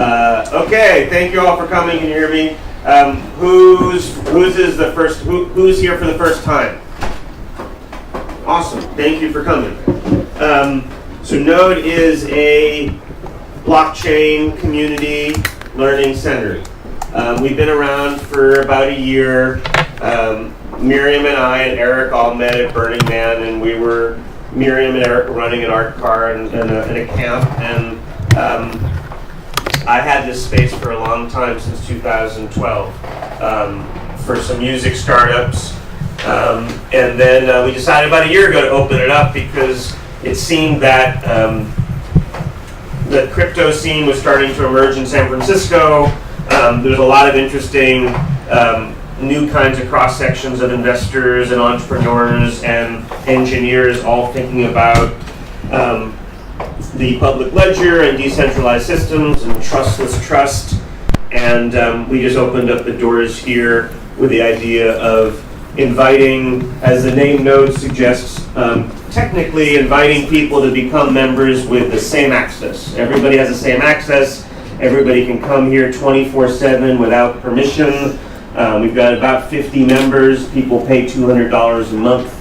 Okay, thank you all for coming. Can you hear me? Who's here for the first time? Awesome, thank you for coming. So Node is a blockchain community learning center. We've been around for about a year. Miriam and I and Eric all met at Burning Man, and Miriam and Eric were running an art car and a camp, and I had this space for a long time, since 2012, for some music startups. And then we decided about a year ago to open it up because it seemed that the crypto scene was starting to emerge in San Francisco. There's a lot of interesting new kinds of cross-sections of investors and entrepreneurs and engineers all thinking about the public ledger and decentralized systems and trustless trust. And we just opened up the doors here with the idea of inviting, as the name Node suggests, technically inviting people to become members with the same access. Everybody has the same access. Everybody can come here 24/7 without permission. We've got about 50 members. People pay $200 a month.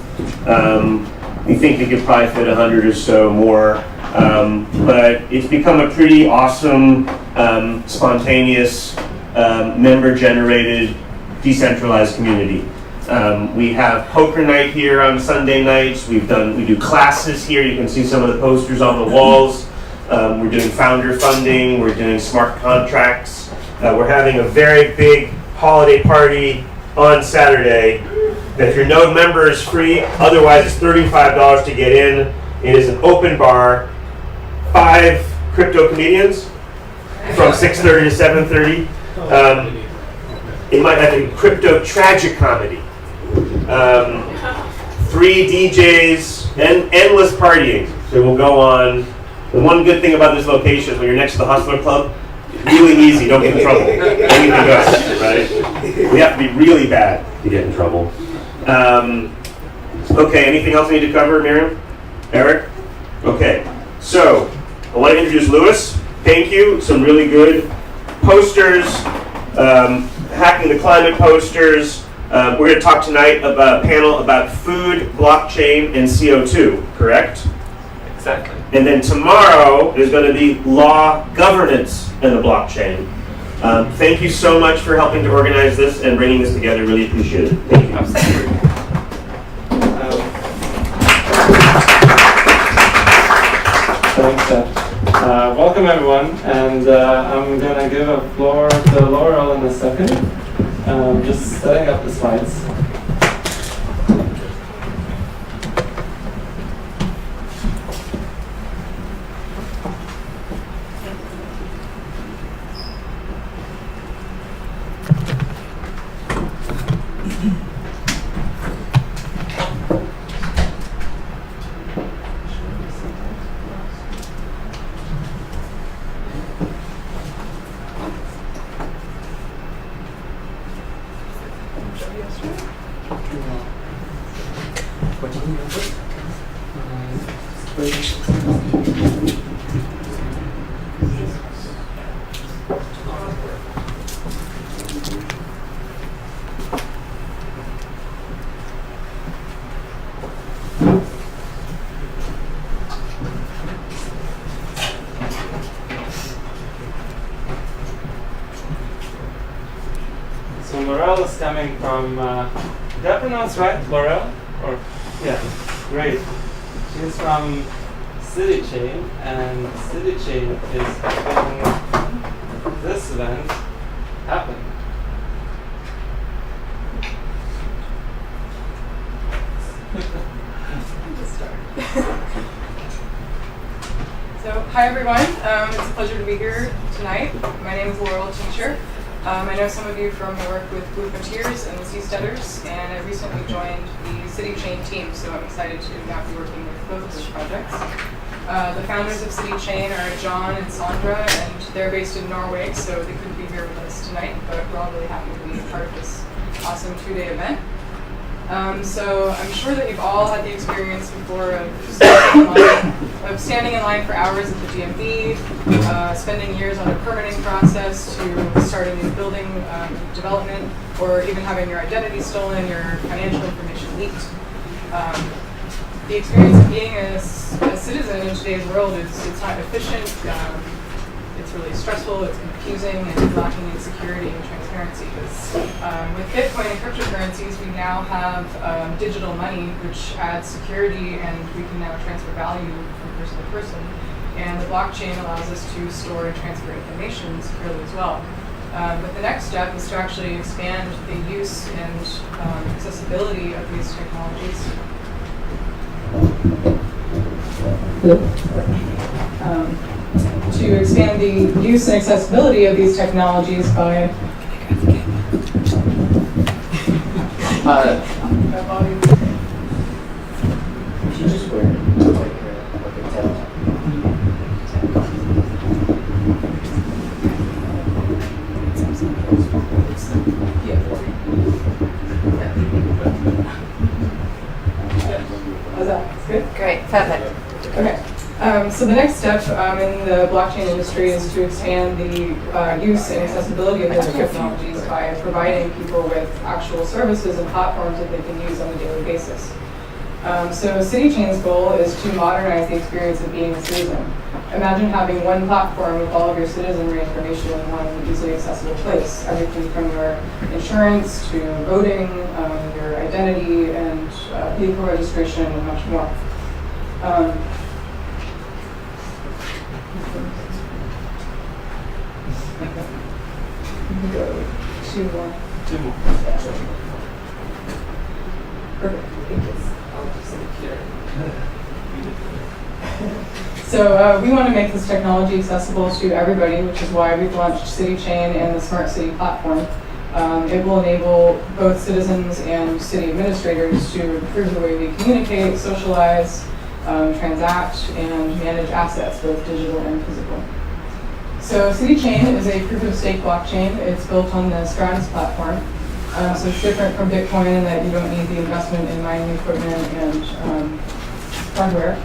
We think we could probably fit 100 or so more. But it's become a pretty awesome, spontaneous, member-generated, decentralized community. We have poker night here on Sunday nights. We do classes here. You can see some of the posters on the walls. We're doing founder funding. We're doing smart contracts. We're having a very big holiday party on Saturday. If your Node member is free, otherwise it's $35 to get in. It is an open bar. 5 crypto comedians from 6:30 to 7:30. It might have a crypto tragic comedy. 3 DJs and endless partying. So we'll go on. The one good thing about this location is when you're next to the Hustler Club, it's really easy, don't get in trouble. Anything goes, right? We have to be really bad to get in trouble. Okay, anything else we need to cover, Miriam? Eric? Okay, so I want to introduce Lewis. Thank you. Some really good posters, hacking the climate posters. We're going to talk tonight about a panel about food, blockchain, and CO2, correct? Exactly. And then tomorrow is going to be law, governance, and the blockchain. Thank you so much for helping to organize this and bringing this together. Really appreciate it. Thank you. Absolutely. Thanks, Seth. Welcome, everyone. And I'm going to give a floor to Laurel in a second. Just setting up the slides. So Laurel is coming from, did I pronounce right, Laurel? Or, yeah, great. She's from CityChain, and CityChain is helping this event happen. So, hi everyone. It's a pleasure to be here tonight. My name is Laurel Tincture. I know some of you from my work with Blue Frontiers and the Seasteaders, and I recently joined the CityChain team, so I'm excited to now be working with both of those projects. The founders of CityChain are John and Sandra, and they're based in Norway, so they couldn't be here with us tonight, but we're all really happy to be part of this awesome 2-day event. So I'm sure that you've all had the experience before of standing in line for hours at the DMV, spending years on a permitting process to start a new building development, or even having your identity stolen, your financial information leaked. The experience of being a citizen in today's world it's not efficient. It's really stressful, it's confusing, and it's lacking in security and transparency. With Bitcoin and cryptocurrencies, we now have digital money, which adds security, and we can now transfer value from person to person. And the blockchain allows us to store and transfer information securely as well. But the next step is to actually expand the use and accessibility of these technologies. To expand the use and accessibility of these technologies by Great, perfect. Okay. So the next step in the blockchain industry is to expand the use and accessibility of those technologies by providing people with actual services and platforms that they can use on a daily basis. So CityChain's goal is to modernize the experience of being a citizen. Imagine having one platform with all of your citizenry information in one easily accessible place. Everything from your insurance to voting, your identity, and vehicle registration, and much more. Go two more. Perfect. Thank you. So we want to make this technology accessible to everybody, which is why we've launched CityChain and the Smart City platform. It will enable both citizens and city administrators to improve the way we communicate, socialize, transact, and manage assets, both digital and physical. So CityChain is a proof-of-stake blockchain. It's built on the Stratus platform. So it's different from Bitcoin in that you don't need the investment in mining equipment and hardware.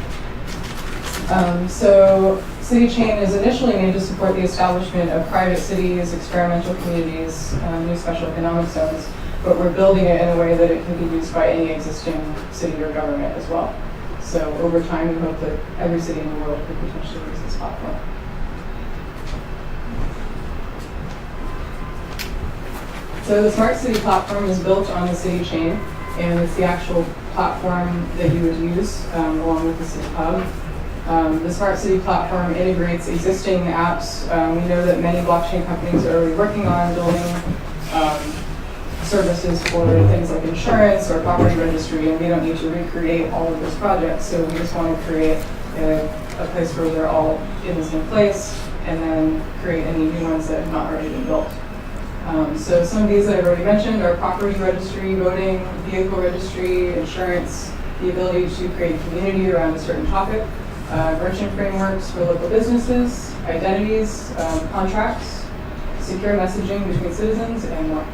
So CityChain is initially made to support the establishment of private cities, experimental communities, new special economic zones, but we're building it in a way that it can be used by any existing city or government as well. So over time, we hope that every city in the world could potentially use this platform. So the Smart City platform is built on the CityChain, and it's the actual platform that you would use along with the City Hub. The Smart City platform integrates existing apps. We know that many blockchain companies are already working on building services for things like insurance or property registry, and we don't need to recreate all of those projects. So we just want to create a place where they're all in the same place, and then create any new ones that have not already been built. So some of these that I've already mentioned are property registry, voting, vehicle registry, insurance, the ability to create a community around a certain topic, merchant frameworks for local businesses, identities, contracts, secure messaging between citizens, and more.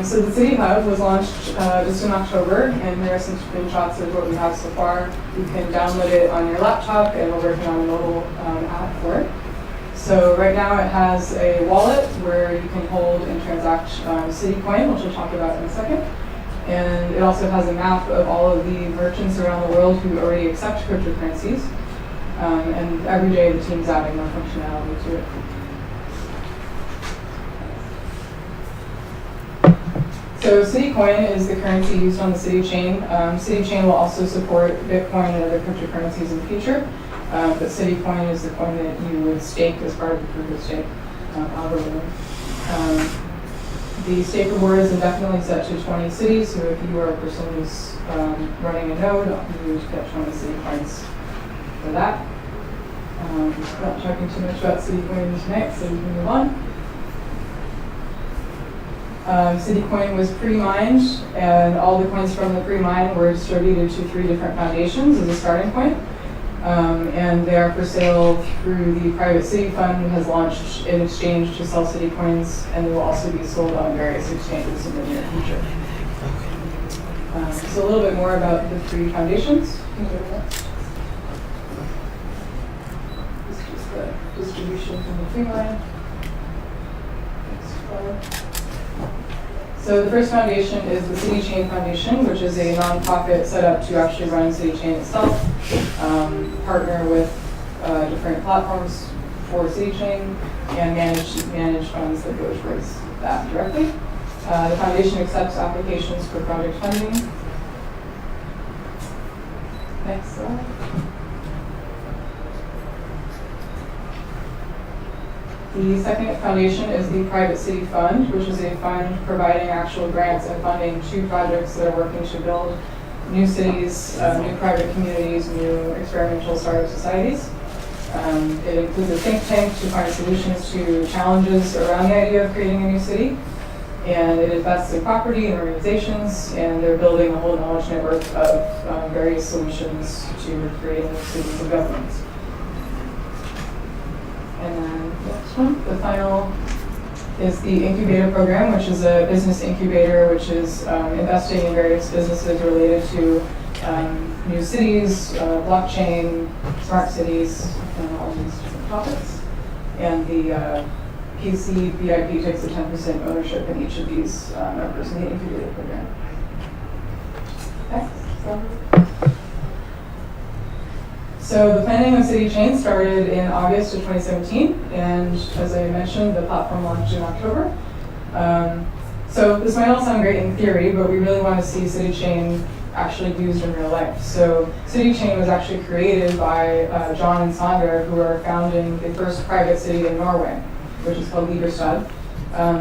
So the City Hub was launched just in October, and here are some screenshots of what we have so far. You can download it on your laptop, and we're working on a mobile app for it. So right now it has a wallet where you can hold and transact City Coin, which we'll talk about in a second. And it also has a map of all of the merchants around the world who already accept cryptocurrencies. And every day the team's adding more functionality to it. So CityCoin is the currency used on the CityChain. CityChain will also support Bitcoin and other cryptocurrencies in the future, but CityCoin is the coin that you would stake as part of the proof-of-stake algorithm. The stake reward is indefinitely set to 20 cities, so if you are a person who's running a node, you would get 20 city coins for that. Not talking too much about CityCoin tonight, so we can move on. CityCoin was pre-mined, and all the coins from the pre-mine were distributed to 3 different foundations as a starting point. and they are for sale through the private city fund has launched in exchange to sell city coins, and they will also be sold on various exchanges in the near future. So a little bit more about the three foundations. Can you go to the next? This is just the distribution from the free line. Next slide. So the first foundation is the City Chain Foundation, which is a nonprofit set up to actually run City Chain itself, partner with different platforms for City Chain, and manage funds that go towards that directly. The foundation accepts applications for project funding. Next slide. The second foundation is the Private City Fund, which is a fund providing actual grants and funding to projects that are working to build new cities, new private communities, new experimental startup societies. It includes a think tank to find solutions to challenges around the idea of creating a new city. And it invests in property and organizations, and they're building a whole knowledge network of various solutions to creating new cities and governments. And then the next one, the final, is the incubator program, which is a business incubator, which is investing in various businesses related to new cities, blockchain, smart cities, and all these different topics. And the PC VIP takes a 10% ownership in each of these members in the incubator program. Next. So the planning of City Chain started in August of 2017, and as I mentioned, the platform launched in October. So this might all sound great in theory, but we really want to see City Chain actually used in real life. So City Chain was actually created by John and Sandra, who are founding the first private city in Norway, which is called Liberstad.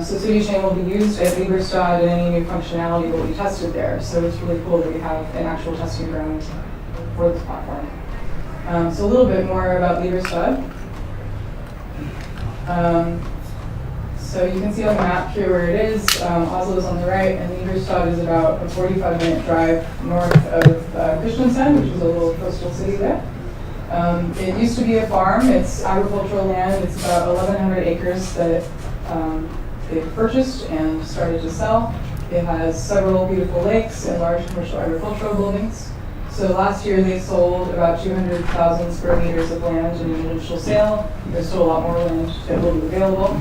So City Chain will be used at Liberstad, and any new functionality will be tested there. So it's really cool that we have an actual testing ground for this platform. So a little bit more about Liberstad. So you can see on the map here where it is. Oslo is on the right, and Liberstad is about a 45-minute drive north of Kristiansand, which is a little coastal city there. It used to be a farm. It's agricultural land. It's about 1,100 acres that they've purchased and started to sell. It has several beautiful lakes and large commercial agricultural buildings. So last year they sold about 200,000 square meters of land in an initial sale. There's still a lot more land that will be available.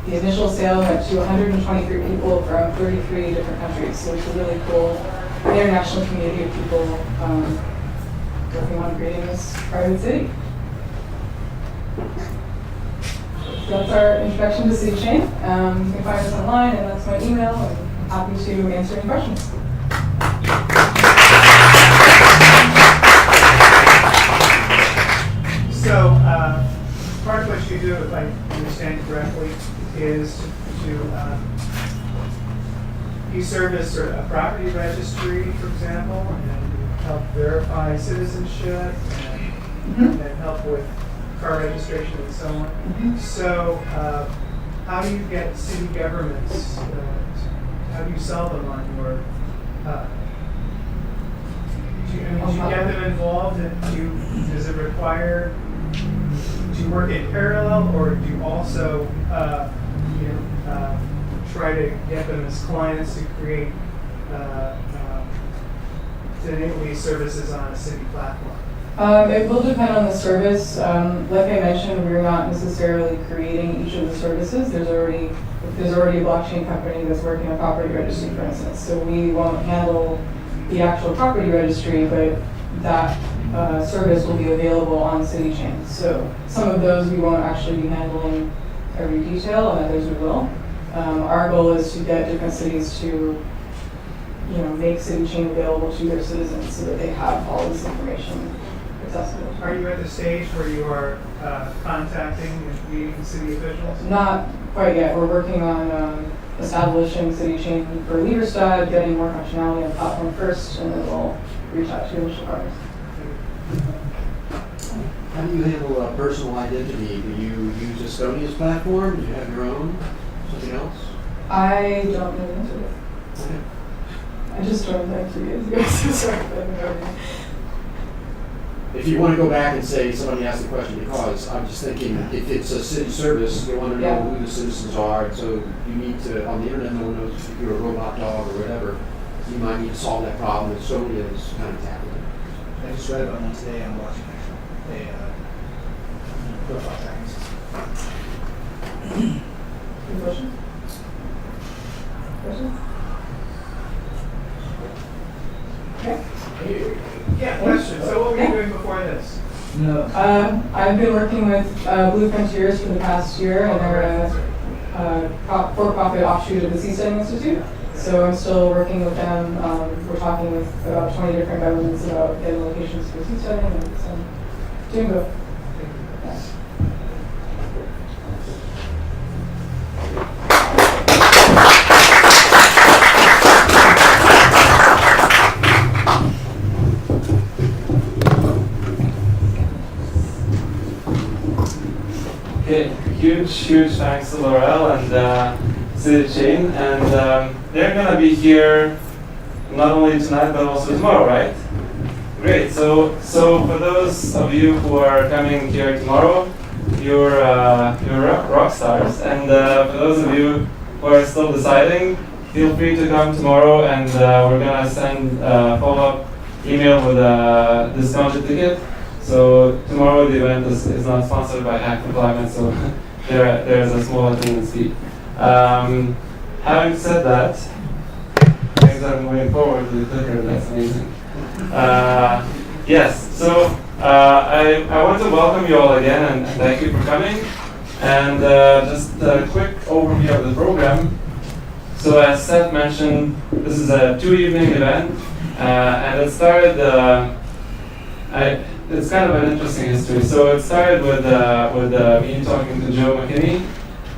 The initial sale went to 123 people from 33 different countries. So it's a really cool international community of people working on creating this private city. So that's our introduction to City Chain. You can find us online, and that's my email. I'm happy to answer any questions. So, part of what you do, if I understand correctly, is to you serve as sort of a property registry, for example, and help verify citizenship and help with car registration and so on. So, how do you get city governments? How do you sell them on your? Do you get them involved? Does it require? Do you work in parallel, or do you also try to get them as clients to create to enable these services on a city platform? It will depend on the service. Like I mentioned, we're not necessarily creating each of the services. There's already a blockchain company that's working on property registry, for instance. So we won't handle the actual property registry, but that service will be available on City Chain. So some of those we won't actually be handling every detail, and others we will. Our goal is to get different cities to, make City Chain available to their citizens so that they have all this information accessible. Are you at the stage where you are contacting and meeting city officials? Not quite yet. We're working on establishing City Chain for Liberstad, getting more functionality on the platform first, and then we'll reach out to initial partners. How do you handle personal identity? Do you use Estonia's platform? Do you have your own? Something else? I don't know the answer to that. Okay. I just joined like 3 years ago, so sorry. if you want to go back and say somebody asked the question because, I'm just thinking if it's a city service, you want to know who the citizens are. And so you need to, on the internet, no one knows if you're a robot dog or whatever. You might need to solve that problem. And Estonia is kind of tackling it. I just read about one today on watching actually. Profile tracking system. Any questions? Questions? Okay. Yeah, question. So what were you doing before this? No. I've been working with Blue Frontiers for the past year, and they're a for-profit offshoot of the Seasteading Institute. So I'm still working with them. We're talking with about 20 different governments about getting locations for seasteading, and so doing both. Yeah. Okay, huge thanks to Laurel and City Chain, and they're gonna be here not only tonight but also tomorrow, right? Great. So for those of you who are coming here tomorrow, you're rock stars, and for those of you who are still deciding, feel free to come tomorrow, and we're gonna send a follow-up email with a discounted ticket. So tomorrow the event is not sponsored by Hack the Climate, so there's a small attendance fee. Having said that, things are moving forward with the clicker, that's amazing. Yes, so I want to welcome you all again and thank you for coming. And just a quick overview of the program. So as Seth mentioned, this is a 2-evening event, and it started, it's kind of an interesting history. So it started with me talking to Joe McKinney,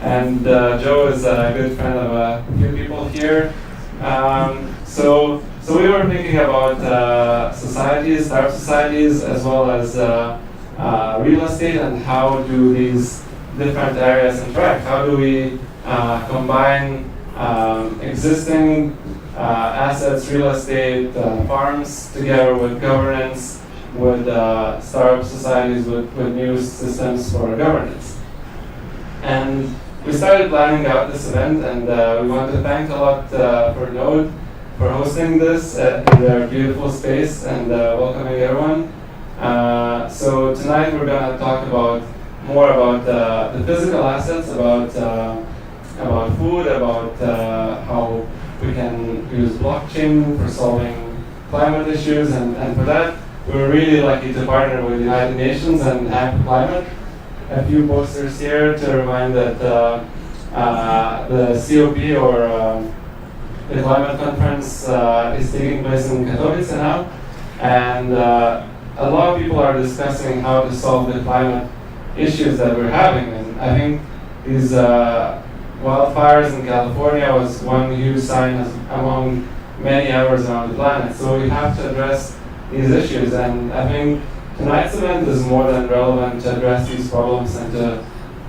and Joe is a good friend of a few people here. So we were thinking about societies, startup societies, as well as real estate, and how do these different areas interact? How do we combine existing assets, real estate, farms together with governance, with startup societies, with new systems for governance. And we started planning out this event, and we want to thank a lot for Node for hosting this in their beautiful space and welcoming everyone. So tonight we're going to talk more about the physical assets, about food, about how we can use blockchain for solving climate issues, and for that we're really lucky to partner with the United Nations and Hack Climate. A few posters here to remind that the COP, or the climate conference, is taking place in Katowice now, and a lot of people are discussing how to solve the climate issues that we're having. And I think these wildfires in California was one huge sign among many others around the planet. So we have to address these issues, and I think tonight's event is more than relevant to address these problems and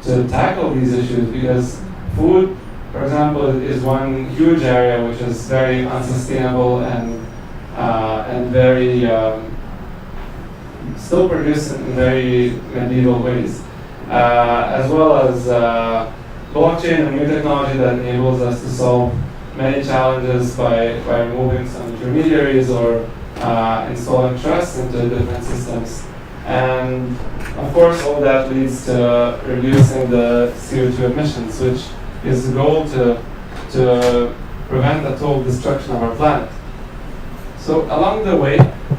to tackle these issues, because food, for example, is one huge area which is very unsustainable and very still produced in very medieval ways, as well as blockchain and new technology that enables us to solve many challenges by removing some intermediaries or installing trust into different systems. And of course, all that leads to reducing the CO2 emissions, which is the goal to prevent the total destruction of our planet. So along the way,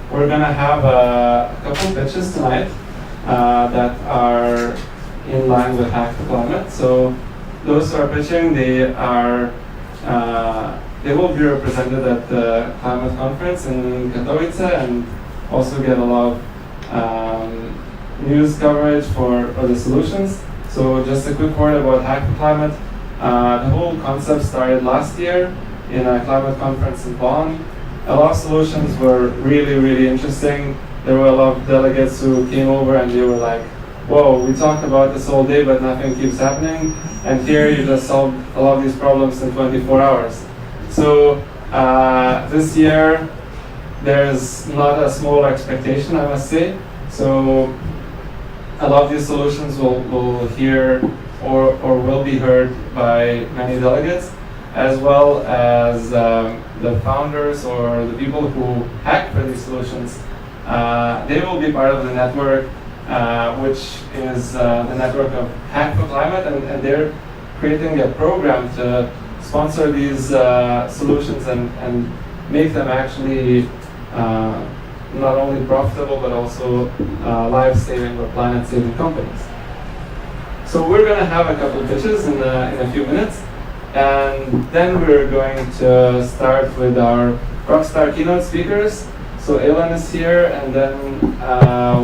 we're going to have a couple pitches tonight that are in line with Hack the Climate. So those who are pitching, they will be represented at the climate conference in Katowice and also get a lot of news coverage for the solutions. So just a quick word about Hack the Climate. The whole concept started last year in a climate conference in Poland. A lot of solutions were really interesting. There were a lot of delegates who came over and they were like, whoa, we talked about this all day but nothing keeps happening, and here you just solved a lot of these problems in 24 hours. So this year there's not a small expectation, I must say. So a lot of these solutions will hear or will be heard by many delegates, as well as the founders or the people who hack for these solutions. They will be part of the network, which is the network of Hack for Climate, and they're creating a program to sponsor these solutions and make them actually not only profitable but also life-saving or planet-saving companies. So we're going to have a couple of pitches in a few minutes, and then we're going to start with our rockstar keynote speakers. So Aylon is here, and then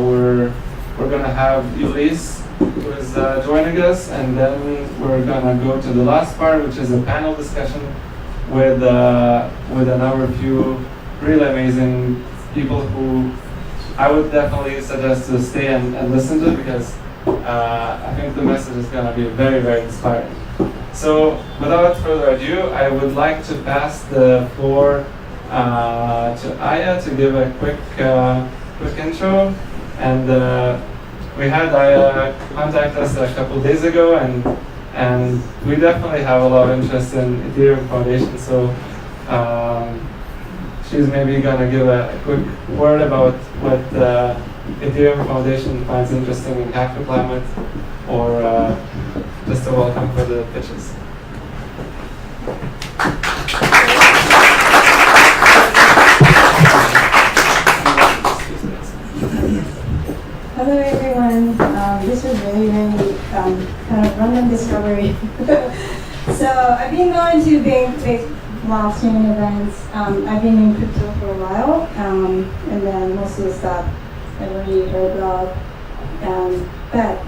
we're going to have Elise, who is joining us, and then we're going to go to the last part, which is a panel discussion with another few really amazing people who I would definitely suggest to stay and listen to, because I think the message is going to be very, very inspiring. So without further ado, I would like to pass the floor to Aya to give a quick intro. And we had Aya contact us a couple days ago, and we definitely have a lot of interest in Ethereum Foundation. So she's maybe gonna give a quick word about what Ethereum Foundation finds interesting in Hack for Climate, or just a welcome for the pitches. Hello everyone. This was very kind of random discovery. So I've been going to big blockchain events. I've been in crypto for a while, and then most of the stuff I've already heard of. But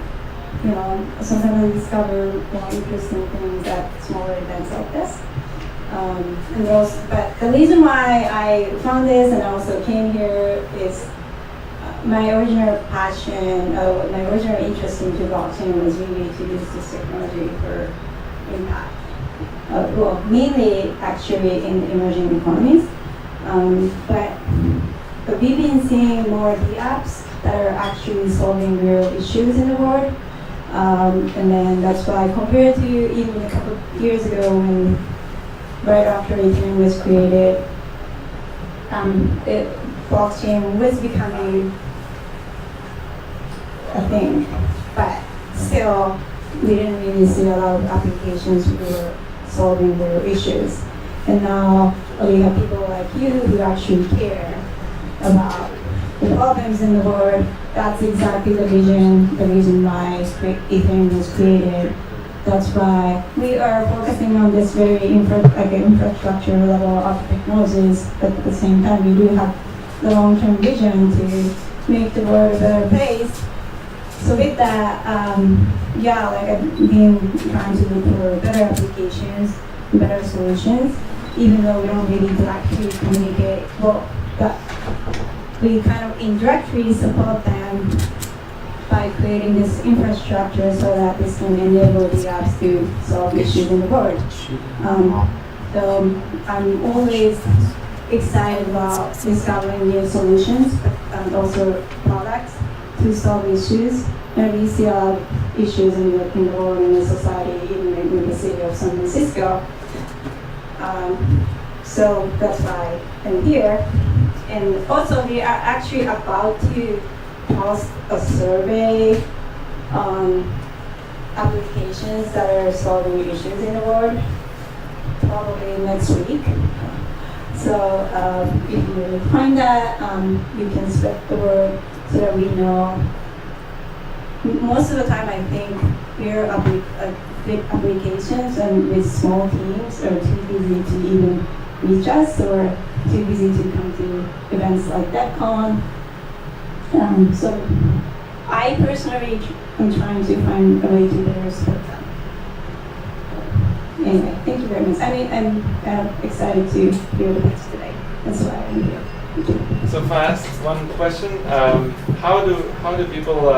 sometimes I discover more interesting things at smaller events like this. But the reason why I found this and also came here is my original passion, my original interest into blockchain was really to use this technology for impact. Mainly actually in emerging economies. But we've been seeing more of the apps that are actually solving real issues in the world. And then that's why, compared to even a couple of years ago, when right after Ethereum was created, blockchain was becoming a thing, but still we didn't really see a lot of applications who were solving real issues. And now we have people like you who actually care about the problems in the world. That's exactly the reason why Ethereum was created. That's why we are focusing on this very infrastructure level of technologies, but at the same time we do have the long-term vision to make the world a better place. So with that, I've been trying to look for better applications, better solutions, even though we don't really directly communicate. But we kind of indirectly support them by creating this infrastructure so that this can enable the apps to solve issues in the world. So I'm always excited about discovering new solutions and also products to solve issues. And we see a lot of issues in the world, in the society, even in the city of San Francisco. So that's why I'm here. And also we are actually about to post a survey on applications that are solving issues in the world, probably next week. So if you find that, you can spread the word so that we know. Most of the time I think we're big applications and with small teams are too busy to even reach us or too busy to come to events like DevCon. So I personally am trying to find a way to better support them. Anyway, thank you very much. I'm excited to hear the pitch today. That's why I'm here. So if I ask one question, how do people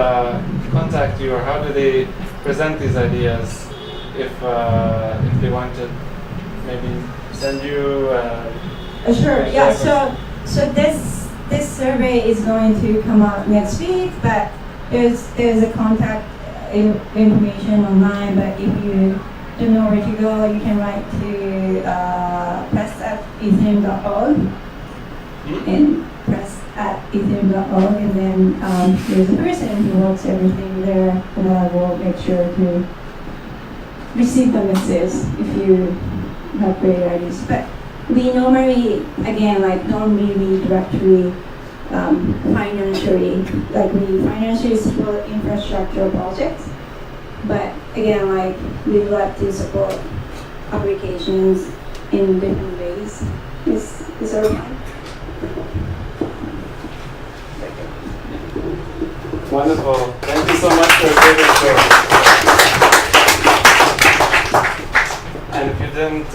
contact you, or how do they present these ideas if they want to maybe send you? Sure. Yeah. So this this survey is going to come out next week, but there's a contact information online, but if you don't know where to go, you can write to press@ethereum.org and press@ethereum.org, and then there's a person who works everything there that will make sure to receive the message if you have great ideas. But we normally, again, like don't really directly financially, like we financially support infrastructure projects, but again, like we like to support applications in different ways. Is that fine? Wonderful. Thank you so much for giving us. And if you didn't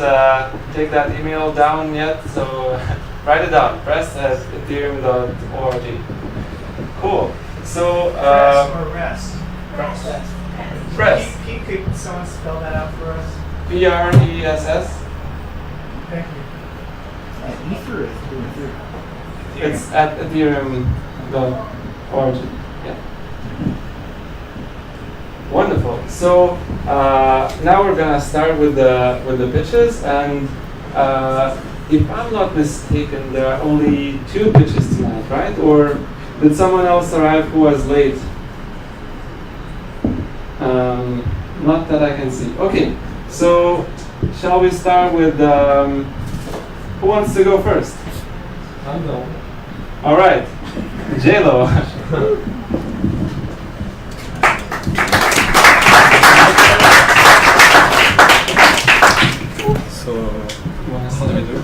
take that email down yet, so write it down. press@ethereum.org. Cool. So Press or rest? Press. Could someone spell that out for us? PRESS. Thank you. Ether is doing Ethereum. It's at ethereum.org. Yeah. Wonderful. So now we're gonna start with the pitches, and if I'm not mistaken, there are only 2 pitches tonight, right? Or did someone else arrive who was late? Not that I can see. Okay. So shall we start with who wants to go first? I'm done. All right, J-Lo. So, what do we do?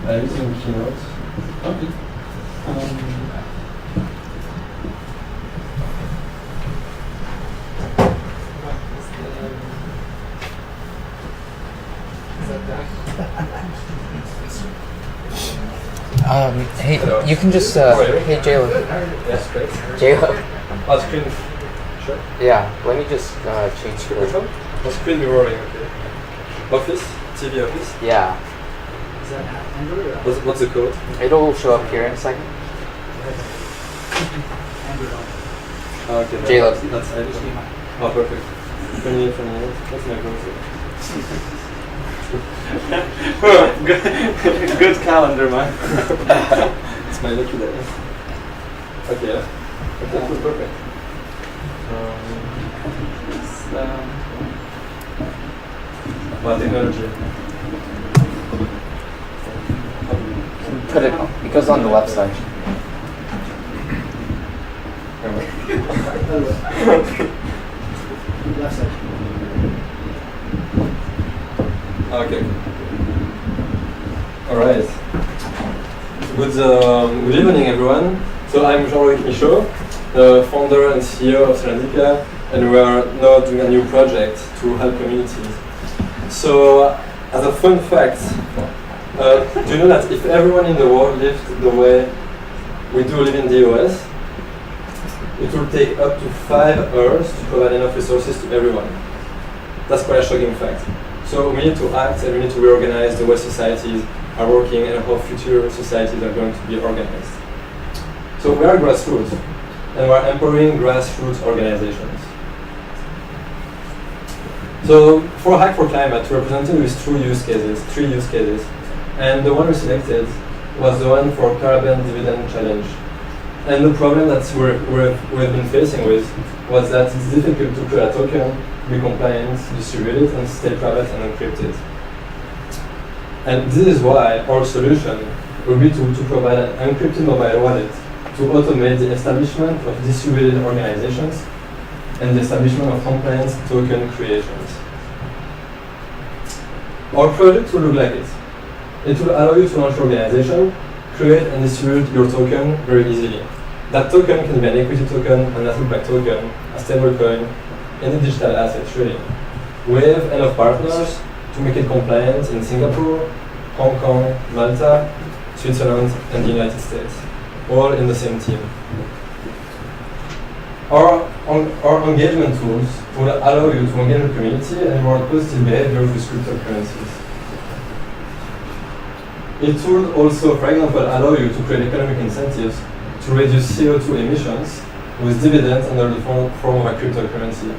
I'm using Keynote. Okay. Hey, Hello. you can just, Wait. hey, Jayla. Yes, great. Jayla. Screen. Sure. Yeah, let me just change Which the, one? Screen be rolling, okay. Office? TV office? yeah. Is that Android or What's the code? It'll show up here in a second. Android on? Okay, J-Lo. that's Irish. Oh, perfect. 28, 28. That's my browser. Good calendar, man. It's my lucky day. Okay, yeah. Okay, cool, perfect. About technology. Put it, it goes on the left side. Left side. Okay. All right. Good evening, everyone. So I'm Jean-Louis Michaud, the founder and CEO of Serendipia, and we are now doing a new project to help communities. So, as a fun fact, do you know that if everyone in the world lived the way we do live in the US, it will take up to 5 hours to provide enough resources to everyone. That's quite a shocking fact. So we need to act and we need to reorganize the way societies are working and how future societies are going to be organized. So we are grassroots, and we are empowering grassroots organizations. So for Hack for Climate, we presented with 3 use cases, and the one we selected was the one for carbon dividend challenge. And the problem that we've been facing with was that it's difficult to create a token, be compliant, distribute it, and stay private and encrypted. And this is why our solution will be to provide an encrypted mobile wallet to automate the establishment of distributed organizations and the establishment of compliant token creations. Our product will look like it. It will allow you to launch your organization, create and distribute your token very easily. That token can be an equity token, an asset-backed token, a stablecoin, any digital asset, really. We have enough partners to make it compliant in Singapore, Hong Kong, Malta, Switzerland, and the United States, all in the same team. Our engagement tools will allow you to engage the community and reward positive behavior with cryptocurrencies. It would also, for example, allow you to create economic incentives to reduce CO2 emissions with dividends under the form of a cryptocurrency.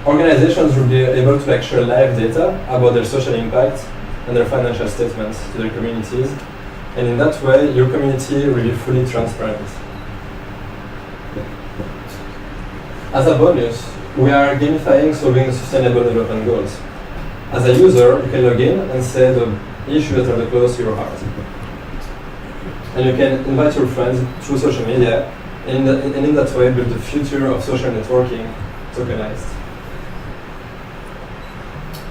Organizations will be able to share live data about their social impact and their financial statements to their communities, and in that way, your community will be fully transparent. As a bonus, we are gamifying solving sustainable development goals. As a user, you can log in and say the issues that are the close to your heart. And you can invite your friends through social media, and in that way build the future of social networking tokenized.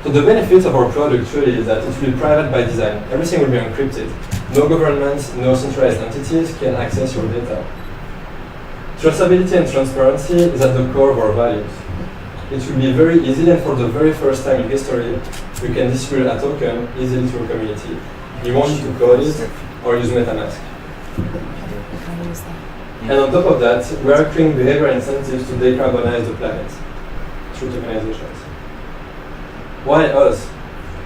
So the benefit of our product really is that it will be private by design. Everything will be encrypted. No governments, no centralized entities can access your data. Traceability and transparency is at the core of our values. It will be very easy, and for the very first time in history, you can distribute a token easily to your community. You want to code it or use MetaMask. And on top of that, we are creating behavioral incentives to decarbonize the planet through tokenizations. Why us?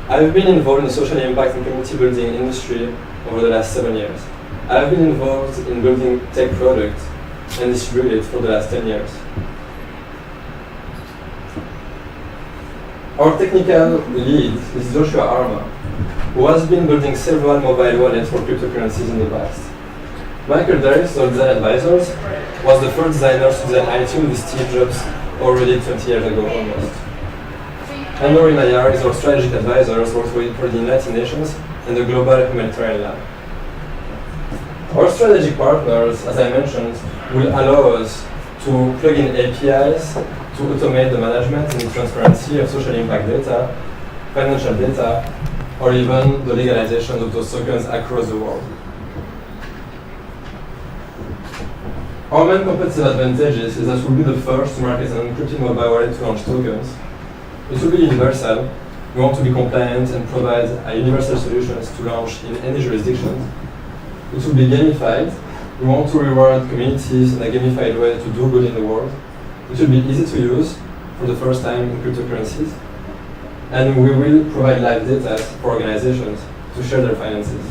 I've been involved in the social impact and community building industry over the last 7 years. I've been involved in building tech products and distribute it for the last 10 years. Our technical lead is Joshua Arma, who has been building several mobile wallets for cryptocurrencies in the past. Michael Darius, our design advisors, was the first designer to design iTunes with Steve Jobs already 20 years ago almost. And Laurie Maillard is our strategic advisor, works for the United Nations and the Global Humanitarian Lab. Our strategic partners, as I mentioned, will allow us to plug in APIs to automate the management and the transparency of social impact data, financial data, or even the legalization of those tokens across the world. Our main competitive advantages is that we'll be the first to market an encrypted mobile wallet to launch tokens. It will be universal. We want to be compliant and provide universal solutions to launch in any jurisdiction. It will be gamified. We want to reward communities in a gamified way to do good in the world. It will be easy to use for the first time in cryptocurrencies. And we will provide live data for organizations to share their finances.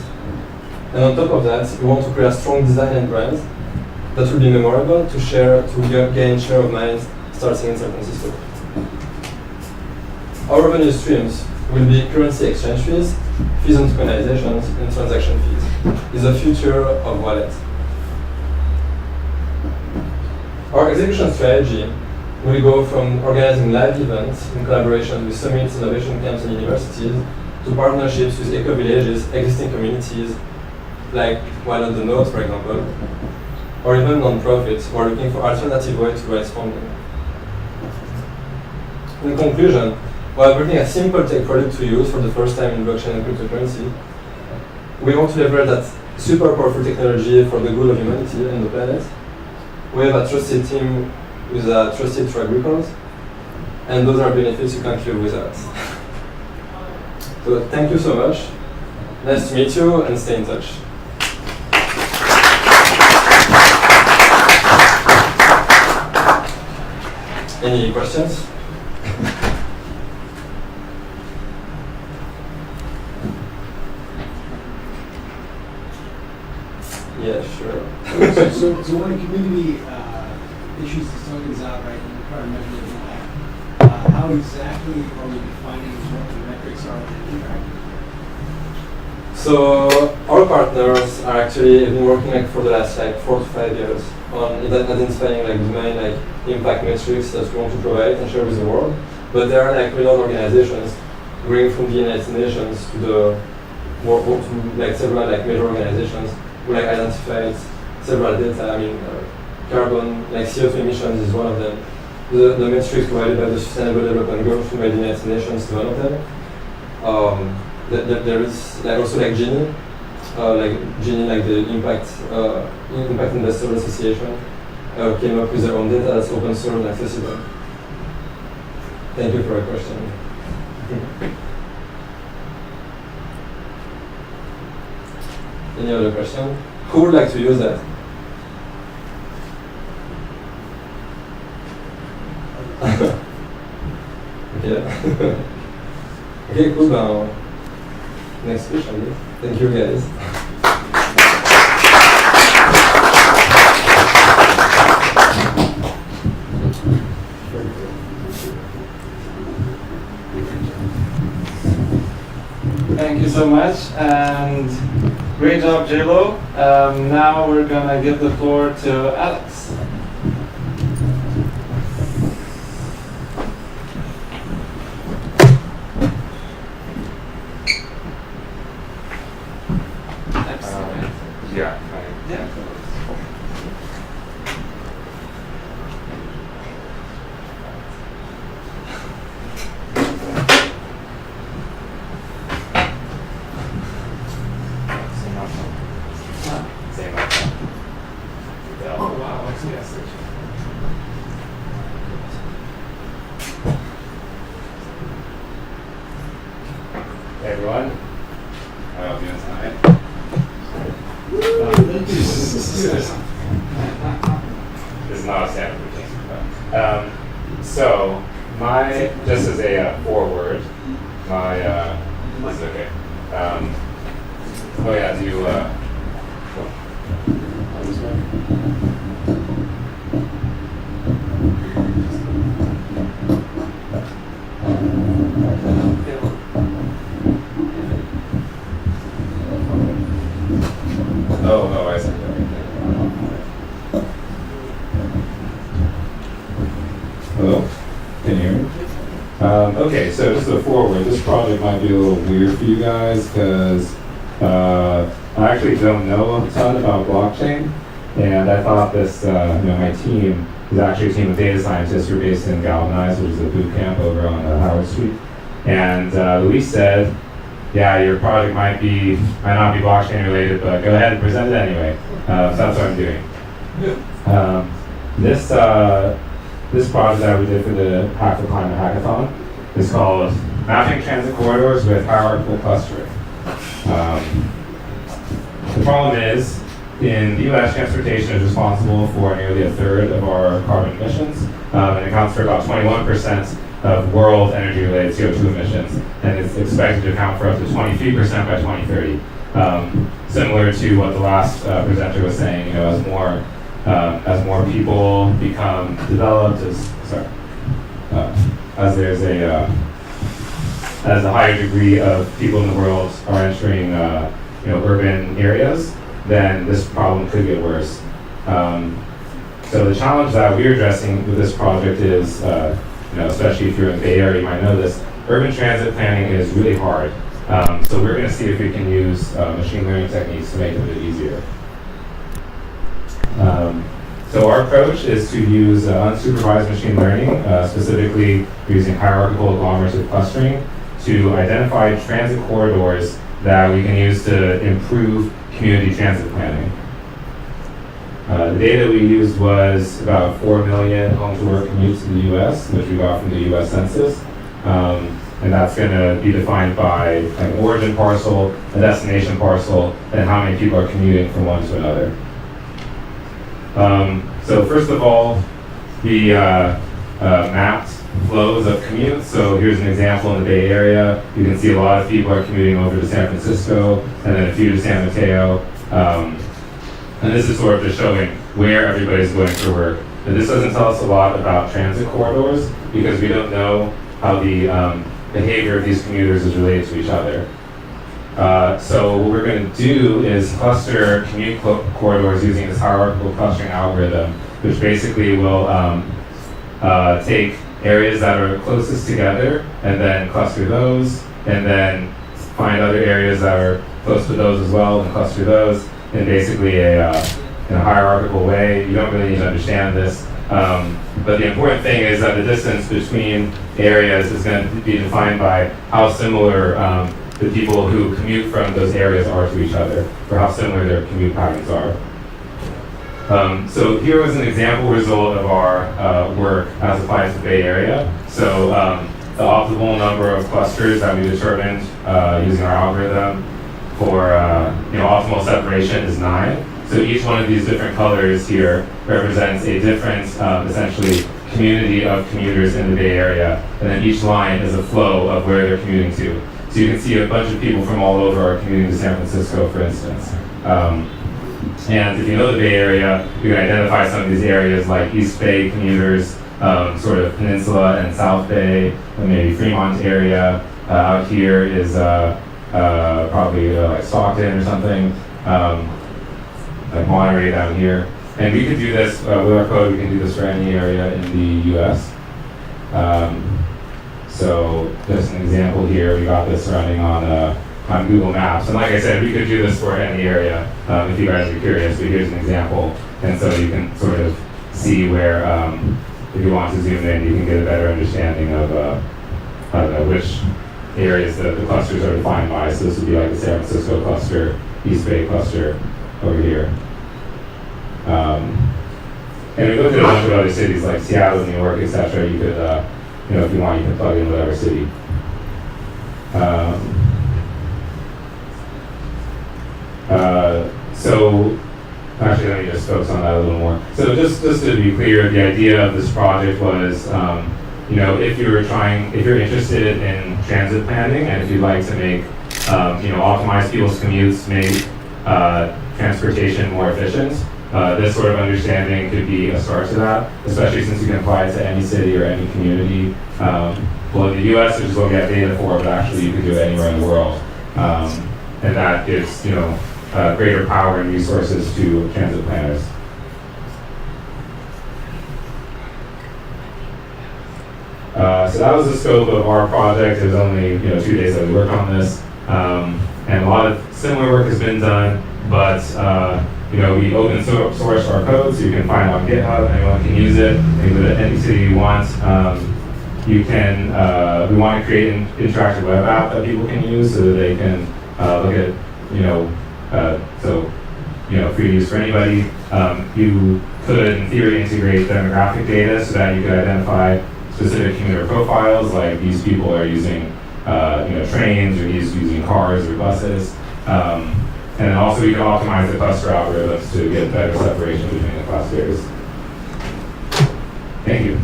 And on top of that, we want to create a strong design and brand that will be memorable to share, to gain share of mind starting in San Francisco. Our revenue streams will be currency exchange fees, fees on tokenizations, and transaction fees. Is the future of wallet. Our execution strategy will go from organizing live events in collaboration with summits, innovation camps, and universities to partnerships with eco-villages, existing communities, like Wild on the Node, for example, or even non-profits who are looking for alternative ways to raise funding. In conclusion, while building a simple tech product to use for the first time in blockchain and cryptocurrency, we want to leverage that super powerful technology for the good of humanity and the planet. We have a trusted team with a trusted track record, and those are benefits you can't live without. So thank you so much. Nice to meet you, and stay in touch. Any questions? Yeah, sure. So when a community issues these tokens out, right, and you try to measure the impact, how exactly are we defining what the metrics are for the impact? So our partners are actually been working for the last 4 to 5 years on identifying the main impact metrics that we want to provide and share with the world. But there are renowned organizations, going from the United Nations to the several major organizations who identified several data. I mean, carbon, CO2 emissions is one of them. The metrics provided by the Sustainable Development Goals by the United Nations is one of them. There is also Gini, the Impact Investor Association came up with their own data that's open source and accessible. Thank you for your question. Any other question? Who would like to use that? Okay. Okay, cool. next specialty. Thank you, guys. Thank you so much, and great job, JLo. Now we're gonna give the floor to Alex. Yeah. Yeah. Oh wow, yes. Hey everyone, how are you doing tonight? This is not a standard routine. So, just as a foreword, this is okay. Oh yeah, do you, this way? Oh, I see. Hello? Can you hear me? Okay, so just a forward. This project might be a little weird for you guys because I actually don't know a ton about blockchain, and I thought this, my team is actually a team of data scientists who are based in Galvanize, which is a boot camp over on Howard Street. And Luis said, yeah, your project might not be blockchain related, but go ahead and present it anyway. So that's what I'm doing. This project that we did for the Hack for Climate Hackathon is called Mapping Transit Corridors with Hierarchical Clustering. The problem is, in the US, transportation is responsible for nearly a third of our carbon emissions, and accounts for about 21% of world energy-related CO2 emissions, and is expected to account for up to 23% by 2030. Similar to what the last presenter was saying, as more people become developed, as a higher degree of people in the world are entering, urban areas, then this problem could get worse. So the challenge that we're addressing with this project is, especially if you're in the Bay Area, you might know this, urban transit planning is really hard. So we're going to see if we can use machine learning techniques to make it a bit easier. So our approach is to use unsupervised machine learning, specifically using hierarchical agglomerative clustering, to identify transit corridors that we can use to improve community transit planning. The data we used was about 4 million home-to-work commutes in the US, which we got from the US Census. And that's going to be defined by an origin parcel, a destination parcel, and how many people are commuting from one to another. So first of all, we mapped flows of commutes. So here's an example in the Bay Area. You can see a lot of people are commuting over to San Francisco, and then a few to San Mateo. And this is sort of just showing where everybody's going for work. But this doesn't tell us a lot about transit corridors because we don't know how the behavior of these commuters is related to each other. So what we're going to do is cluster commute corridors using this hierarchical clustering algorithm, which basically will take areas that are closest together and then cluster those, and then find other areas that are close to those as well and cluster those in basically in a hierarchical way. You don't really need to understand this. But the important thing is that the distance between areas is going to be defined by how similar the people who commute from those areas are to each other, or how similar their commute patterns are. So here was an example result of our work as applied to the Bay Area. So the optimal number of clusters that we determined using our algorithm for optimal separation is 9. So each one of these different colors here represents a different, essentially, community of commuters in the Bay Area, and then each line is a flow of where they're commuting to. So So you can see a bunch of people from all over are commuting to San Francisco, for instance. And if you know the Bay Area, you can identify some of these areas like East Bay commuters, sort of Peninsula and South Bay, and maybe Fremont area. Out here is probably like Stockton or something, like Monterey down here. And we could do this with our code. We can do this for any area in the U.S. So just an example here. We got this running on Google Maps. And like I said, we could do this for any area if you guys are curious. But here's an example. And so you can sort of see where, if you want to zoom in, you can get a better understanding of I don't know, which areas the clusters are defined by. So this would be like the San Francisco cluster, East Bay cluster over here. And we looked at a bunch of other cities like Seattle, New York, etc. You could, if you want, you can plug in whatever city. So actually, let me just focus on that a little more. So just to be clear, the idea of this project was, if you're interested in transit planning and if you'd like to make, optimize people's commutes, make transportation more efficient, this sort of understanding could be a start to that, especially since you can apply it to any city or any community. Well, in the U.S., there's what we have data for, but actually you can do it anywhere in the world. And that gives, greater power and resources to transit planners. So that was the scope of our project. It was only 2 days that we worked on this, and a lot of similar work has been done. But we open source our code, so you can find it on GitHub. Anyone can use it. You can go to any city you want. We want to create an interactive web app that people can use so that they can look at free use for anybody. You could, in theory, integrate demographic data so that you could identify specific commuter profiles, like these people are using, trains, or using cars or buses. And then also we can optimize the cluster algorithms to get better separation between the clusters. Thank you.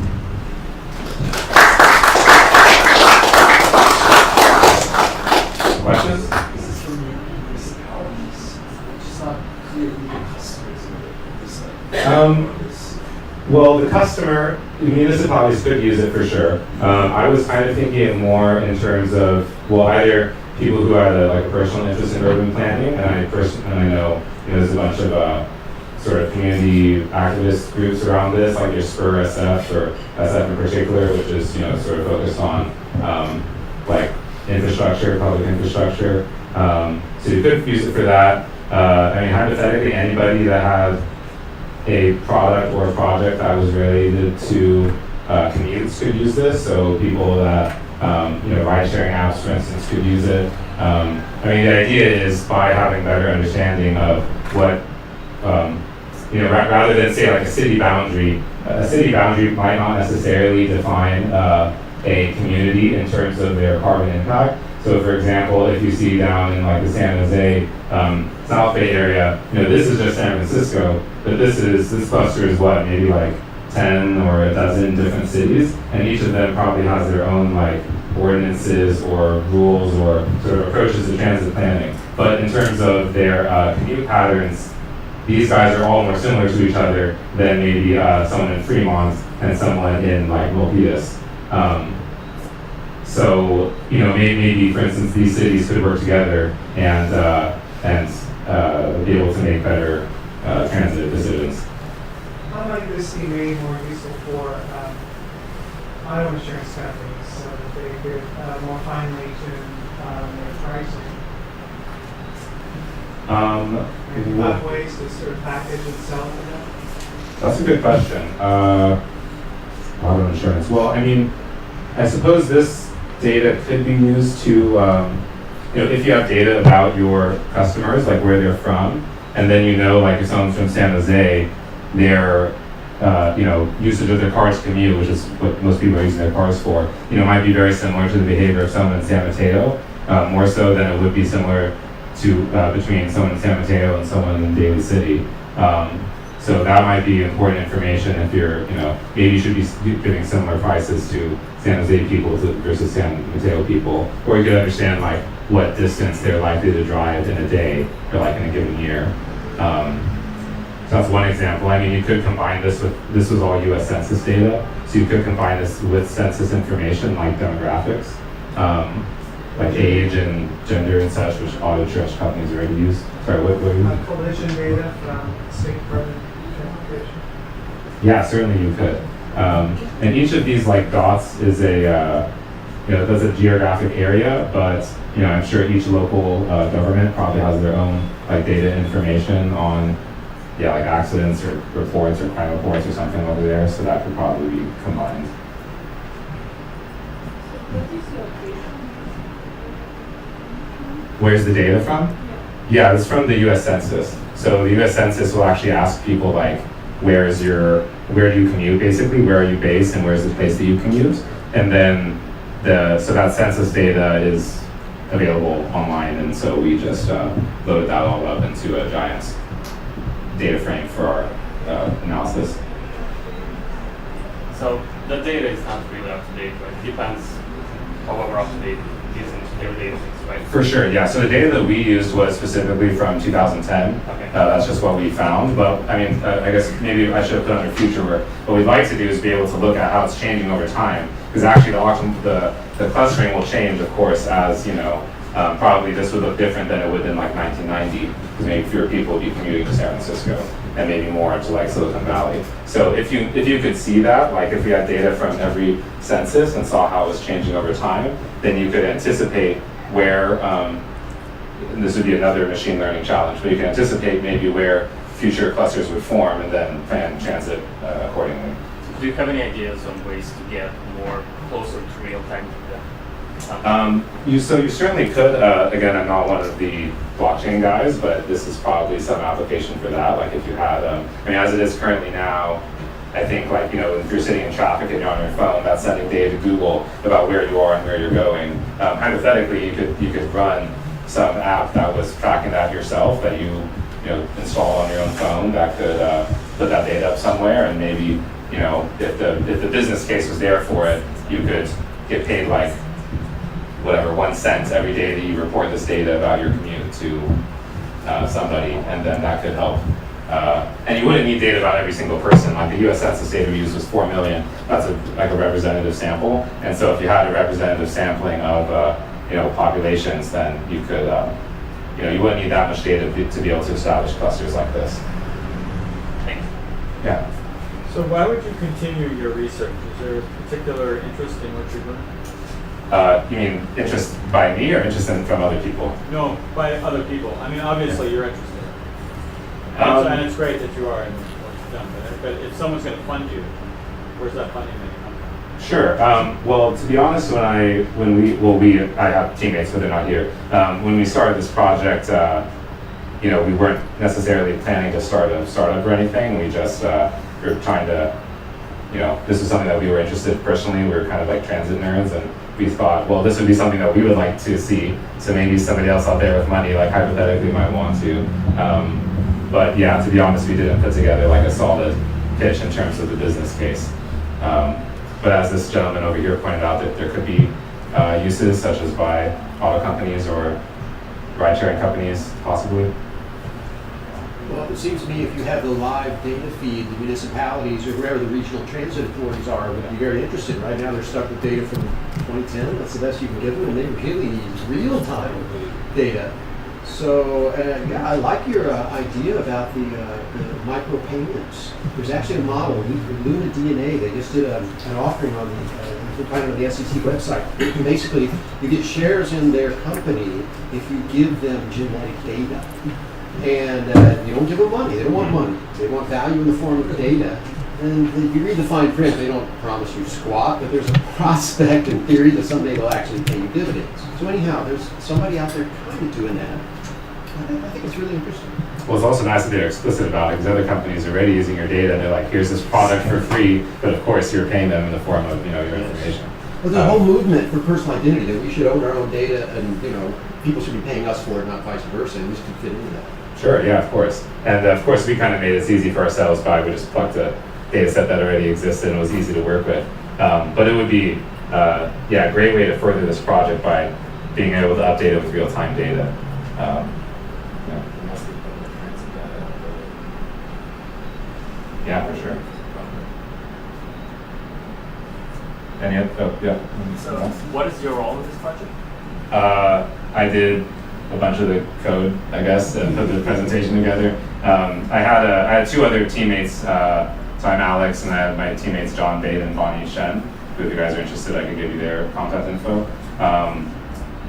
Questions? This is from municipalities, which is not clear who the customers are. Well, the customer, municipalities could use it for sure. I was kind of thinking it more in terms of, either people who had a personal interest in urban planning, and I know there's a bunch of sort of community activist groups around this, like your Spur SF or SF in particular, which is sort of focused on infrastructure, public infrastructure. So you could use it for that. Hypothetically, anybody that had a product or a project that was related to commutes could use this. So people that ride-sharing apps, for instance, could use it. The idea is by having better understanding of what, rather than say like a city boundary might not necessarily define a community in terms of their carbon impact. So for example, if you see down in like the San Jose, South Bay area, this is just San Francisco, but this cluster is what, maybe like 10 or a dozen different cities, and each of them probably has their own ordinances or rules or sort of approaches to transit planning. But in terms of their commute patterns, these guys are all more similar to each other than maybe someone in Fremont and someone in Milpitas. So maybe for instance these cities could work together and be able to make better transit decisions. How might this be made more useful for auto insurance companies so that they could more finely tune their pricing? And have ways to sort of package and sell to them? That's a good question. Auto insurance. Well, I suppose this data could be used to, if you have data about your customers, like where they're from, and then if someone's from San Jose, their usage of their cars to commute, which is what most people are using their cars for, might be very similar to the behavior of someone in San Mateo, more so than it would be similar to between someone in San Mateo and someone in Daly City. So that might be important information if you're, maybe you should be giving similar prices to San Jose people versus San Mateo people, or you could understand like what distance they're likely to drive in a day or like in a given year. So that's one example. I mean, you could combine this was all US Census data, so you could combine this with census information like demographics, like age and gender and such, which auto trash companies already use. Sorry, what were you? Collision data from State Department of Transportation. Yeah, certainly you could. And each of these like dots is does a geographic area, but I'm sure each local government probably has their own like data information on like accidents or reports or crime reports or something over there, so that could probably be combined. Where's the data from? Yeah, it's from the US Census. So the US Census will actually ask people like, where do you commute basically, where are you based, and where's the place that you commute? And then so that census data is available online, and so we just loaded that all up into a giant data frame for our analysis. So the data is not really up to date, right? It depends however up to date it is in your data things, right? For sure, yeah. So the data that we used was specifically from 2010. Okay. That's just what we found. But I mean, I guess maybe I should have put under future work. What we'd like to do is be able to look at how it's changing over time, because actually the clustering will change, of course, as probably this would look different than it would in like 1990, because maybe fewer people would be commuting to San Francisco, and maybe more to like Silicon Valley. So if you could see that, like if we had data from every census and saw how it was changing over time, then you could anticipate where, and this would be another machine learning challenge, but you can anticipate maybe where future clusters would form and then plan transit accordingly. Do you have any ideas on ways to get more closer to real-time data? You certainly could. Again, I'm not one of the blockchain guys, but this is probably some application for that. Like if you had, as it is currently now, I think like, if you're sitting in traffic and you're on your phone, that's sending data to Google about where you are and where you're going. Hypothetically, you could run some app that was tracking that yourself that you install on your own phone that could put that data up somewhere, and maybe if the business case was there for it, you could get paid like whatever 1 cent every day that you report this data about your commute to somebody, and then that could help. And you wouldn't need data about every single person. Like the US Census data we used was 4 million. That's like a representative sample. And so if you had a representative sampling of populations, then you could you wouldn't need that much data to be able to establish clusters like this. Thanks. Yeah. So why would you continue your research? Is there a particular interest in what you're doing? You mean interest by me or interest from other people? No, by other people. I mean, obviously you're interested. And it's great that you are in what you've done. But if someone's going to fund you, where's that funding going to come from? Sure. Well, to be honest, I have teammates, but they're not here. When we started this project, we weren't necessarily planning to start a startup or anything. We just were trying to, this was something that we were interested personally. We were kind of like transit nerds, and we thought, well, this would be something that we would like to see. So maybe somebody else out there with money, like hypothetically, might want to. But yeah, to be honest, we didn't put together like a solid pitch in terms of the business case. But as this gentleman over here pointed out, that there could be uses such as by auto companies or ride-sharing companies, possibly. Well, it seems to me if you have the live data feed, the municipalities or wherever the regional transit authorities are would be very interested. Right now they're stuck with data from 2010. That's the best you can give them, and they really need real-time data. So, yeah, I like your idea about the micropayments. There's actually a model, Luna DNA. They just did an offering on the SEC website. Basically, you get shares in their company if you give them genetic data. And you don't give them money. They don't want money. They want value in the form of data. And you read the fine print, they don't promise you squat, but there's a prospect in theory that someday they'll actually pay you dividends. So anyhow, there's somebody out there kind of doing that. I think it's really interesting. Well, it's also nice that they're explicit about it, because other companies are already using your data, and they're like, here's this product for free, but of course you're paying them in the form of your information. Well, there's a whole movement for personal identity that we should own our own data, and people should be paying us for it, not vice versa, and this could fit into that. Sure, yeah, of course. And of course, we kind of made this easy for ourselves by we just plugged a data set that already existed and was easy to work with. But it would be, a great way to further this project by being able to update it with real-time data. Yeah, for sure. Any other? So, what is your role in this project? I did a bunch of the code, I guess, and put the presentation together. I had two other teammates. So I'm Alex, and I have my teammates John Bate and Bonnie Shen. If you guys are interested, I can give you their contact info.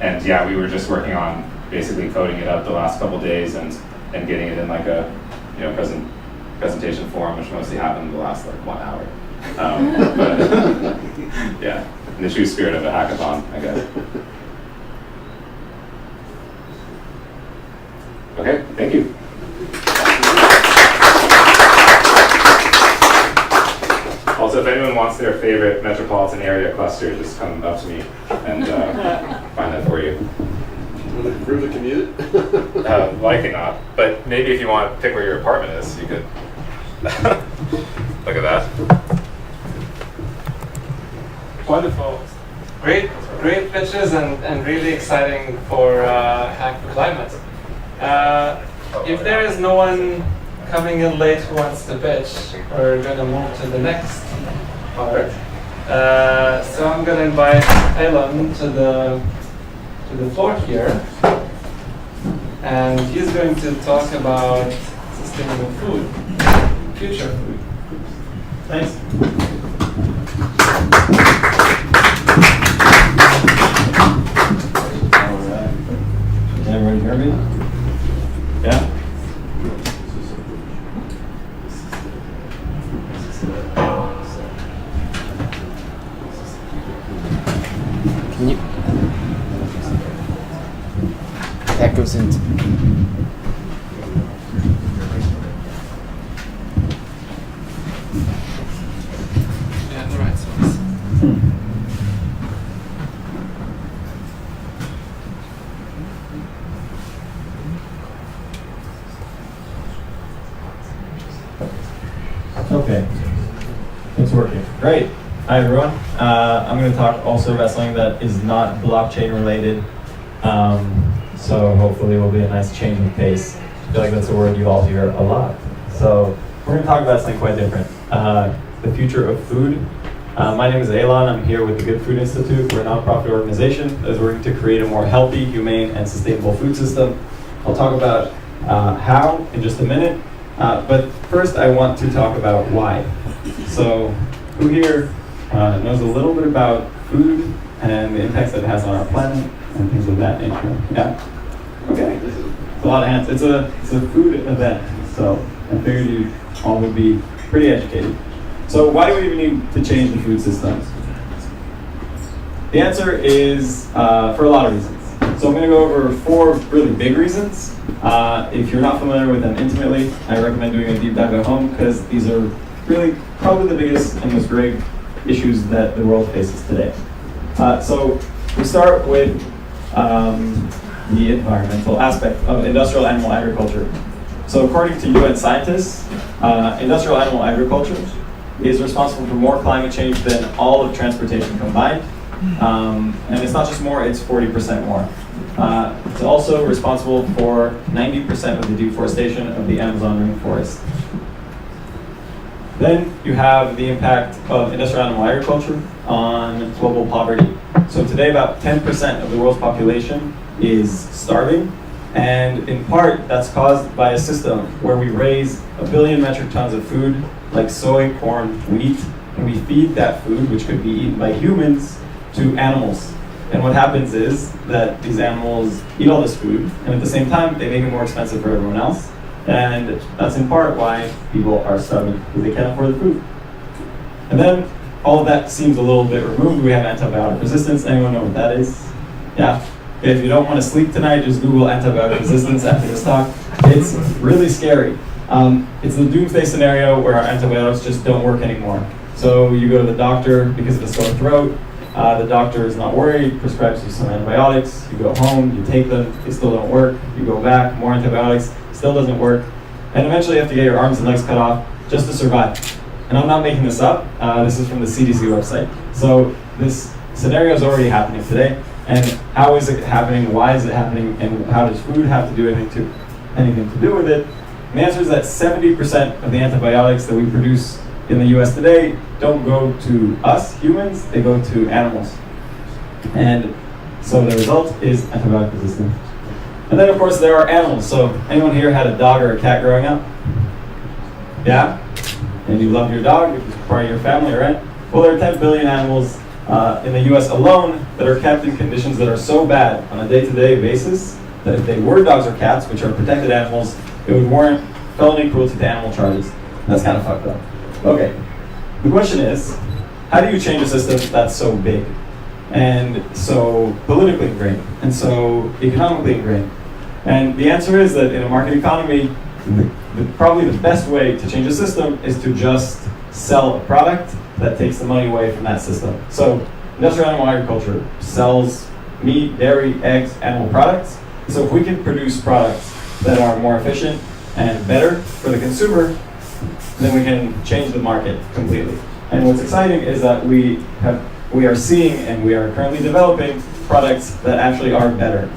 And yeah, we were just working on basically coding it up the last couple days and getting it in like a presentation form, which mostly happened in the last like 1 hour. But yeah, in the true spirit of a hackathon, I guess. Okay, thank you. Also, if anyone wants their favorite metropolitan area cluster, just come up to me and find that for you. Will it improve the commute? Likely not, but maybe if you want to pick where your apartment is, you could. Look at that. Wonderful. Great pitches and really exciting for Hack the Climate. If there is no one coming in late who wants to pitch, we're going to move to the next part. So I'm going to invite Aylon to the floor here, and he's going to talk about sustainable food, future food. Thanks. Can everyone hear me? Yeah? Can you? That goes into. Yeah, the right size. Okay. It's working. Great. Hi, everyone. I'm going to talk also about something that is not blockchain related. So hopefully it will be a nice change of pace. I feel like that's a word you all hear a lot. So we're going to talk about something quite different. The future of food. My name is Aylon. I'm here with the Good Food Institute. We're a nonprofit organization that is working to create a more healthy, humane, and sustainable food system. I'll talk about how in just a minute. But first I want to talk about why. So who here knows a little bit about food and the impacts that it has on our planet and things of that nature? Yeah? Okay. It's a lot of hands. It's a food event, so I figured you all would be pretty educated. So why do we even need to change the food system? The answer is for a lot of reasons. So I'm going to go over 4 really big reasons. If you're not familiar with them intimately, I recommend doing a deep dive at home because these are really probably the biggest and most grave issues that the world faces today. So we start with the environmental aspect of industrial animal agriculture. So according to UN scientists, industrial animal agriculture is responsible for more climate change than all of transportation combined. And it's not just more, it's 40% more. It's also responsible for 90% of the deforestation of the Amazon rainforest. Then you have the impact of industrial animal agriculture on global poverty. So today about 10% of the world's population is starving, and in part that's caused by a system where we raise 1 billion metric tons of food like soy, corn, wheat, and we feed that food, which could be eaten by humans, to animals. And what happens is that these animals eat all this food, and at the same time they make it more expensive for everyone else. And that's in part why people are starving, because they can't afford the food. And then all of that seems a little bit removed. We have antibiotic resistance. Anyone know what that is? Yeah? If you don't want to sleep tonight, just Google antibiotic resistance after this talk. It's really scary. It's the doomsday scenario where our antibiotics just don't work anymore. So you go to the doctor because of a sore throat. The doctor is not worried, prescribes you some antibiotics. You go home, you take them, they still don't work. You go back, more antibiotics. still doesn't work, and eventually you have to get your arms and legs cut off just to survive. And I'm not making this up. This is from the CDC website. So this scenario is already happening today. And how is it happening? Why is it happening? And how does food have to do anything to do with it? And the answer is that 70% of the antibiotics that we produce in the US today don't go to us, humans, they go to animals. And so the result is antibiotic resistance. And then of course there are animals. So anyone here had a dog or a cat growing up? Yeah? And you love your dog, it's part of your family, right? Well, there are 10 billion animals in the US alone that are kept in conditions that are so bad on a day-to-day basis that if they were dogs or cats, which are protected animals, it would warrant felony cruelty to animal charges. That's kind of fucked up. Okay, the question is, how do you change a system that's so big and so politically ingrained and so economically ingrained? And the answer is that in a market economy, probably the best way to change a system is to just sell a product that takes the money away from that system. So industrial animal agriculture sells meat, dairy, eggs, animal products. So if we can produce products that are more efficient and better for the consumer, then we can change the market completely. And what's exciting is that we are seeing and we are currently developing products that actually are better.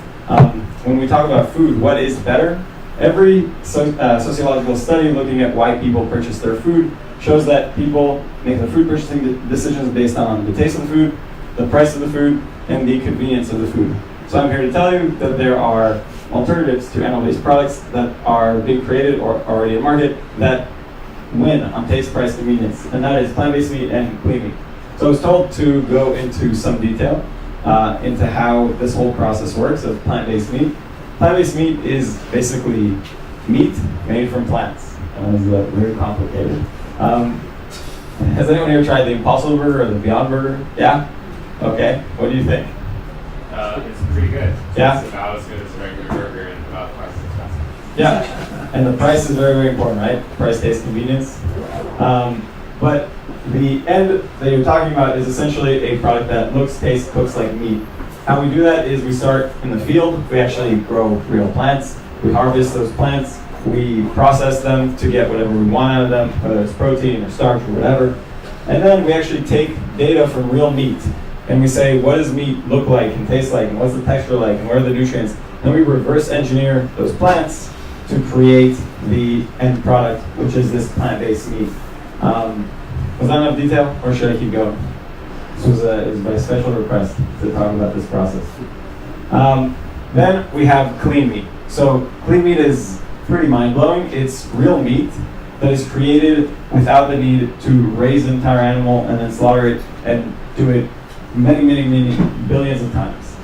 When we talk about food, what is better? Every sociological study looking at why people purchase their food shows that people make their food purchasing decisions based on the taste of the food, the price of the food, and the convenience of the food. So I'm here to tell you that there are alternatives to animal-based products that are being created or already in market that win on taste, price, convenience, and that is plant-based meat and clean meat. So I was told to go into some detail into how this whole process works of plant-based meat. Plant-based meat is basically meat made from plants. It's very complicated. Has anyone here tried the Impossible Burger or the Beyond Burger? Yeah? Okay. What do you think? It's pretty good. Yeah? It's about as good as a regular burger and about twice as expensive. Yeah. And the price is very, very important, right? Price, taste, convenience. But the end that you're talking about is essentially a product that looks, tastes, cooks like meat. How we do that is we start in the field. We actually grow real plants. We harvest those plants. We process them to get whatever we want out of them, whether it's protein or starch or whatever. And then we actually take data from real meat and we say, what does meat look like and taste like, and what's the texture like, and what are the nutrients? Then we reverse engineer those plants to create the end product, which is this plant-based meat. Was that enough detail, or should I keep going? It was by special request to talk about this process. Then we have clean meat. So clean meat is pretty mind-blowing. It's real meat that is created without the need to raise an entire animal and then slaughter it and do it many, many, many billions of times.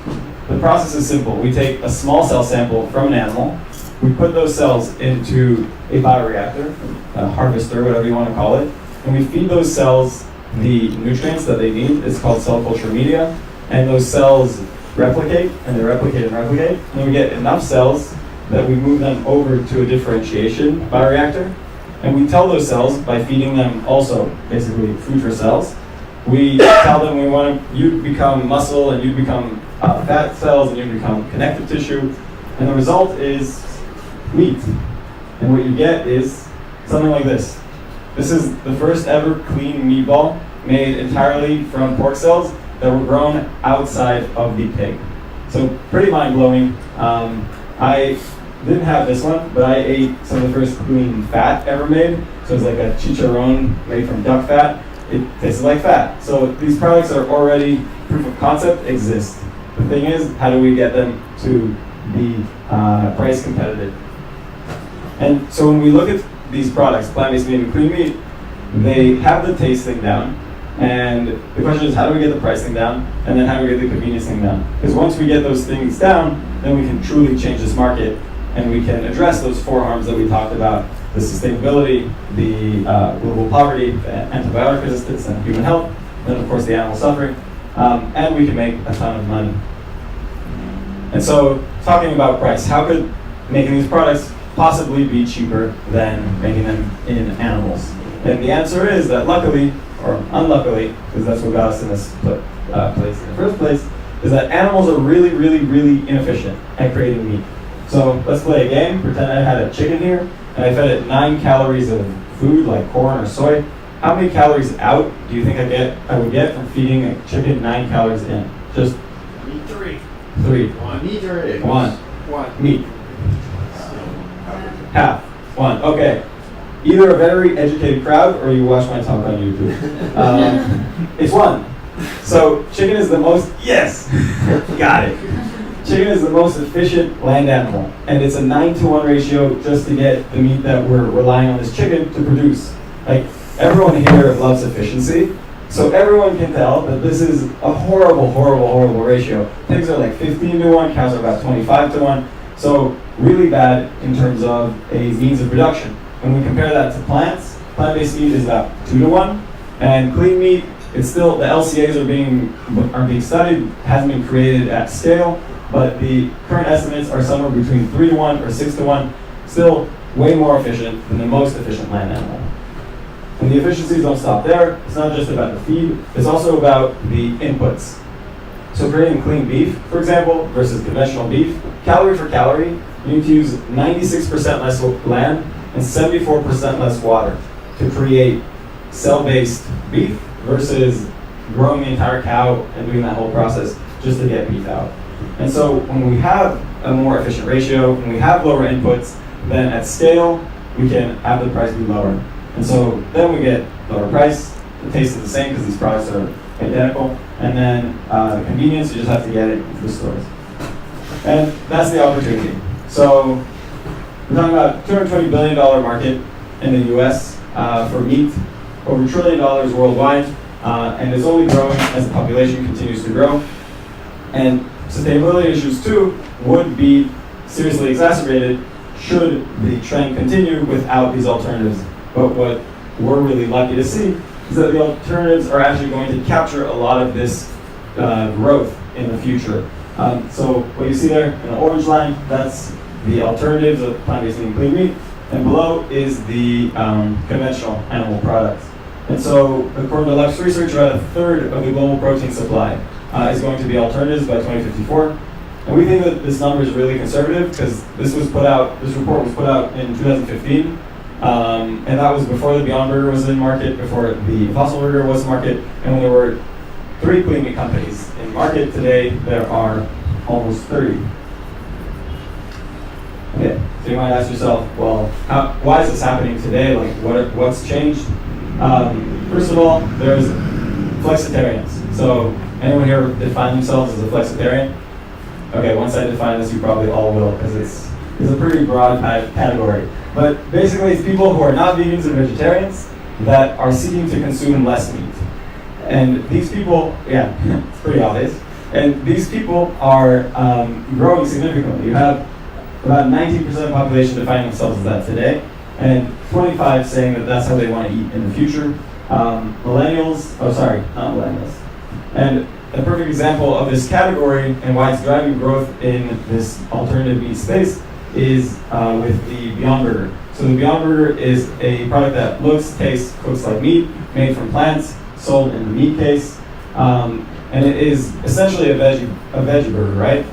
The process is simple. We take a small cell sample from an animal, we put those cells into a bioreactor, a harvester, whatever you want to call it, and we feed those cells the nutrients that they need. It's called cell culture media, and those cells replicate, and they replicate and replicate, and then we get enough cells that we move them over to a differentiation bioreactor, and we tell those cells by feeding them also basically food for cells. We tell them we want you to become muscle and you become fat cells and you become connective tissue, and the result is meat. And what you get is something like this. This is the first ever clean meatball made entirely from pork cells that were grown outside of the pig. So pretty mind-blowing. I didn't have this one, but I ate some of the first clean fat ever made. So it's like a chicharron made from duck fat. It tastes like fat. So these products are already proof of concept, exist. The thing is, how do we get them to be price competitive? And so when we look at these products, plant-based meat and clean meat, they have the taste thing down. And the question is, how do we get the price thing down? And then how do we get the convenience thing down? Because once we get those things down, then we can truly change this market and we can address those four harms that we talked about: the sustainability, the global poverty, the antibiotic resistance, and human health, and then of course the animal suffering, and we can make a ton of money. And so, talking about price, how could making these products possibly be cheaper than making them in animals? And the answer is that luckily, or unluckily, because that's what got us in this place in the first place, is that animals are really, really, really inefficient at creating meat. So let's play a game. Pretend I had a chicken here, and I fed it 9 calories of food like corn or soy. How many calories out do you think I would get from feeding a chicken 9 calories in? Just Meat 3. 3. Meat or eggs? 1. 1. Meat. Half. 1. Okay. Either a very educated crowd or you watch my talk on YouTube. It's 1. So chicken is the most, yes, got it. Chicken is the most efficient land animal, and it's a 9-to-1 ratio just to get the meat that we're relying on this chicken to produce. Like, everyone here loves efficiency, so everyone can tell that this is a horrible, horrible, horrible ratio. Pigs are like 15-to-1, cows are about 25-to-1, so really bad in terms of a means of production. When we compare that to plants, plant-based meat is about 2-to-1, and clean meat, it's still, the LCAs are being studied, hasn't been created at scale, but the current estimates are somewhere between 3-to-1 or 6-to-1, still way more efficient than the most efficient land animal. And the efficiencies don't stop there. It's not just about the feed, it's also about the inputs. So creating clean beef, for example, versus conventional beef, calorie for calorie, you need to use 96% less land and 74% less water to create cell-based beef versus growing the entire cow and doing that whole process just to get beef out. And so when we have a more efficient ratio, when we have lower inputs, then at scale, we can have the price be lower. And so then we get lower price, the taste is the same because these products are identical, and then the convenience, you just have to get it into the stores. And that's the opportunity. So we're talking about $220 billion market in the US for meat, over $1 trillion worldwide, and it's only growing as the population continues to grow. And sustainability issues too would be seriously exacerbated should the trend continue without these alternatives. But what we're really lucky to see is that the alternatives are actually going to capture a lot of this growth in the future. So what you see there in the orange line, that's the alternatives of plant-based meat and clean meat, and below is the conventional animal products. And so according to Left's research, about 1/3 of the global protein supply is going to be alternatives by 2054. And we think that this number is really conservative because this report was put out in 2015. And that was before the Beyond Burger was in market, before the Fossil Burger was in market, and when there were 3 clean meat companies in market. Today, there are almost 30. Okay, so you might ask yourself, well, why is this happening today? Like, what's changed? First of all, there's flexitarians. So, anyone here define themselves as a flexitarian? Okay, once I define this, you probably all will, because it's a pretty broad category. But basically, it's people who are not vegans and vegetarians that are seeking to consume less meat. And these people, yeah, it's pretty obvious. And these people are growing significantly. You have about 19% of the population defining themselves as that today, and 25 saying that that's how they want to eat in the future. Millennials, not millennials. And a perfect example of this category and why it's driving growth in this alternative meat space is with the Beyond Burger. So the Beyond Burger is a product that looks, tastes, cooks like meat, made from plants, sold in the meat case, and it is essentially a veggie burger, right?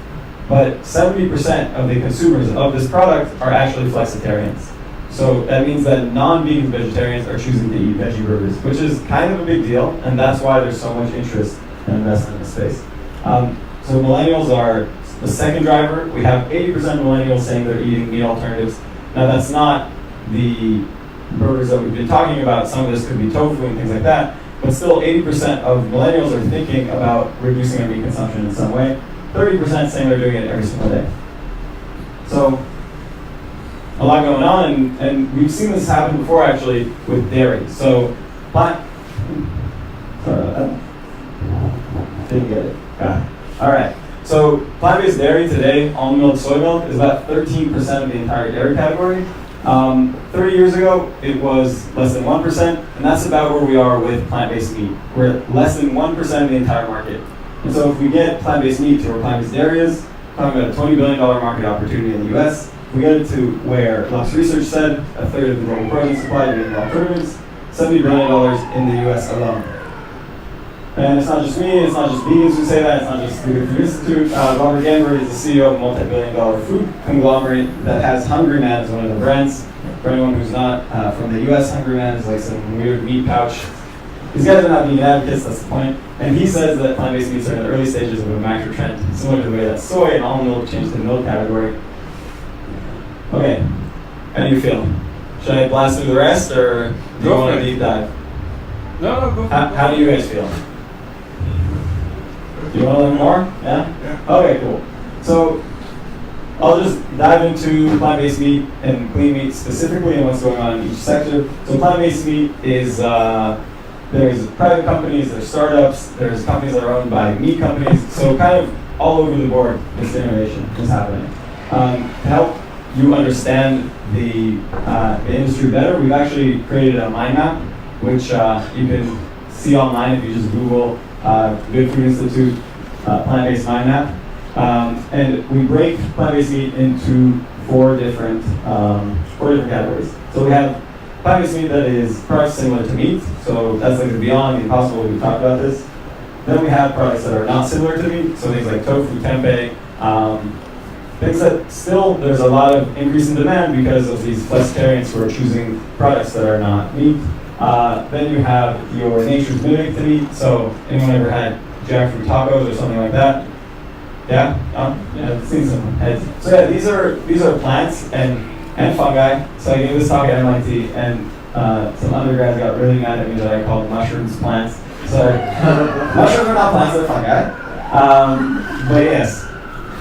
But 70% of the consumers of this product are actually flexitarians. So that means that non-vegan vegetarians are choosing to eat veggie burgers, which is kind of a big deal, and that's why there's so much interest and investment in the space. So millennials are the second driver. We have 80% of millennials saying they're eating meat alternatives. Now that's not the burgers that we've been talking about. Some of this could be tofu and things like that, but still 80% of millennials are thinking about reducing their meat consumption in some way. 30% saying they're doing it every single day. So a lot going on, and we've seen this happen before actually with dairy. So sorry about that. Didn't get it. Got it. All right. So plant-based dairy today, almond milk, soy milk, is about 13% of the entire dairy category. 30 years ago, it was less than 1%, and that's about where we are with plant-based meat. We're at less than 1% of the entire market. And so if we get plant-based meat to where plant-based dairy is, we're talking about a $20 billion market opportunity in the US. If we get it to where Lux Research said, 1/3 of the global protein supply being alternatives, $70 billion in the US alone. And it's not just me, it's not just vegans who say that, it's not just the Good Food Institute. Robert Ganber is the CEO of a multi-billion-dollar food conglomerate that has Hungry Man as one of the brands. For anyone who's not from the US, Hungry Man is like some weird meat pouch. These guys are not vegan advocates, that's the point. And he says that plant-based meats are in the early stages of a macro trend, similar to the way that soy and almond milk changed the milk category. Okay, how do you feel? Should I blast through the rest, or do you want to deep dive? No, go for it. How do you guys feel? Do you want to learn more? Yeah? Okay, cool. So, I'll just dive into plant-based meat and clean meat specifically and what's going on in each sector. So plant-based meat is, there's private companies, there's startups, there's companies that are owned by meat companies. So kind of all over the board, this innovation is happening. To help you understand the industry better, we've actually created a mind map, which you can see online if you just Google Good Food Institute plant-based mind map. And we break plant-based meat into four different categories. So we have plant-based meat that is products similar to meat. So that's like the Beyond, the Impossible, we talked about this. Then we have products that are not similar to meat. So things like tofu, tempeh, things that still there's a lot of increase in demand because of these flexitarians who are choosing products that are not meat. Then you have your nature's mimic to meat. So anyone ever had jackfruit tacos or something like that? Yeah? Yeah, I've seen some heads. So yeah, these are plants and fungi. So I gave this talk at MIT, and some undergrads got really mad at me that I called mushrooms plants. So mushrooms are not plants, they're fungi. But yes,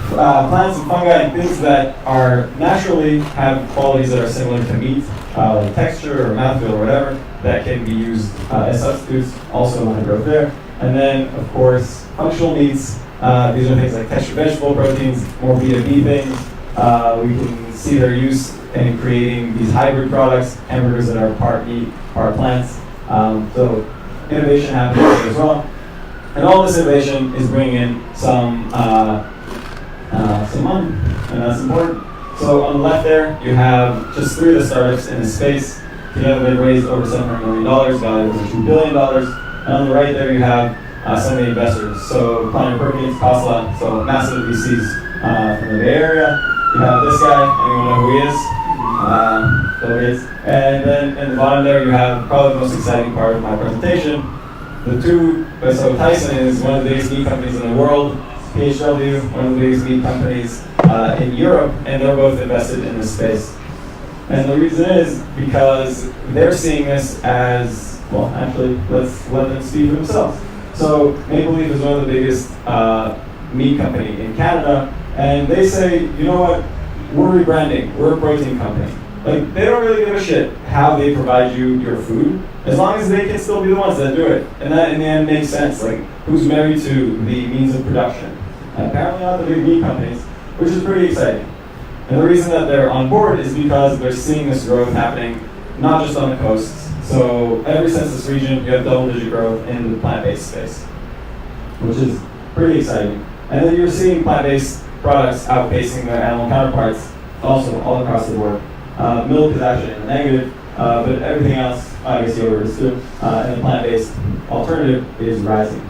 plants and fungi and things that are naturally have qualities that are similar to meat, like texture or mouthfeel or whatever, that can be used as substitutes, also want to grow there. And then, of course, functional meats. These are things like textured vegetable proteins, more B2B things. We can see their use in creating these hybrid products, hamburgers that are part meat, part plants. So innovation happens as well. And all this innovation is bringing in some money, and that's important. So on the left there, you have just 3 of the startups in this space. Together they've raised over $700 million, valued over $2 billion. And on the right there, you have some of the investors. So Planet Perkins, Tesla, so massive VCs from the Bay Area. You have this guy, anyone know who he is? Bill Gates. And then in the bottom there, you have probably the most exciting part of my presentation. So Tyson is one of the biggest meat companies in the world. PHW, one of the biggest meat companies in Europe, and they're both invested in this space. And the reason is because they're seeing this as, well, actually, let's let them speak for themselves. So Maple Leaf is one of the biggest meat company in Canada, and they say, you know what, we're rebranding, we're a protein company. Like, they don't really give a shit how they provide you your food, as long as they can still be the ones that do it. And that in the end makes sense, like, who's married to the means of production? And apparently not the big meat companies, which is pretty exciting. And the reason that they're on board is because they're seeing this growth happening, not just on the coasts. So every census region, you have double-digit growth in the plant-based space, which is pretty exciting. And then you're seeing plant-based products outpacing their animal counterparts, also all across the board. Milk is actually in the negative, but everything else, I guess yogurt is too, and the plant-based alternative is rising.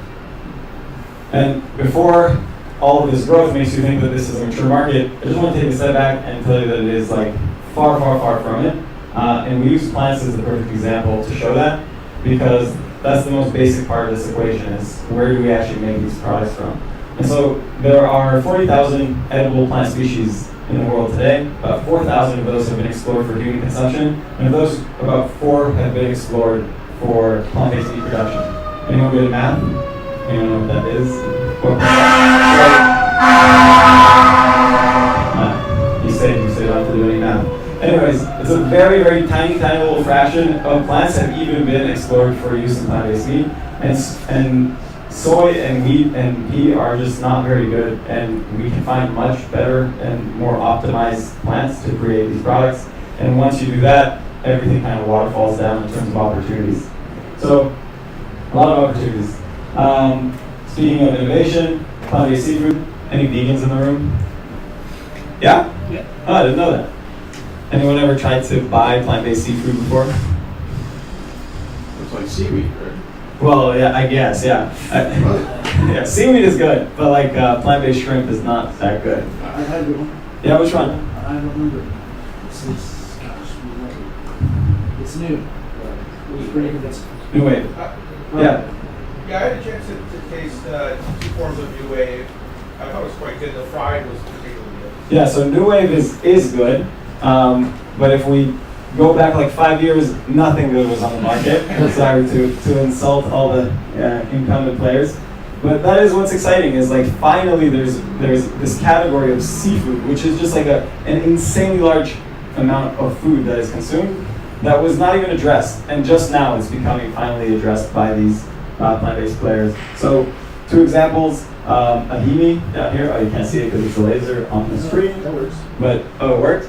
And before all of this growth makes you think that this is a mature market, I just want to take a step back and tell you that it is like far, far, far from it. And we use plants as the perfect example to show that, because that's the most basic part of this equation, is where do we actually make these products from? And so there are 40,000 edible plant species in the world today. About 4,000 of those have been explored for human consumption, and of those, about 4 have been explored for plant-based meat production. Anyone good at math? Anyone know what that is? You say you don't have to do any math. Anyways, it's a very, very tiny, tiny little fraction of plants have even been explored for use in plant-based meat, and soy and wheat and pea are just not very good, and we can find much better and more optimized plants to create these products. And once you do that, everything kind of waterfalls down in terms of opportunities. So, a lot of opportunities. Speaking of innovation, plant-based seafood. Any vegans in the room? Yeah? Yeah. Oh, I didn't know that. Anyone ever tried to buy plant-based seafood before? Looks like seaweed, right? Well, yeah, I guess, yeah. Yeah, seaweed is good, but like plant-based shrimp is not that good. I had one. Yeah, which one? I don't remember. Since, gosh, it's new. It was pretty convincing. New Wave. Yeah. Yeah, I had a chance to taste two forms of New Wave. I thought it was quite good. The fried was particularly good. Yeah, so New Wave is good, but if we go back like 5 years, nothing good was on the market. Sorry to insult all the incumbent players, but that is what's exciting. Is like finally there's this category of seafood, which is just like an insanely large amount of food that is consumed that was not even addressed, and just now it's becoming finally addressed by these plant-based players. So 2 examples. Ahimi down here. Oh, you can't see it because it's a laser on the screen. That works. But oh, it worked.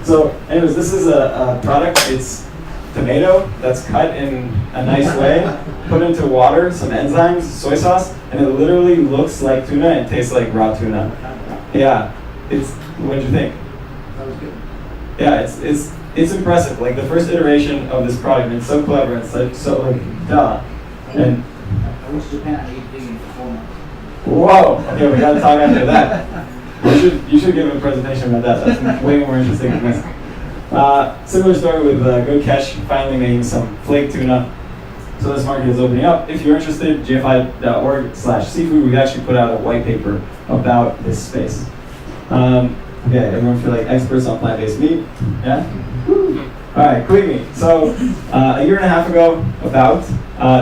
So, anyways, this is a product. It's tomato that's cut in a nice way, put into water, some enzymes, soy sauce, and it literally looks like tuna and tastes like raw tuna. Yeah, what did you think? That was good. Yeah, it's impressive. Like the first iteration of this product, it's so clever. It's like so like duh. And I went to Japan. I ate vegan for 4 months. whoa. Okay, we gotta talk after that. You should give a presentation about that. That's way more interesting than this. Similar story with Good Catch finally making some flake tuna. So this market is opening up. If you're interested, gfi.org/seafood, we've actually put out a white paper about this space. Okay, everyone feel like experts on plant-based meat? Yeah? All right, clean meat. So a year and a half ago,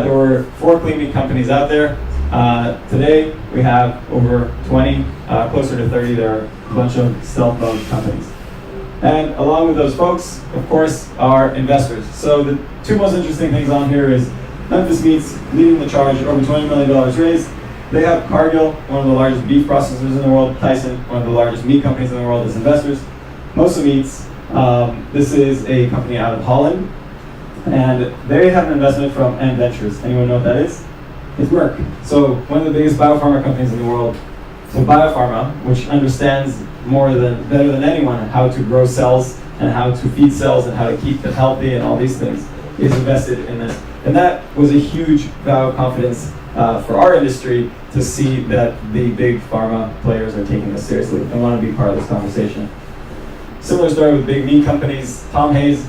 there were 4 clean meat companies out there. Today, we have over 20, closer to 30. There are a bunch of stealth mode companies. And along with those folks, of course, are investors. So the 2 most interesting things on here is Memphis Meats leading the charge at over $20 million raised. They have Cargill, one of the largest beef processors in the world, Tyson, one of the largest meat companies in the world, as investors. Mosa Meats, this is a company out of Holland, and they have an investment from M Ventures. Anyone know what that is? It's Merck. So one of the biggest biopharma companies in the world. So biopharma, which understands better than anyone how to grow cells and how to feed cells and how to keep them healthy and all these things, is invested in this. And that was a huge vow of confidence for our industry to see that the big pharma players are taking this seriously and want to be part of this conversation. Similar story with big meat companies. Tom Hayes,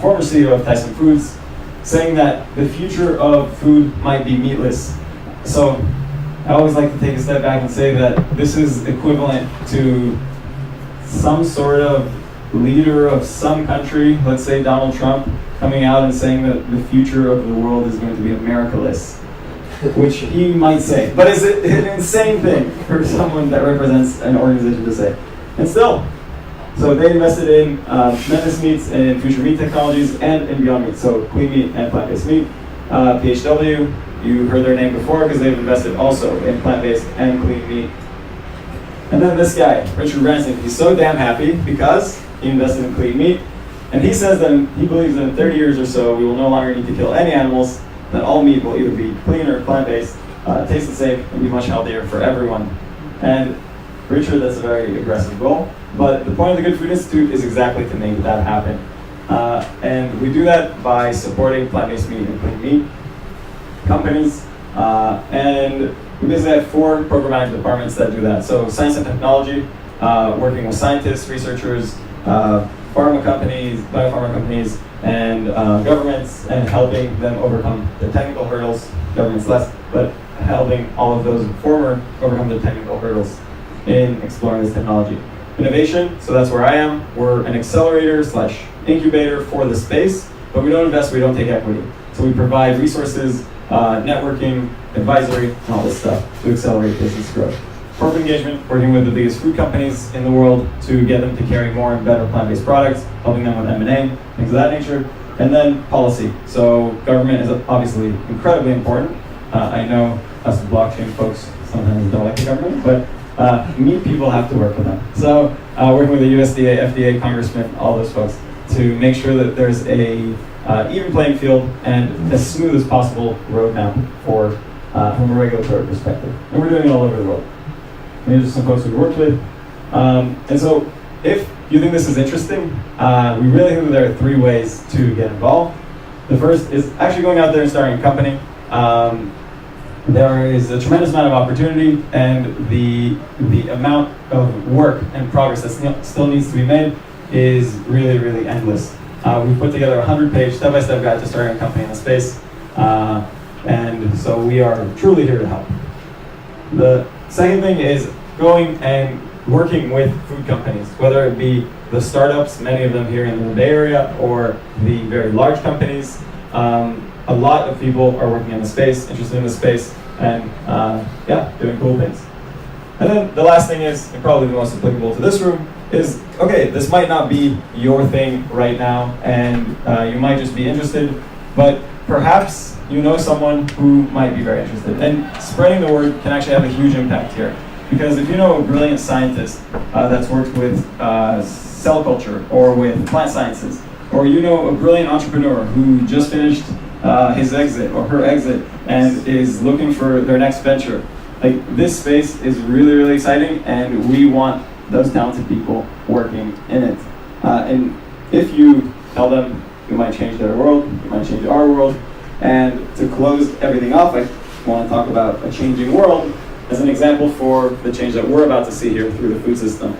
former CEO of Tyson Foods, saying that the future of food might be meatless. So I always like to take a step back and say that this is equivalent to some sort of leader of some country, let's say Donald Trump, coming out and saying that the future of the world is going to be America-less, which he might say. But it's an insane thing for someone that represents an organization to say. And still, so they invested in Memphis Meats and Future Meat Technologies and in Beyond Meat, so clean meat and plant-based meat. PHW, you heard their name before because they've invested also in plant-based and clean meat. And then this guy, Richard Branson, he's so damn happy because he invested in clean meat. And he says that he believes that in 30 years or so, we will no longer need to kill any animals, that all meat will either be clean or plant-based, taste the same, and be much healthier for everyone. And Richard, that's a very aggressive goal. But the point of the Good Food Institute is exactly to make that happen. And we do that by supporting plant-based meat and clean meat companies. And we basically have 4 programmatic departments that do that. So science and technology, working with scientists, researchers, pharma companies, biopharma companies, and governments, and helping them overcome the technical hurdles. Governments less, but helping all of those former overcome the technical hurdles in exploring this technology. Innovation, so that's where I am. We're an accelerator/incubator for the space, but we don't invest, we don't take equity. So we provide resources, networking, advisory, and all this stuff to accelerate business growth. Corporate engagement, working with the biggest food companies in the world to get them to carry more and better plant-based products, helping them with M&A, things of that nature. And then policy. So government is obviously incredibly important. I know us blockchain folks sometimes don't like the government, but meat people have to work with them. So working with the USDA, FDA, congressmen, all those folks to make sure that there's a even playing field and as smooth as possible roadmap from a regulatory perspective. And we're doing it all over the world. These are some folks we worked with. And so if you think this is interesting, we really think that there are 3 ways to get involved. The first is actually going out there and starting a company. There is a tremendous amount of opportunity, and the amount of work and progress that still needs to be made is really, really endless. We've put together a 100-page step-by-step guide to starting a company in the space, and so we are truly here to help. The second thing is going and working with food companies, whether it be the startups, many of them here in the Bay Area, or the very large companies. A lot of people are working in the space, interested in the space, and yeah, doing cool things. And then the last thing is, and probably the most applicable to this room, is, okay, this might not be your thing right now, and you might just be interested, but perhaps you know someone who might be very interested. And spreading the word can actually have a huge impact here. Because if you know a brilliant scientist that's worked with cell culture or with plant sciences, or you know a brilliant entrepreneur who just finished his exit or her exit and is looking for their next venture, like, this space is really, really exciting, and we want those talented people working in it. And if you tell them, you might change their world, you might change our world. And to close everything off, I want to talk about a changing world as an example for the change that we're about to see here through the food system.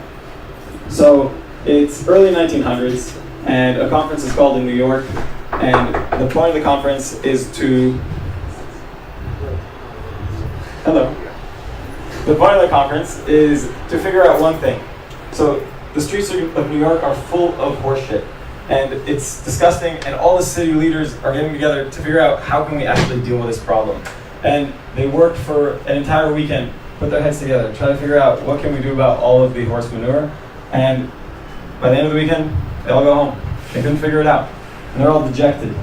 So it's early 1900s, and a conference is called in New York, and the point of the conference is to... Hello. The point of the conference is to figure out one thing. So the streets of New York are full of horse shit, and it's disgusting, and all the city leaders are getting together to figure out how can we actually deal with this problem. And they worked for an entire weekend, put their heads together, try to figure out what can we do about all of the horse manure. And by the end of the weekend, they all go home. They couldn't figure it out, and they're all dejected.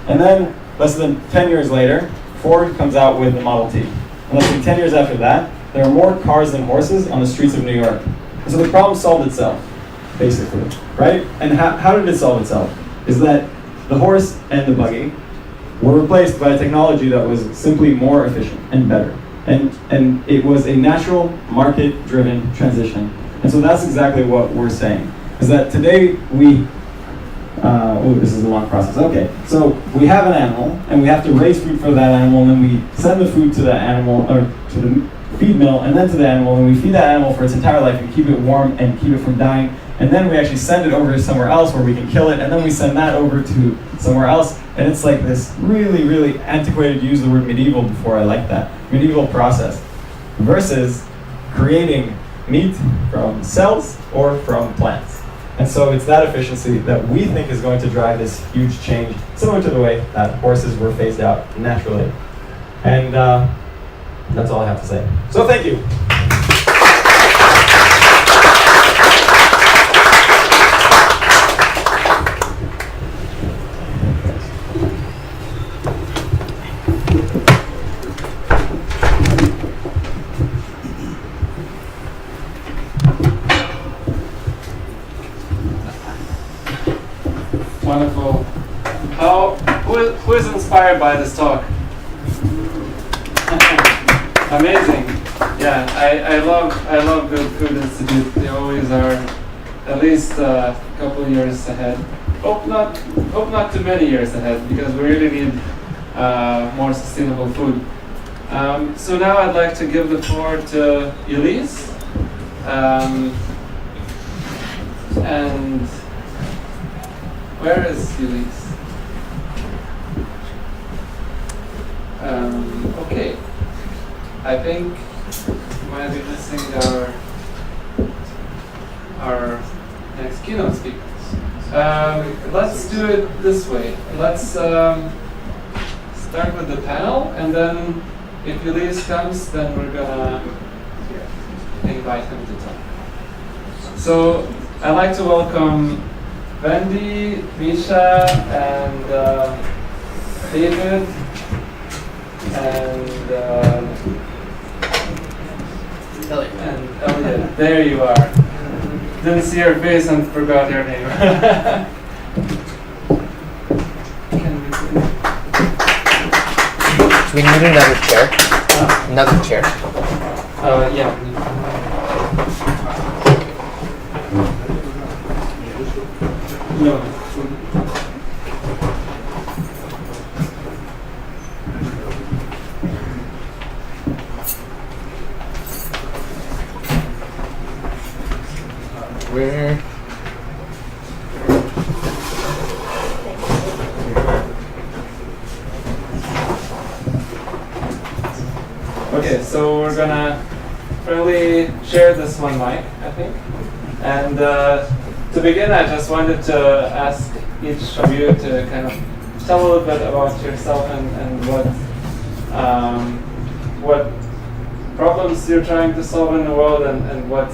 And then, less than 10 years later, Ford comes out with the Model T. And less than 10 years after that, there are more cars than horses on the streets of New York. And so the problem solved itself, basically, right? And how did it solve itself? Is that the horse and the buggy were replaced by a technology that was simply more efficient and better. And it was a natural, market-driven transition. And so that's exactly what we're saying, is that today we, this is a long process. Okay, so we have an animal, and we have to raise food for that animal, and then we send the food to the animal, or to the feed mill, and then to the animal, and we feed that animal for its entire life and keep it warm and keep it from dying. And then we actually send it over to somewhere else where we can kill it, and then we send that over to somewhere else. And it's like this really, really antiquated, use the word medieval before, I like that, medieval process, versus creating meat from cells or from plants. And so it's that efficiency that we think is going to drive this huge change, similar to the way that horses were phased out naturally. And that's all I have to say. So thank you. Wonderful. Who is inspired by this talk? Amazing. Yeah, I love Good Food Institute. They always are at least a couple of years ahead. Hope not too many years ahead, because we really need more sustainable food. So now I'd like to give the floor to Elise. And where is Elise? Okay. I think we might be missing our next keynote speakers. Let's do it this way. Let's start with the panel, and then if Elise comes, then we're gonna invite him to talk. So I'd like to welcome Wendy, Meisha, and David, and Elliot. There you are. Didn't see your face and forgot your name. Do we need another chair? Another chair? Yeah. No. Where? Okay, so we're gonna really share this one mic, I think. And to begin, I just wanted to ask each of you to kind of tell a little bit about yourself and what problems you're trying to solve in the world and what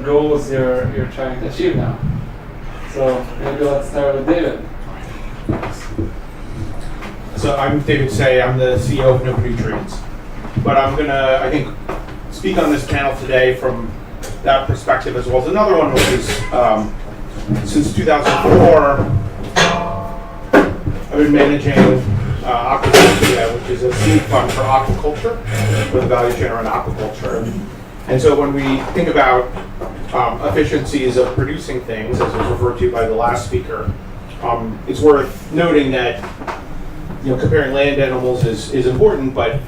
goals you're trying to achieve now. So maybe let's start with David. So I'm David Say, I'm the CEO of NovoNutrients. But I'm gonna, I think, speak on this panel today from that perspective as well as another one, which is since 2004, I've been managing Aquacopia, which is a seed fund for aquaculture, with a value chain around aquaculture. And so when we think about efficiencies of producing things, as was referred to by the last speaker, it's worth noting that comparing land animals is important, but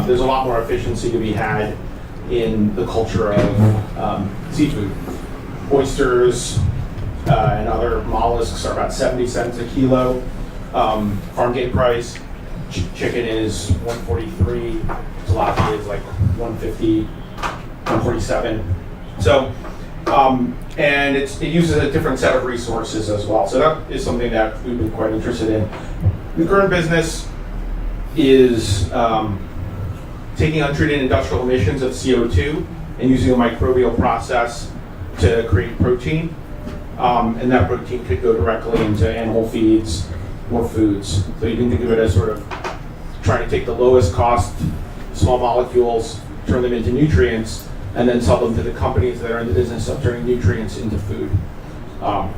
there's a lot more efficiency to be had in the culture of seafood. Oysters and other mollusks are about 70 cents a kilo. Farm gate price. Chicken is 143. Tilapia is like 150, 147. So, and it uses a different set of resources as well. So that is something that we've been quite interested in. The current business is taking untreated industrial emissions of CO2 and using a microbial process to create protein. And that protein could go directly into animal feeds or foods. So you can think of it as sort of trying to take the lowest cost small molecules, turn them into nutrients, and then sell them to the companies that are in the business of turning nutrients into food. Hi,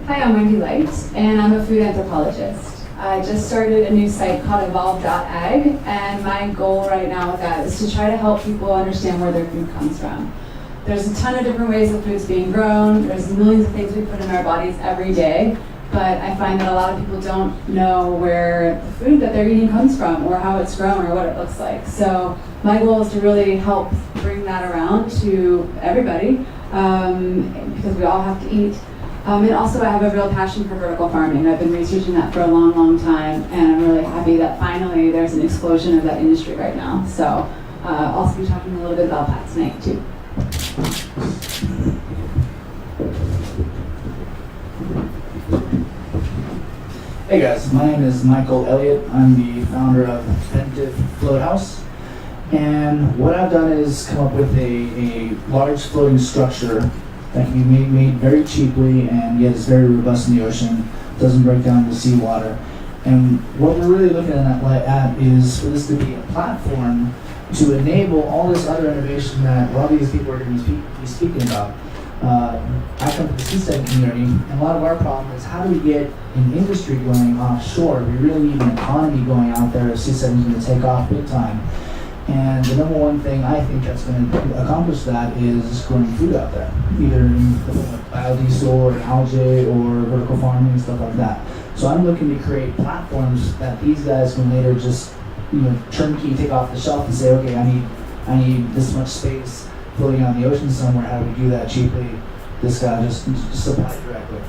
I'm Wendy Leicht, and I'm a food anthropologist. I just started a new site called evolve.ag, and my goal right now with that is to try to help people understand where their food comes from. There's a ton of different ways that food's being grown. There's millions of things we put in our bodies every day, but I find that a lot of people don't know where the food that they're eating comes from or how it's grown or what it looks like. So my goal is to really help bring that around to everybody because we all have to eat. And also I have a real passion for vertical farming. I've been researching that for a long, long time, and I'm really happy that finally there's an explosion of that industry right now. So I'll also be talking a little bit about that tonight too. Hey guys, my name is Mikal Elliott. I'm the founder of Ventive Float House. And what I've done is come up with a large floating structure that can be made very cheaply and yet is very robust in the ocean, doesn't break down the seawater. And what we're really looking at is for this to be a platform to enable all this other innovation that a lot of these people are going to be speaking about. I come from the seasteading community, and a lot of our problem is how do we get an industry going offshore? We really need an economy going out there if seasteading is going to take off big time. And the number one thing I think that's going to accomplish that is growing food out there, either in the form of biodiesel or algae or vertical farming and stuff like that. So I'm looking to create platforms that these guys can later just turnkey take off the shelf and say, okay, I need this much space floating out in the ocean somewhere. How do we do that cheaply? This guy just supply it directly.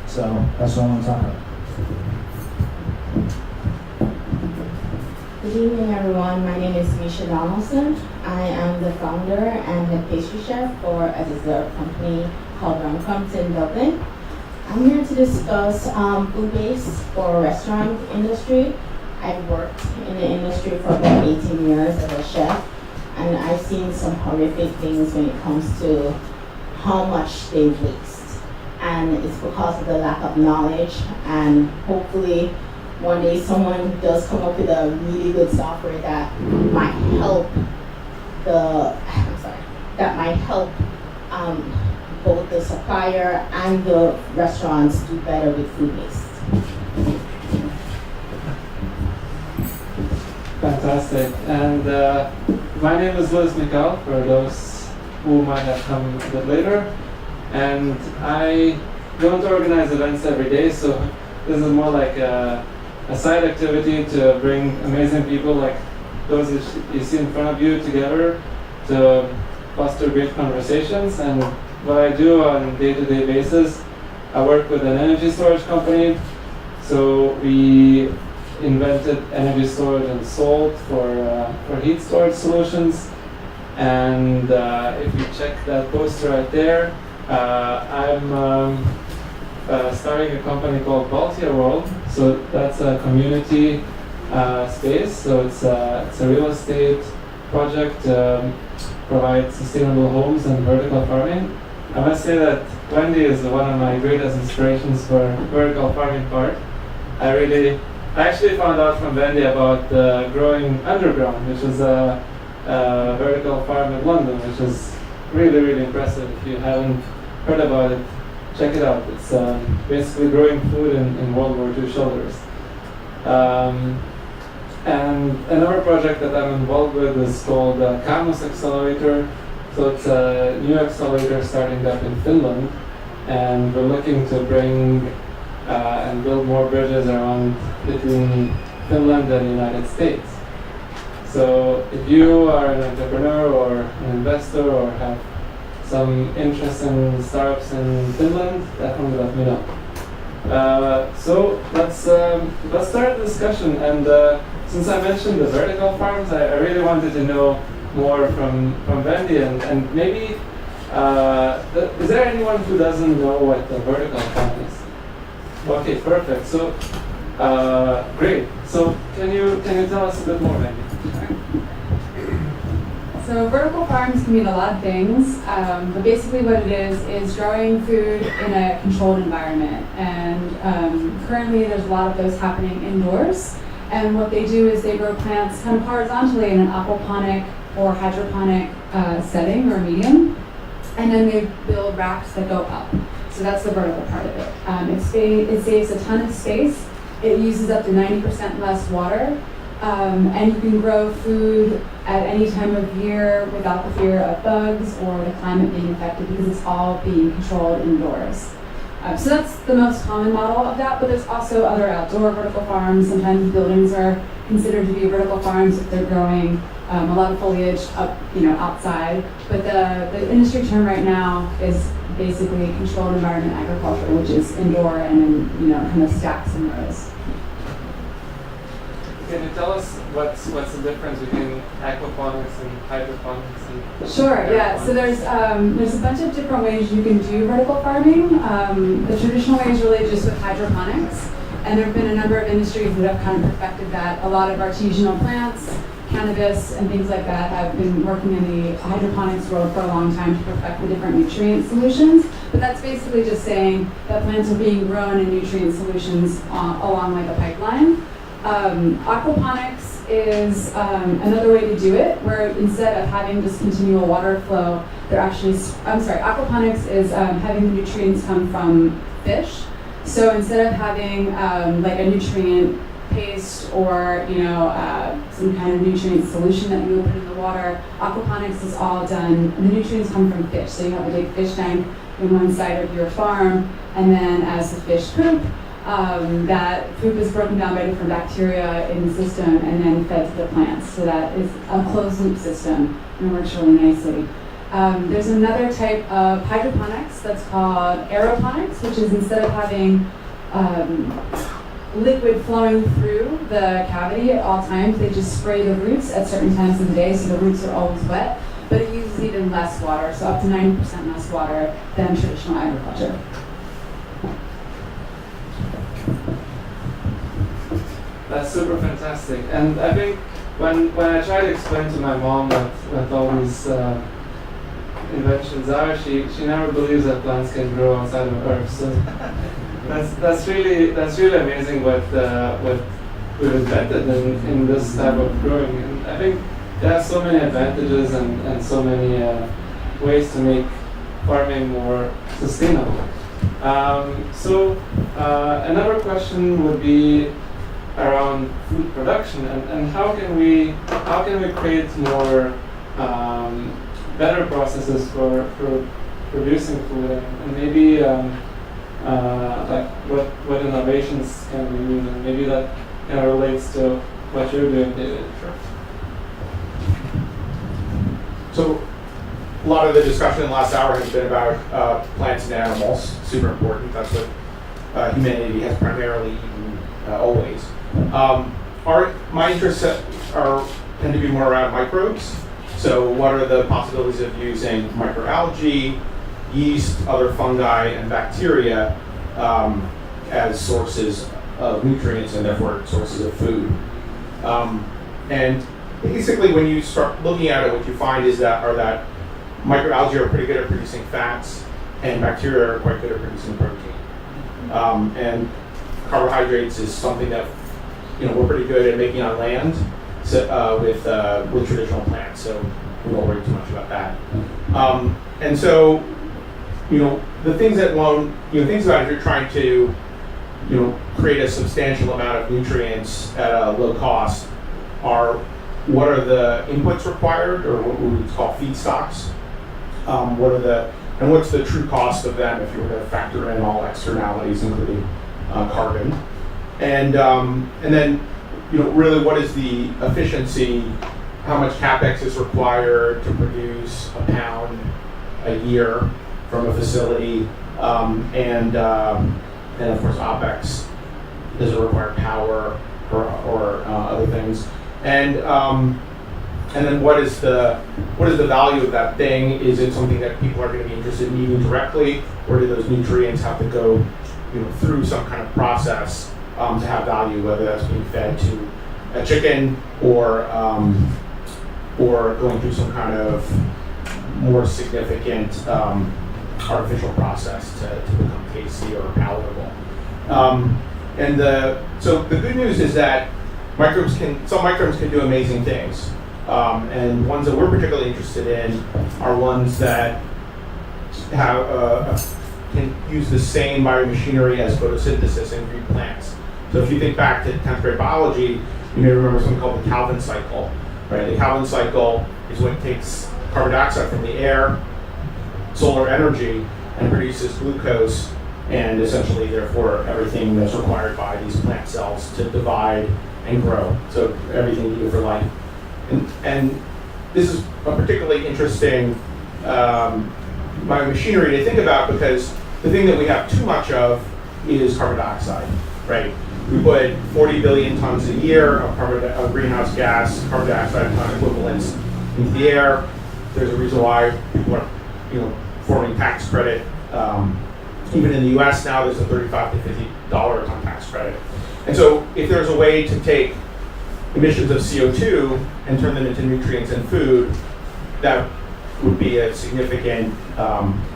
So that's what I want to talk about. Good evening, everyone. My name is Meisha Donaldson. I am the founder and the pastry chef for a dessert company called RumCrums in Dublin. I'm here to discuss food waste for restaurant industry. I've worked in the industry for about 18 years as a chef, and I've seen some horrific things when it comes to how much they waste. And it's because of the lack of knowledge, and hopefully one day someone does come up with a really good software that might help both the supplier and the restaurants do better with food waste. Fantastic. And my name is Mikal, for those who might have come a bit later. And I don't organize events every day, so this is more like a side activity to bring amazing people like those you see in front of you together to foster great conversations. And what I do on a day-to-day basis, I work with an energy storage company. So we invented energy storage and salt for heat storage solutions. And if you check that poster right there, I'm starting a company called Baltia World. So that's a community space. So it's a real estate project, provides sustainable homes and vertical farming. I must say that Wendy is one of my greatest inspirations for vertical farming part. I actually found out from Wendy about growing underground, which is a vertical farm in London, which is really, really impressive. If you haven't heard about it, check it out. It's basically growing food in World War II shelters. And another project that I'm involved with is called Camus Accelerator. So it's a new accelerator starting up in Finland, and we're looking to bring and build more bridges around between Finland and the United States. So if you are an entrepreneur or an investor or have some interest in startups in Finland, definitely let me know. So let's start the discussion. And since I mentioned the vertical farms, I really wanted to know more from Wendy, and maybe is there anyone who doesn't know what the vertical farm is? Okay, perfect. So great. So can you tell us a bit more, Wendy? So vertical farms can mean a lot of things, but basically what it is growing food in a controlled environment. And currently there's a lot of those happening indoors. And what they do is they grow plants kind of horizontally in an aquaponic or hydroponic setting or medium. And then they build racks that go up. So that's the vertical part of it. It saves a ton of space. It uses up to 90% less water. And you can grow food at any time of year without the fear of bugs or the climate being affected, because it's all being controlled indoors. So that's the most common model of that, but there's also other outdoor vertical farms. Sometimes buildings are considered to be vertical farms if they're growing a lot of foliage up, outside. But the industry term right now is basically controlled environment agriculture, which is indoor and kind of stacks and rows. Can you tell us what's the difference between aquaponics and hydroponics? Sure, yeah. So there's a bunch of different ways you can do vertical farming. The traditional way is really just with hydroponics, and there have been a number of industries that have kind of perfected that. A lot of artisanal plants, cannabis, and things like that have been working in the hydroponics world for a long time to perfect the different nutrient solutions. But that's basically just saying that plants are being grown in nutrient solutions along like a pipeline. Aquaponics is another way to do it, where instead of having just continual water flow, aquaponics is having the nutrients come from fish. So instead of having like a nutrient paste or some kind of nutrient solution that you would put in the water, aquaponics is all done, the nutrients come from fish. So you have a big fish tank in one side of your farm, and then as the fish poop, that poop is broken down by different bacteria in the system and then fed to the plants. So that is a closed loop system and works really nicely. There's another type of hydroponics that's called aeroponics, which is instead of having liquid flowing through the cavity at all times, they just spray the roots at certain times of the day, so the roots are always wet, but it uses even less water, so up to 90% less water than traditional agriculture. That's super fantastic. And I think when I try to explain to my mom what all these inventions are, she never believes that plants can grow outside of Earth. So that's really amazing what we've invented in this type of growing. And I think there are so many advantages and so many ways to make farming more sustainable. So another question would be around food production and how can we create more better processes for producing food and maybe like what innovations can we use, and maybe that kind of relates to what you're doing, David. Sure. So a lot of the discussion in the last hour has been about plants and animals, super important. That's what humanity has primarily eaten always. My interests tend to be more around microbes. So what are the possibilities of using microalgae, yeast, other fungi, and bacteria as sources of nutrients and therefore sources of food? And basically when you start looking at it, what you find is that microalgae are pretty good at producing fats and bacteria are quite good at producing protein. And carbohydrates is something that we're pretty good at making on land with traditional plants, so we won't worry too much about that. And so, the things that things about if you're trying to, create a substantial amount of nutrients at a low cost are what are the inputs required, or what we would call feedstocks? What's the true cost of them if you were to factor in all externalities, including carbon? And then, really what is the efficiency, how much CapEx is required to produce a pound a year from a facility, and of course OpEx, does it require power or other things? And then what is the value of that thing? Is it something that people are going to be interested in eating directly, or do those nutrients have to go through some kind of process to have value, whether that's being fed to a chicken or going through some kind of more significant artificial process to become tasty or palatable. So the good news is that some microbes can do amazing things. And ones that we're particularly interested in are ones that can use the same biomachinery as photosynthesis in green plants. So if you think back to 10th grade biology, you may remember something called the Calvin cycle. Right? The Calvin cycle is what takes carbon dioxide from the air, solar energy, and produces glucose, and essentially, therefore, everything that's required by these plant cells to divide and grow. So everything needed for life. And this is a particularly interesting biomachinery to think about, because the thing that we have too much of is carbon dioxide, right? We put 40 billion tons a year of greenhouse gas, carbon dioxide ton equivalents into the air. There's a reason why people are, forming tax credit. Even in the U.S. now, there's a $35 to $50 a ton tax credit. And so, if there's a way to take emissions of CO2 and turn them into nutrients and food, that would be a significant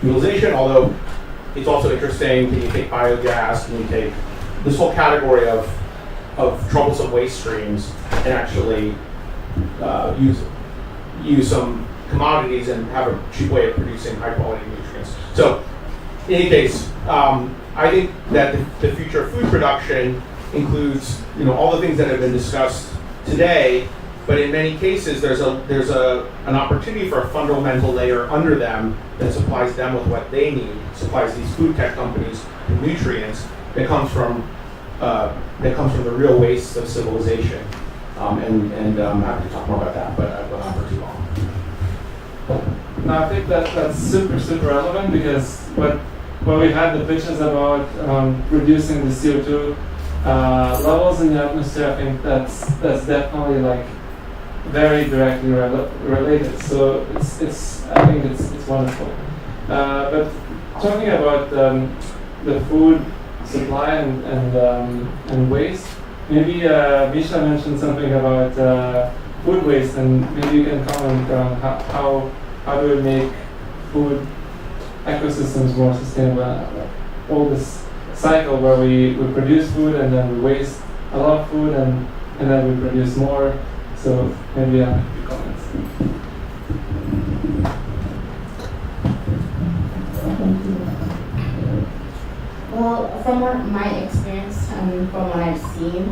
utilization. Although it's also interesting, can you take biogas? Can you take this whole category of troublesome waste streams and actually use some commodities and have a cheap way of producing high quality nutrients? So, in any case, I think that the future of food production includes, all the things that have been discussed today, but in many cases there's an opportunity for a fundamental layer under them that supplies them with what they need, supplies these food tech companies with nutrients that comes from the real wastes of civilization. And I'm happy to talk more about that, but I've gone on for too long. No, I think that's super relevant, because when we had the pictures about reducing the CO2 levels in the atmosphere, I think that's definitely very directly related. So I think it's wonderful. But talking about the food supply and waste, maybe Meisha mentioned something about food waste, and maybe you can comment on how do we make food ecosystems more sustainable? All this cycle where we produce food and then we waste a lot of food and then we produce more. So maybe a few comments. Well, from my experience and from what I've seen,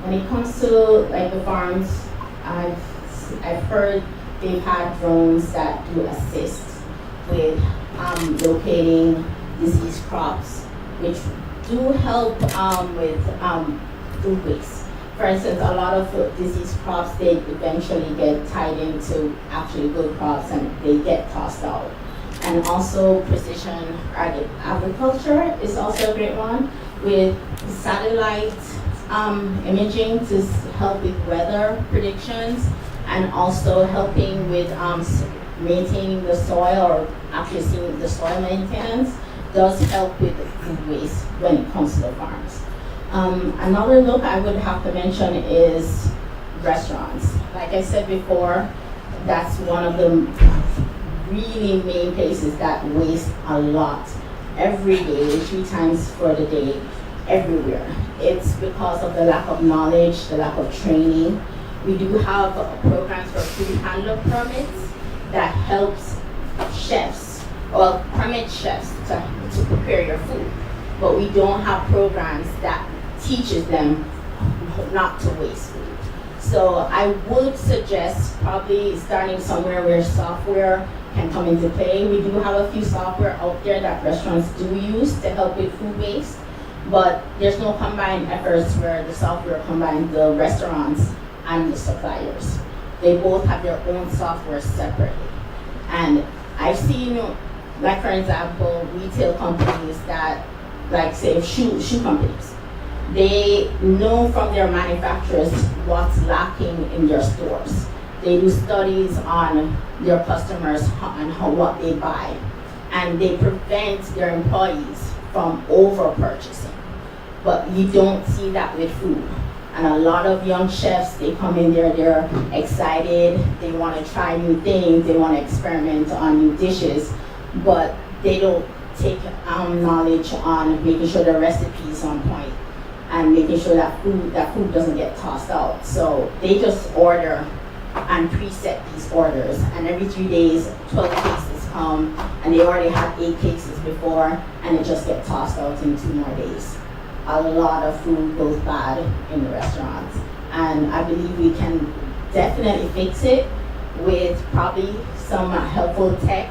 when it comes to the farms, I've heard they've had drones that do assist with locating disease crops, which do help with food waste. for instance, a lot of disease crops, they eventually get tied into actually good crops and they get tossed out. And also precision agriculture is also a great one with satellite imaging to help with weather predictions and also helping with maintaining the soil or actually seeing the soil maintenance does help with the food waste when it comes to the farms. Another look I would have to mention is restaurants. Like I said before, that's one of the really main places that waste a lot every day, 3 times for the day, everywhere. It's because of the lack of knowledge, the lack of training. We do have programs for food handler permits that helps chefs, well, permit chefs to prepare your food. But we don't have programs that teaches them not to waste food. So I would suggest probably starting somewhere where software can come into play. We do have a few software out there that restaurants do use to help with food waste, but there's no combined efforts where the software combines the restaurants and the suppliers. They both have their own software separately. And I've seen, like for example, retail companies that, like say shoe companies, they know from their manufacturers what's lacking in their stores. They do studies on their customers and what they buy, and they prevent their employees from over purchasing. But you don't see that with food. And a lot of young chefs, they come in there, they're excited, they want to try new things, they want to experiment on new dishes, but they don't take knowledge on making sure the recipe is on point and making sure that food doesn't get tossed out. So they just order and preset these orders, and every 3 days 12 cases come, and they already had 8 cases before, and it just gets tossed out in 2 more days. A lot of food goes bad in the restaurants, and I believe we can definitely fix it with probably some helpful tech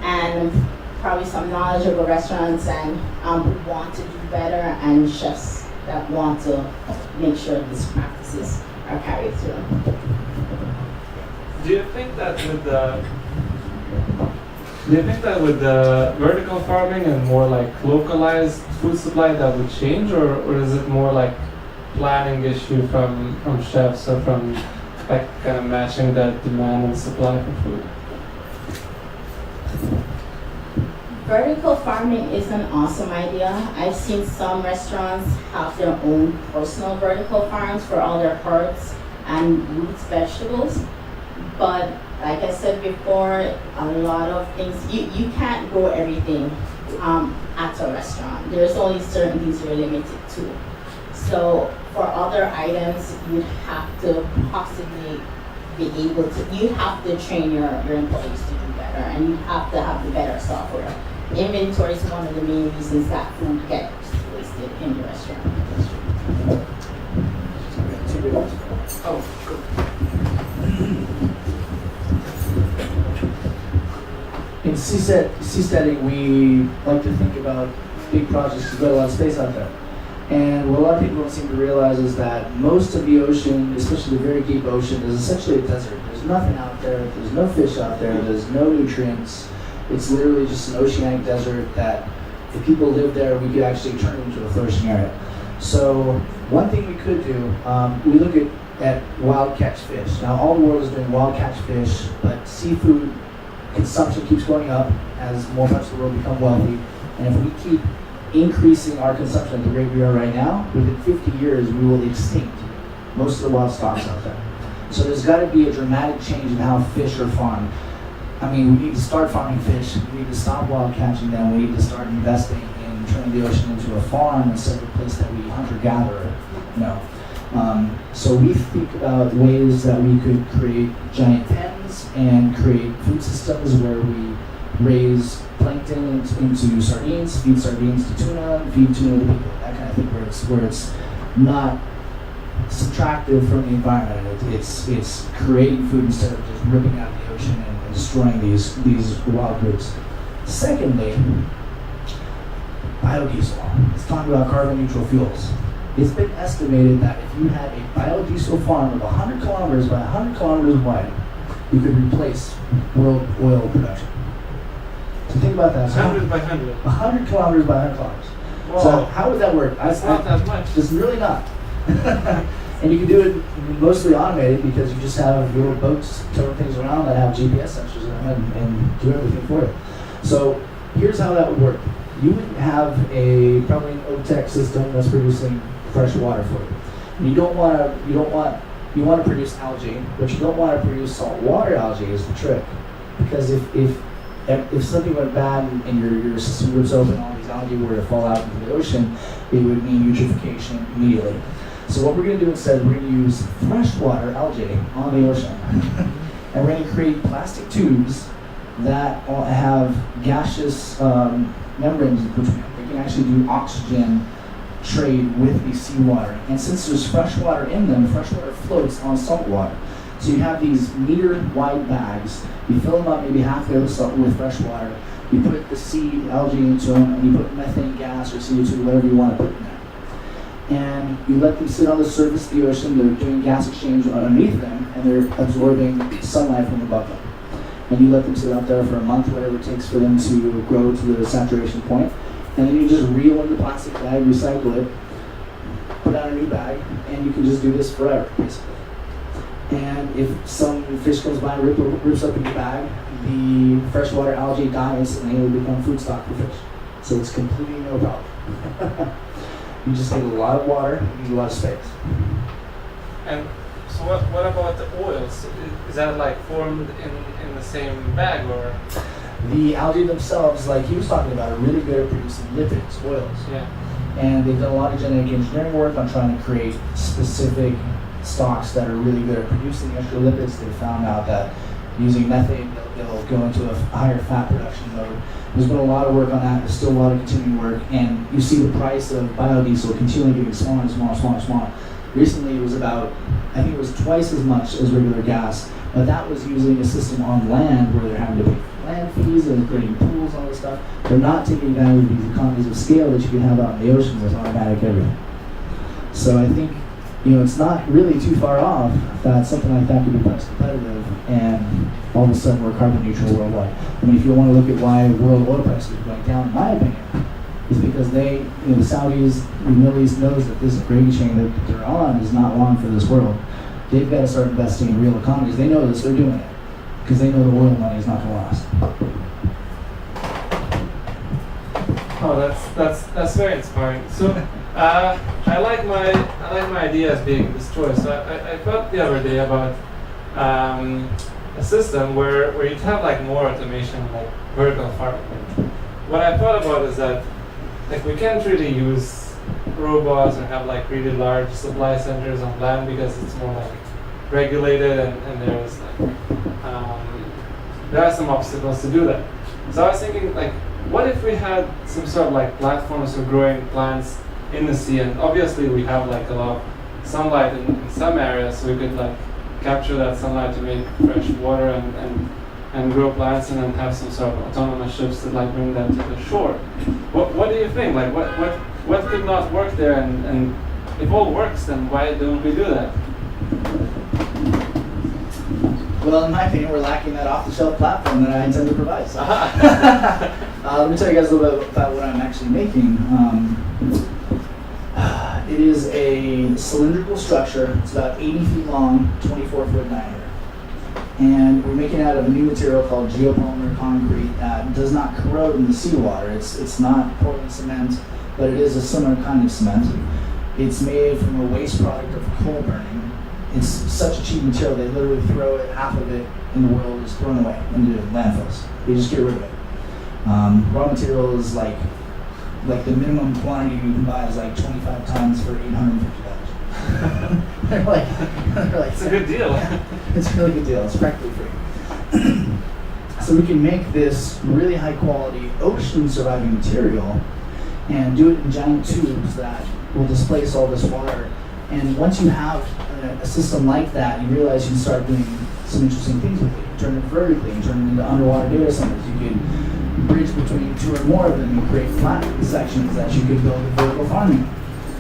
and probably some knowledgeable restaurants and who want to do better, and chefs that want to make sure these practices are carried through. Do you think that with the vertical farming and more like localized food supply that would change, or is it more like planning issue from chefs or from like kind of matching that demand and supply for food? Vertical farming is an awesome idea. I've seen some restaurants have their own personal vertical farms for all their herbs and roots vegetables. But like I said before, a lot of things, you can't grow everything at a restaurant. There's only certain things you're limited to. So for other items, you'd have to possibly be able to, you have to train your employees to do better, and you have to have the better software. Inventory is one of the main reasons that food gets wasted in the restaurant industry. Oh, good. In seasteading, we like to think about big projects because we've got a lot of space out there. And what a lot of people don't seem to realize is that most of the ocean, especially the very deep ocean, is essentially a desert. There's nothing out there, there's no fish out there, there's no nutrients. It's literally just an oceanic desert that if people live there, we could actually turn it into a flourishing area. So one thing we could do, we look at wild catch fish. Now all the world is doing wild catch fish, but seafood consumption keeps going up as more parts of the world become wealthy. And if we keep increasing our consumption at the rate we are right now, within 50 years we will extinct most of the wild stocks out there. So there's got to be a dramatic change in how fish are farmed. I mean, we need to start farming fish, we need to stop wild catching them, we need to start investing in turning the ocean into a farm instead of a place that we hunter-gatherer, So we think about ways that we could create giant pens and create food systems where we raise plankton into sardines, feed sardines to tuna, feed tuna to people, that kind of thing, where it's not subtractive from the environment. It's creating food instead of just ripping out the ocean and destroying these wild groups. Secondly, biodiesel. Let's talk about carbon neutral fuels. It's been estimated that if you had a biodiesel farm of 100 kilometers by 100 kilometers wide, you could replace world oil production. So think about that. 100 by 100. 100 kilometers by 100 kilometers. Whoa. So how would that work? That's not that much. It's really not. And you can do it mostly automated because you just have little boats towing things around that have GPS sensors in them and do everything for you. So here's how that would work. You would have probably an OTEC system that's producing fresh water for you. And you want to produce algae, but you don't want to produce saltwater algae is the trick. Because if something went bad and your system rips open, all these algae were to fall out into the ocean, it would mean eutrophication immediately. So what we're going to do instead, we're going to use freshwater algae on the ocean. And we're going to create plastic tubes that have gaseous membranes in between. They can actually do oxygen trade with the seawater. And since there's fresh water in them, freshwater floats on salt water. So you have these meter-wide bags. You fill them up maybe halfway with fresh water. You put the sea algae into them, and you put methane gas or CO2, whatever you want to put in there. And you let them sit on the surface of the ocean. They're doing gas exchange underneath them, and they're absorbing sunlight from above them. And you let them sit out there for a month, whatever it takes for them to grow to the saturation point. And then you just reel in the plastic bag, recycle it, put out a new bag, and you can just do this forever, basically. And if some fish comes by and rips up your bag, the freshwater algae die instantly and it will become food stock for fish. So it's completely no problem. You just need a lot of water, you need a lot of space. And so what about the oils? Is that like formed in the same bag or? The algae themselves, like he was talking about, are really good at producing lipids, oils. Yeah. And they've done a lot of genetic engineering work on trying to create specific stocks that are really good at producing extra lipids. They found out that using methane, they'll go into a higher fat production mode. There's been a lot of work on that. There's still a lot of continuing work. And you see the price of biodiesel continually getting smaller and smaller and smaller and smaller. Recently it was about, I think it was twice as much as regular gas, but that was using a system on land where they're having to pay land fees and creating pools and all this stuff. They're not taking advantage of these economies of scale that you can have out in the ocean with automatic everything. So I think, it's not really too far off that something like that could be price competitive and all of a sudden we're carbon neutral worldwide. I mean, if you want to look at why world oil prices are going down, in my opinion, is because the Saudis, the Middle East knows that this gravy chain that they're on is not long for this world. They've got to start investing in real economies. They know this, they're doing it because they know the oil money is not going to last. Oh, that's very inspiring. So, I like my ideas being destroyed. So I thought the other day about a system where you'd have like more automation, like vertical farming. What I thought about is that like we can't really use robots or have like really large supply centers on land because it's more like regulated and there's like there are some obstacles to do that. So I was thinking like, what if we had some sort of like platforms for growing plants in the sea? And obviously we have like a lot of sunlight in some areas, so we could like capture that sunlight to make fresh water and grow plants and then have some sort of autonomous ships that like bring them to the shore. What do you think? Like what could not work there? And if all works, then why don't we do that? Well, in my opinion, we're lacking that off-the-shelf platform that I intend to provide. So. Let me tell you guys a little bit about what I'm actually making. It is a cylindrical structure. It's about 80 feet long, 24-foot diameter. And we're making it out of a new material called geopolymer concrete that does not corrode in the seawater. It's not Portland cement, but it is a similar kind of cement. It's made from a waste product of coal burning. It's such a cheap material, they literally throw it, half of it in the world is thrown away into landfills. They just get rid of it. Raw material is like the minimum quantity you can buy is like 25 tons for $850. they're like, it's a good deal. It's a really good deal. It's practically free. So we can make this really high quality ocean surviving material and do it in giant tubes that will displace all this water. And once you have a system like that, you realize you can start doing some interesting things with it. You turn it vertically, you turn it into underwater data centers. You can bridge between two or more of them and create flat sections that you could build with vertical farming.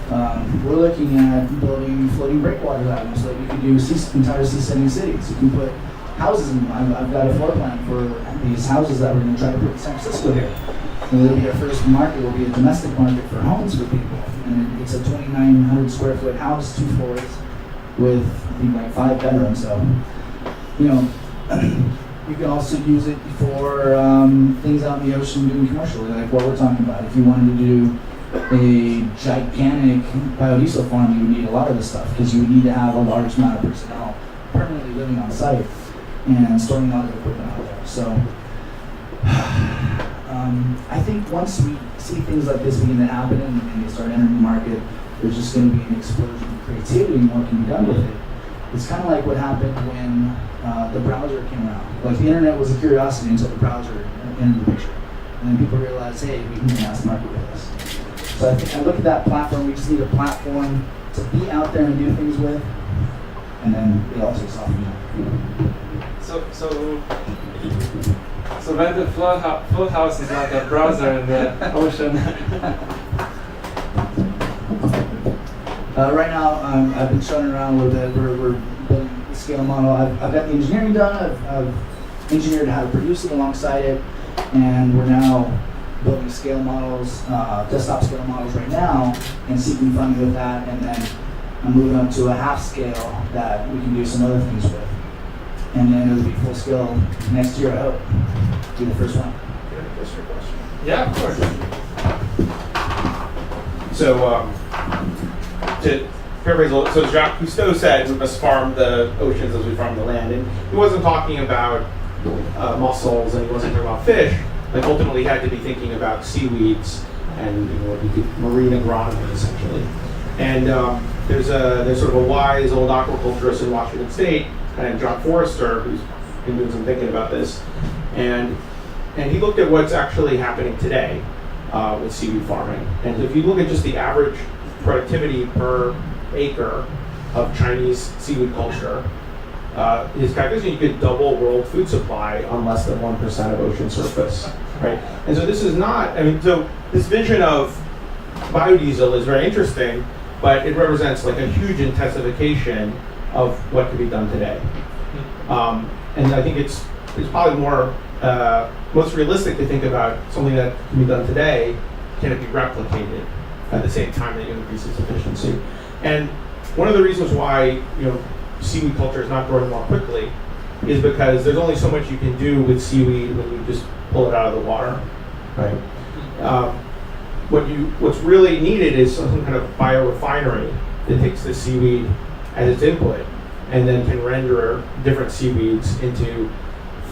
We're looking at building floating breakwaters out of them so that we could do entire seasending cities. You can put houses in them. I've got a floor plan for these houses that we're going to try to put in San Francisco here. And it'll be our first market. Will be a domestic market for homes for people. And it's a 2,900 square foot house, 2 floors, with I think like 5 bedrooms. So, you know, you can also use it for things out in the ocean doing commercially, like what we're talking about. If you wanted to do a gigantic biodiesel farm, you would need a lot of this stuff because you would need to have a large amount of personnel permanently living on site and storing a lot of equipment out there. So I think once we see things like this begin to happen and they start entering the market, there's just going to be an explosion of creativity and what can be done with it. It's kind of like what happened when the browser came around. Like the internet was a curiosity until the browser entered the picture. And then people realized, hey, we can mass market with this. So I think I look at that platform, we just need a platform to be out there and do things with, and then it all takes off from there. So when the float house is like a browser in the ocean. Right now, I've been showing around a little bit. We're building the scale model. I've got the engineering done. I've engineered how to produce it alongside it, and we're now building scale models, desktop scale models right now, and seeking funding with that. And then I'm moving up to a half scale that we can do some other things with. And then it'll be full scale next year, I hope. Be the first one. Can I ask your question? Yeah, of course. So, to paraphrase a little, so Jacques Cousteau said we must farm the oceans as we farm the land. And he wasn't talking about mussels and he wasn't talking about fish. Like ultimately he had to be thinking about seaweeds and marine agronomy essentially. And there's sort of a wise old aquaculturist in Washington State, and John Forrester, who's been doing some thinking about this, and he looked at what's actually happening today with seaweed farming. And if you look at just the average productivity per acre of Chinese seaweed culture, his calculation, you could double world food supply on less than 1% of ocean surface, right? And so this is not, I mean, so this vision of biodiesel is very interesting, but it represents like a huge intensification of what can be done today. And I think it's probably more, most realistic to think about something that can be done today, can it be replicated at the same time that you increase its efficiency? And one of the reasons why, seaweed culture is not growing more quickly is because there's only so much you can do with seaweed when you just pull it out of the water, right? What's really needed is some kind of biorefinery that takes the seaweed as its input and then can render different seaweeds into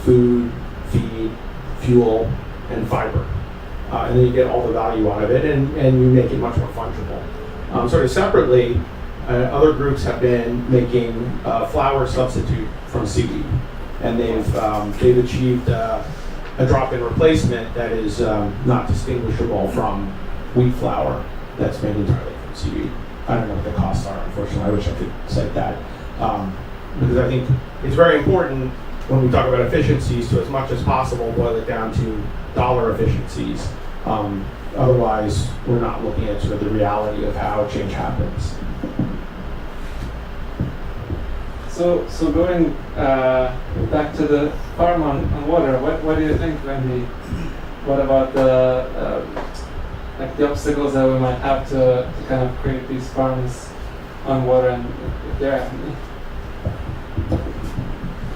food, feed, fuel, and fiber. And then you get all the value out of it and you make it much more fungible. Sort of separately, other groups have been making flour substitute from seaweed, and they've achieved a drop-in replacement that is not distinguishable from wheat flour that's made entirely from seaweed. I don't know what the costs are, unfortunately. I wish I could cite that, because I think it's very important when we talk about efficiencies to, as much as possible, boil it down to dollar efficiencies. Otherwise, we're not looking at sort of the reality of how change happens. So going back to the farm on water, what do you think, Wendy? What about the obstacles that we might have to kind of create these farms on water, and if there are any?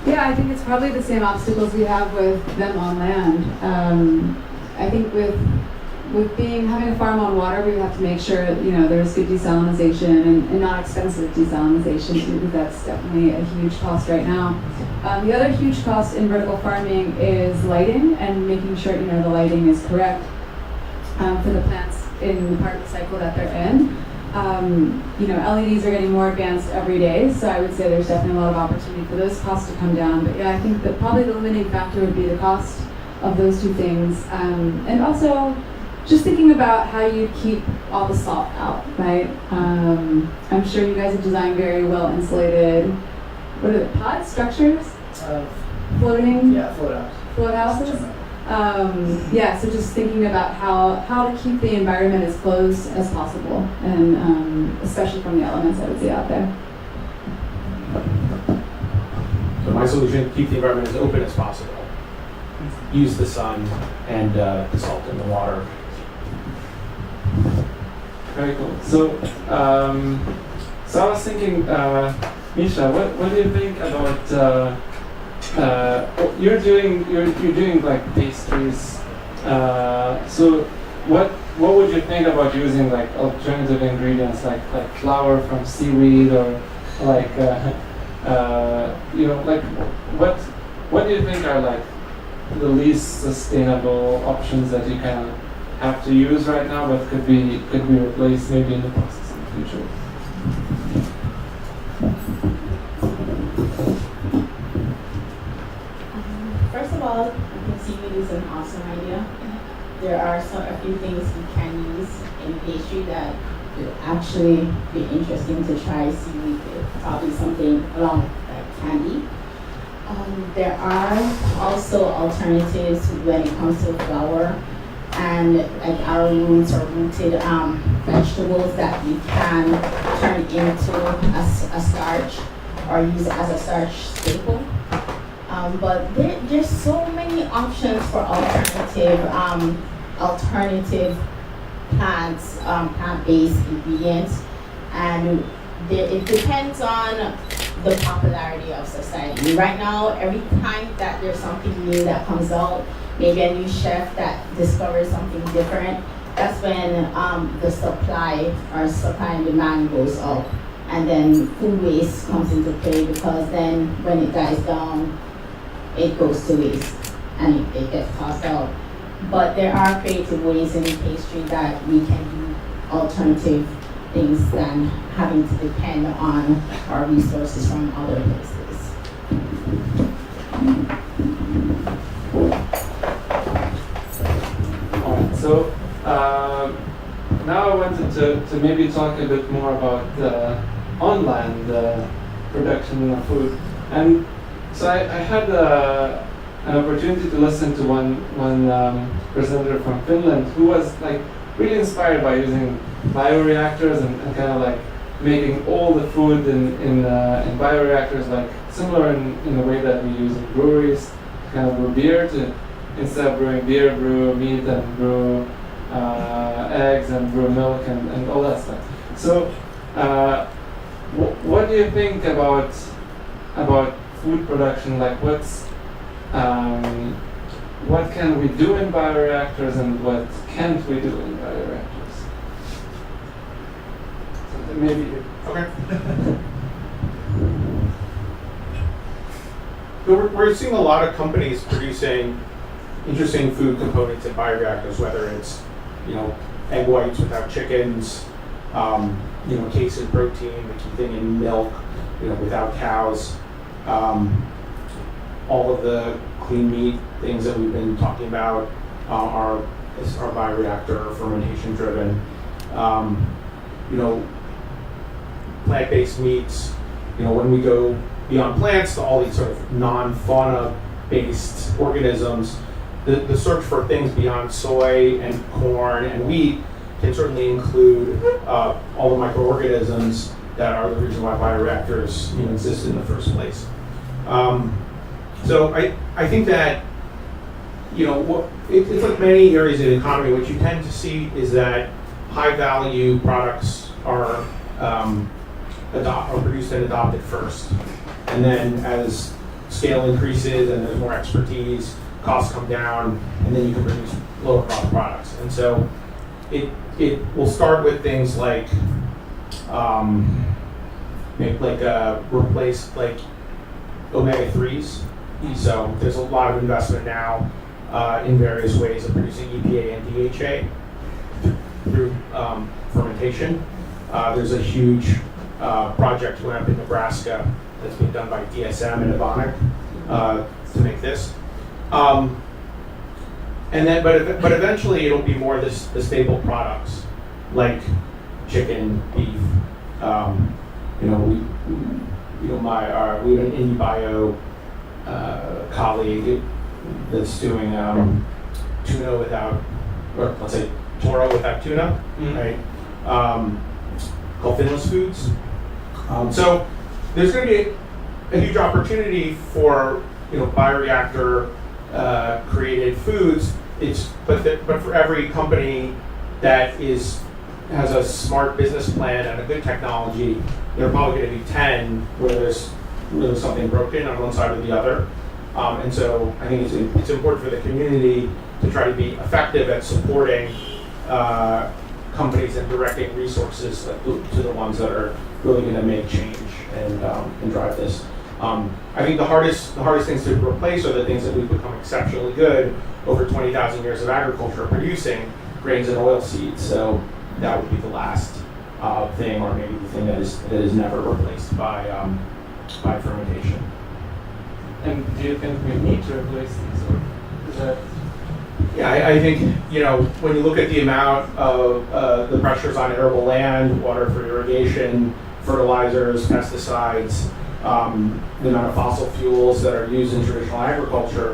Yeah, I think it's probably the same obstacles we have with them on land. I think with having a farm on water, we have to make sure that, there's good desalinization and not expensive desalinization too, because that's definitely a huge cost right now. The other huge cost in vertical farming is lighting and making sure, the lighting is correct for the plants in the part of the cycle that they're in. LEDs are getting more advanced every day, so I would say there's definitely a lot of opportunity for those costs to come down. But yeah, I think that probably the limiting factor would be the cost of those two things. And also, just thinking about how you keep all the salt out, right? I'm sure you guys have designed very well insulated, what are the pod structures? Floating? Yeah, float houses. Float houses? Yeah, so just thinking about how to keep the environment as closed as possible, and especially from the elements I would see out there. So my solution: keep the environment as open as possible. Use the sun and the salt in the water. Very cool. So, so I was thinking, Meisha, what do you think about? You're doing like pastries. So, what would you think about using like alternative ingredients like flour from seaweed, or like like what do you think are like the least sustainable options that you kind of have to use right now, but could be replaced maybe in the process in the future? First of all, I think seaweed is an awesome idea. There are a few things we can use in pastry that would actually be interesting to try seaweed with. Probably something along like candy. There are also alternatives when it comes to flour and like arrowroots or rooted vegetables that we can turn into a starch or use as a starch staple. But there's so many options for alternative plants, plant-based ingredients, and it depends on the popularity of society. Right now, every time that there's something new that comes out, maybe a new chef that discovers something different, that's when the supply and demand goes up. And then food waste comes into play, because then when it dies down, it goes to waste and it gets tossed out. But there are creative ways in pastry that we can do alternative things than having to depend on our resources from other places. Alright, so now I wanted to maybe talk a bit more about the on-land production of food. And so I had an opportunity to listen to one presenter from Finland who was like really inspired by using bioreactors and kind of like making all the food in bioreactors, like similar in the way that we use in breweries, kind of brew beer, to instead of brewing beer, brew meat and brew eggs and brew milk and all that stuff. So what do you think about food production? Like what can we do in bioreactors and what can't we do in bioreactors? So maybe. Okay. So we're seeing a lot of companies producing interesting food components in bioreactors, whether it's egg whites without chickens, casein protein, the key thing in milk, without cows. All of the clean meat things that we've been talking about are bioreactor or fermentation driven. Plant-based meats. When we go beyond plants to all these sort of non-fauna-based organisms, the search for things beyond soy and corn and wheat can certainly include all the microorganisms that are the reason why bioreactors exist in the first place. So I think that it's like many areas of the economy. What you tend to see is that high value products are produced and adopted first, and then as scale increases and there's more expertise, costs come down, and then you can produce lower cost products. And so it will start with things like replace like omega-3s. So there's a lot of investment now in various ways of producing EPA and DHA through fermentation. There's a huge project went up in Nebraska that's being done by DSM and Evonik to make this. But eventually it'll be more the staple products like chicken, beef. We have an IndyBio colleague that's doing tuna without, or let's say Toro without tuna, right? Called Finless Foods. So there's going to be a huge opportunity for bioreactor created foods. But for every company that has a smart business plan and a good technology, there are probably going to be 10 where there's really something broken on one side or the other. And so I think it's important for the community to try to be effective at supporting companies and directing resources to the ones that are really going to make change and drive this. I think the hardest things to replace are the things that we've become exceptionally good over 20,000 years of agriculture producing, grains and oilseeds. So that would be the last thing, or maybe the thing that is never replaced by fermentation. And do you think we need to replace these, or is that? Yeah, I think when you look at the amount of the pressures on arable land, water for irrigation, fertilizers, pesticides, the amount of fossil fuels that are used in traditional agriculture,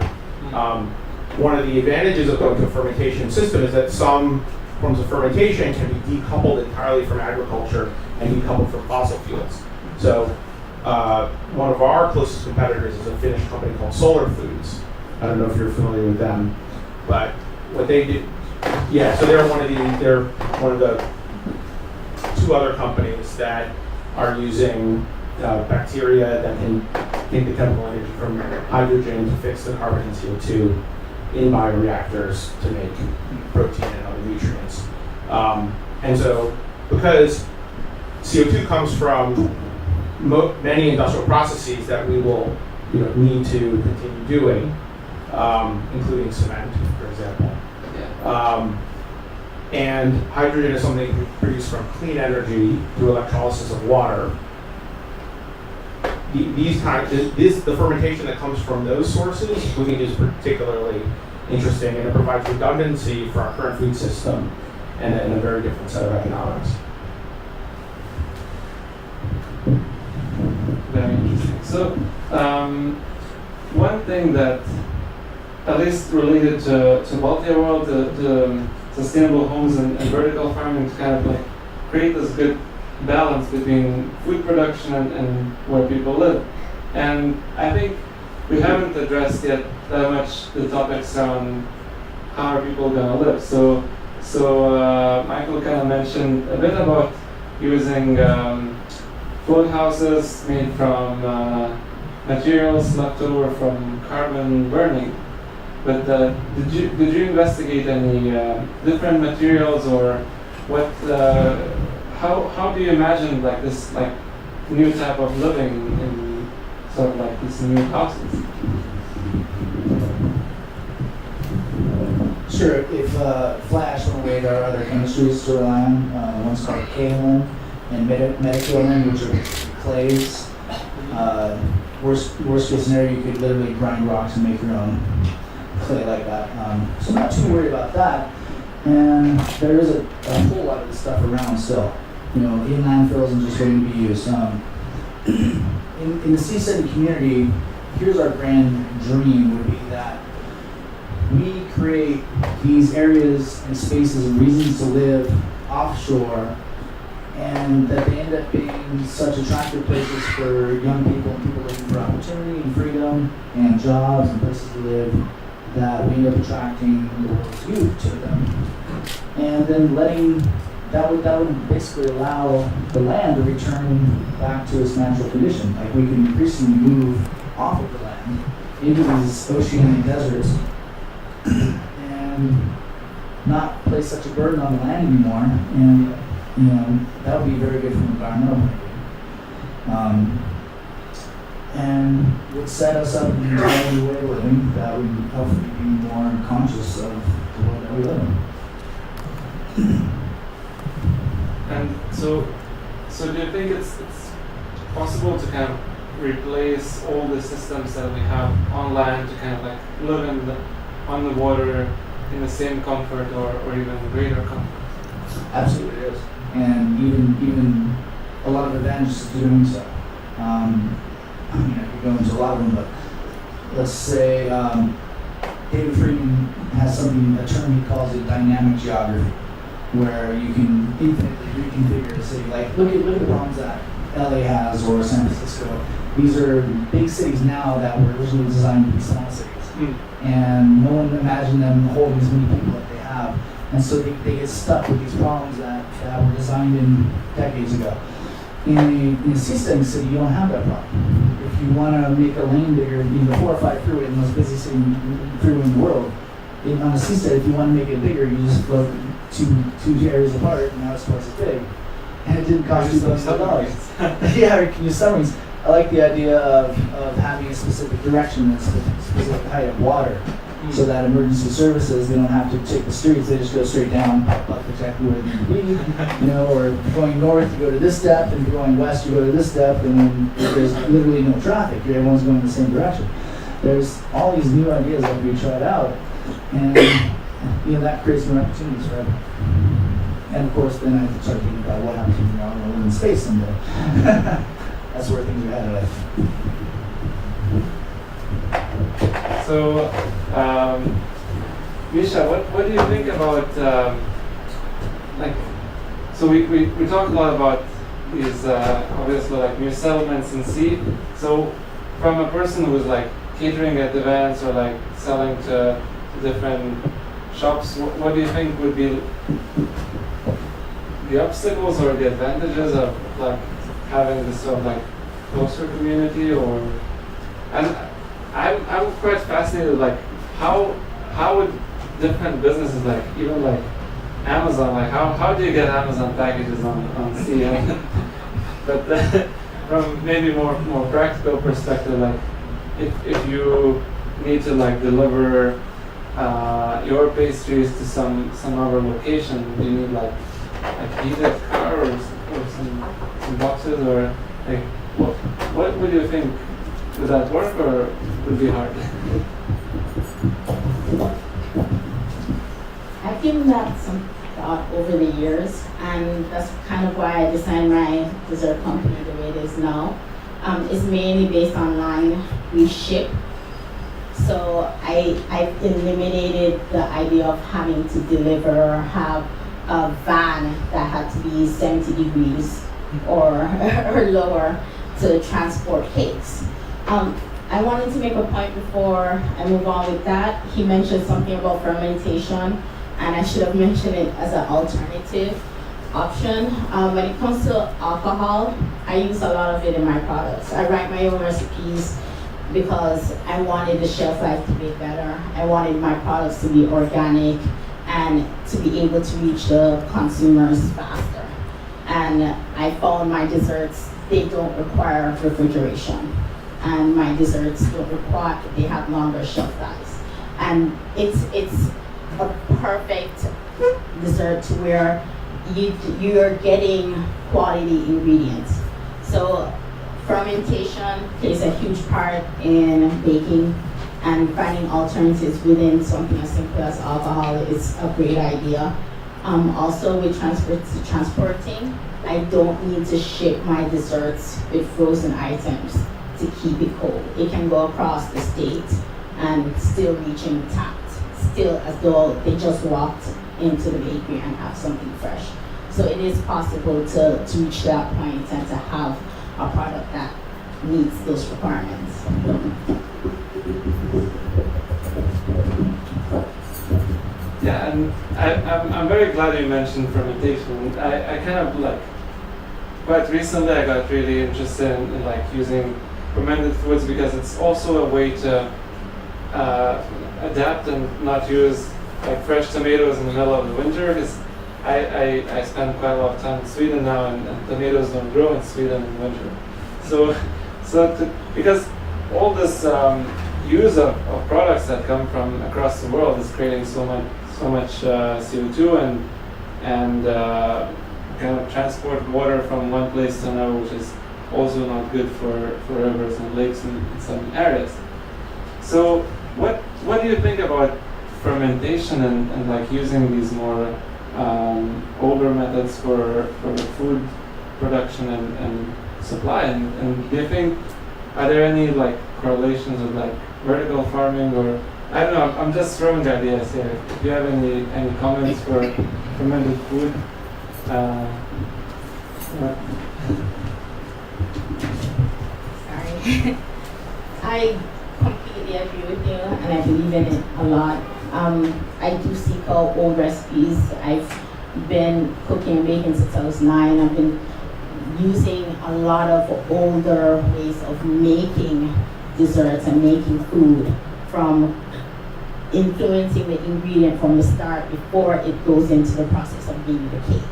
one of the advantages of going to a fermentation system is that some forms of fermentation can be decoupled entirely from agriculture and decoupled from fossil fuels. So one of our closest competitors is a Finnish company called Solar Foods. I don't know if you're familiar with them, but what they do, so they're one of the two other companies that are using bacteria that can take the chemical energy from hydrogen to fix the carbon and CO2 in bioreactors to make protein and other nutrients. And so because CO2 comes from many industrial processes that we will need to continue doing, including cement, for example. And hydrogen is something that can be produced from clean energy through electrolysis of water. The fermentation that comes from those sources, we think is particularly interesting, and it provides redundancy for our current food system and a very different set of economics. Very interesting. So, one thing that, at least related to Baltia world, the sustainable homes and vertical farming, to kind of like create this good balance between food production and where people live. And I think we haven't addressed yet that much the topics on how are people gonna live. So Michael kind of mentioned a bit about using float houses made from materials left over from carbon burning. But did you investigate any different materials, or what? How do you imagine like this new type of living in sort of like these new houses? Sure. If fly ash went away, there are other chemistries to rely on. One's called kaolin and metakaolin, which are clays. Worst case scenario, you could literally grind rocks and make your own clay like that. So I'm not too worried about that. And there is a whole lot of this stuff around still, in landfills and just waiting to be used. In the Seaside community, here's our grand dream would be that we create these areas and spaces and reasons to live offshore, and that they end up being such attractive places for young people and people looking for opportunity and freedom and jobs and places to live, that we end up attracting the world's youth to them. And then that would basically allow the land to return back to its natural condition. Like, we can increasingly move off of the land into these oceanic deserts and not place such a burden on the land anymore. And that would be very good from an environmental point of view. And would set us up in a new way of living that would hopefully be more conscious of the world that we live in. And so do you think it's possible to kind of replace all the systems that we have on land to kind of like live on the water in the same comfort or even greater comfort? Absolutely it is. And even a lot of advantages to doing so. I could go into a lot of them, but let's say David Friedman has a term he calls it dynamic geography, where you can infinitely reconfigure a city. Like, look at the problems that LA has or San Francisco. These are big cities now that were originally designed to be small cities. And no one imagined them holding as many people that they have. And so they get stuck with these problems that were designed in decades ago. In a seasteading city, you don't have that problem. If you want to make a lane bigger, the 405 freeway, the most busy city freeway in the world, on a seastead, if you want to make it bigger, you just float two areas apart, and now it's twice as big. And it didn't cost you billions of dollars. Yeah, or can use submarines. I like the idea of having a specific direction and a specific height of water, so that emergency services, they don't have to take the streets, they just go straight down, pop up exactly where they need to be, or going north, you go to this depth, and going west, you go to this depth, and then there's literally no traffic, everyone's going in the same direction. There's all these new ideas that we tried out, and that creates more opportunities for everyone. And of course, then I start thinking about what happens when you're on in space someday. That's where things are headed, I think. So, Meisha, what do you think about so we talk a lot about these obviously like new settlements in sea. So from a person who's like catering at events or like selling to different shops, what do you think would be the obstacles or the advantages of like having this sort of like closer community? Or and I'm quite fascinated, like how would different businesses, like even like Amazon, like how do you get Amazon packages on sea? But from maybe more practical perspective, like if you need to like deliver your pastries to some other location, do you need like a heated car or some boxes, or like what would you think? Would that work or would it be hard? I've given that some thought over the years, and that's kind of why I designed my dessert company the way it is now. It's mainly based on line we ship. So I eliminated the idea of having to deliver or have a van that had to be 70 degrees or lower to transport cakes. I wanted to make a point before I move on with that. He mentioned something about fermentation, and I should have mentioned it as an alternative option. When it comes to alcohol, I use a lot of it in my products. I write my own recipes because I wanted the shelf life to be better. I wanted my products to be organic and to be able to reach the consumers faster. And I found my desserts, they don't require refrigeration. And my desserts don't require, they have longer shelf lives. And it's a perfect dessert where you're getting quality ingredients. So fermentation plays a huge part in baking, and finding alternatives within something as simple as alcohol is a great idea. Also with transporting, I don't need to ship my desserts with frozen items to keep it cold. It can go across the state and still reach intact, still as though they just walked into the bakery and have something fresh. So it is possible to reach that point and to have a product that meets those requirements. Yeah, and I'm very glad you mentioned fermentation. I kind of like, quite recently I got really interested in like using fermented foods because it's also a way to adapt and not use like fresh tomatoes in the middle of the winter. Because I spend quite a lot of time in Sweden now, and tomatoes don't grow in Sweden in winter. So because all this use of products that come from across the world is creating so much CO2 and kind of transport water from one place to another, which is also not good for rivers and lakes in some areas. So what do you think about fermentation and like using these more older methods for food production and supply? And do you think, are there any like correlations with like vertical farming or I don't know. I'm just throwing ideas here. Do you have any comments for fermented food? What? Sorry. I completely agree with you, and I believe in it a lot. I do seek out old recipes. I've been cooking and baking since I was 9. I've been using a lot of older ways of making desserts and making food, from influencing the ingredient from the start before it goes into the process of being the cake.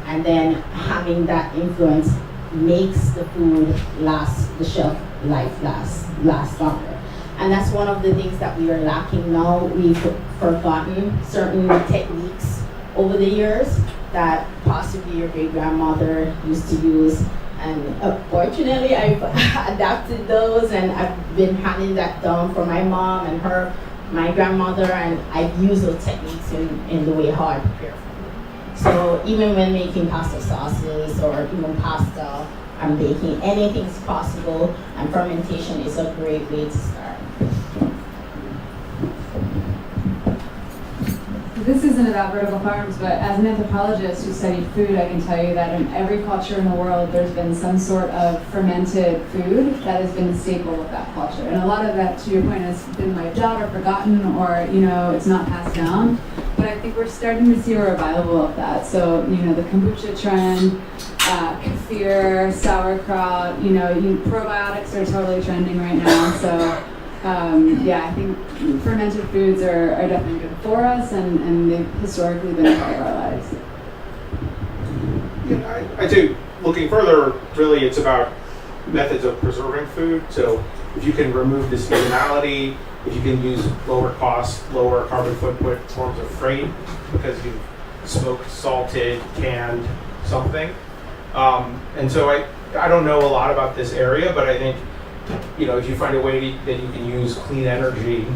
And then having that influence makes the food last, the shelf life last longer. And that's one of the things that we are lacking now. We've forgotten certain techniques over the years that possibly your great-grandmother used to use. And fortunately, I've adapted those, and I've been handing that down for my mom and my grandmother, and I've used those techniques in the way how I prepare food. So even when making pasta sauces or even pasta, I'm baking, anything's possible, and fermentation is a great way to start. This isn't about vertical farms, but as an anthropologist who studied food, I can tell you that in every culture in the world, there's been some sort of fermented food that has been the staple of that culture. And a lot of that, to your point, has been wiped out or forgotten, or it's not passed down. But I think we're starting to see a revival of that. So, the kombucha trend, kefir, sauerkraut, probiotics are totally trending right now. So, I think fermented foods are definitely good for us, and they've historically been a part of our lives. Yeah, I'd say, looking further, really it's about methods of preserving food. So if you can remove the seasonality, if you can use lower cost, lower carbon footprint forms of freight because you've smoked, salted, canned something. And so I don't know a lot about this area, but I think if you find a way that you can use clean energy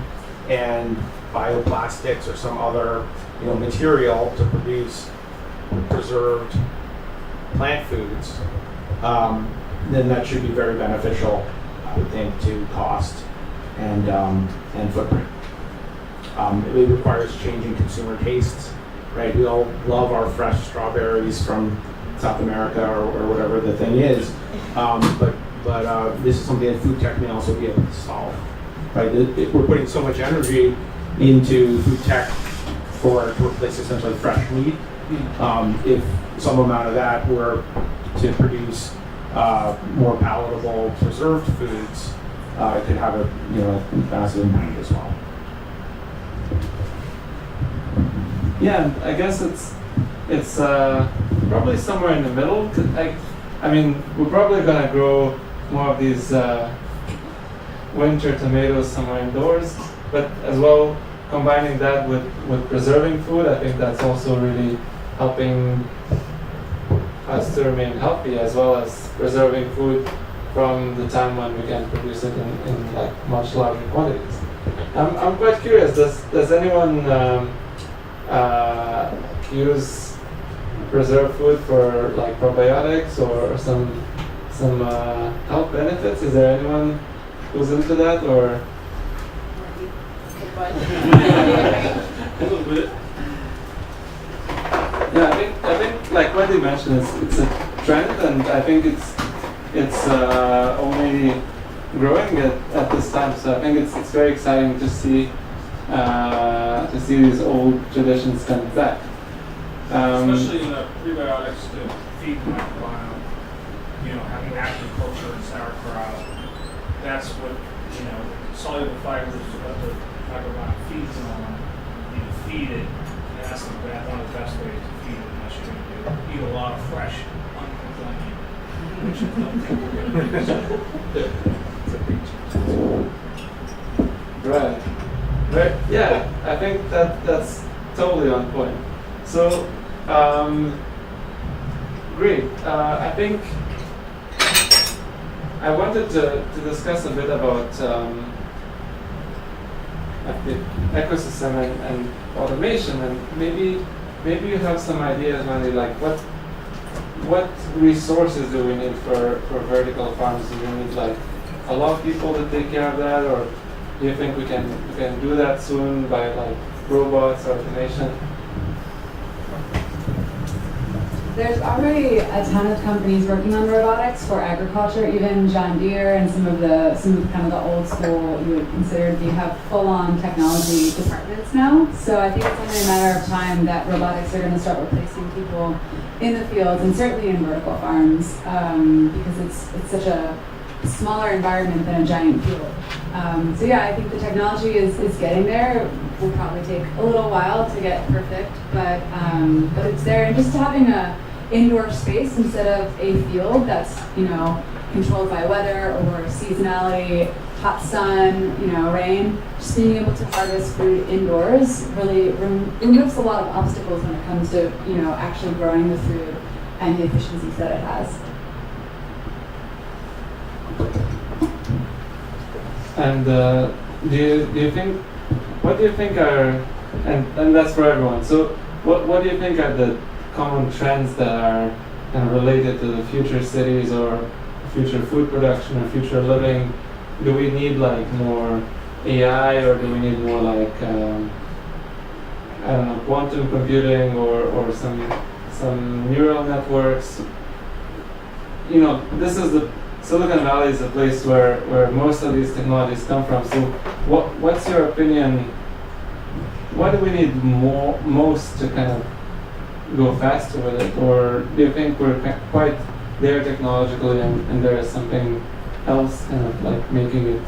and bioplastics or some other material to produce preserved plant foods, then that should be very beneficial, I would think, to cost and footprint. It requires changing consumer tastes, right? We all love our fresh strawberries from South America or whatever the thing is, but this is something that food tech may also be able to solve, right? We're putting so much energy into food tech to replace essentially fresh meat. If some amount of that were to produce more palatable preserved foods, it could have a massive impact as well. Yeah, I guess it's probably somewhere in the middle. We're probably gonna grow more of these winter tomatoes somewhere indoors, but as well combining that with preserving food, I think that's also really helping us to remain healthy, as well as preserving food from the time when we can produce it in like much larger quantities. I'm quite curious. Does anyone use preserved food for like probiotics or some health benefits? Is there anyone who's into that, or? A little bit. Yeah, I think like Wendy mentioned, it's a trend, and I think it's only growing at this time. So I think it's very exciting to see these old traditions come back. Especially in the prebiotics to feed the microbiome. Having aquaculture and sauerkraut, that's what, soluble fibers that the microbiome feeds on. You feed it, and that's one of the best ways to feed it, unless you're going to eat a lot of fresh, uncooked onion, which I don't think we're going to do. Right. Yeah, I think that's totally on point. So, great. I think I wanted to discuss a bit about the ecosystem and automation, and maybe you have some ideas, Wendy, like what resources do we need for vertical farms? Do we need like a lot of people to take care of that, or Do you think we can do that soon by like robots or automation? There's already a ton of companies working on robotics for agriculture. Even John Deere and some of kind of the old school you would consider to have full-on technology departments now. So I think it's only a matter of time that robotics are going to start replacing people in the fields and certainly in vertical farms because it's such a smaller environment than a giant field. So yeah, I think the technology is getting there. It will probably take a little while to get perfect, but it's there. And just having a indoor space instead of a field that's controlled by weather or seasonality, hot sun, rain. Just being able to harvest food indoors really removes a lot of obstacles when it comes to actually growing the food and the efficiencies that it has. And what do you think are, and that's for everyone, so what do you think are the common trends that are kind of related to the future cities or future food production or future living? Do we need like more AI or do we need more like, quantum computing or some neural networks? This is the Silicon Valley is a place where most of these technologies come from. So what's your opinion? What do we need most to kind of go faster with it? Or do you think we're quite there technologically and there is something else kind of like making it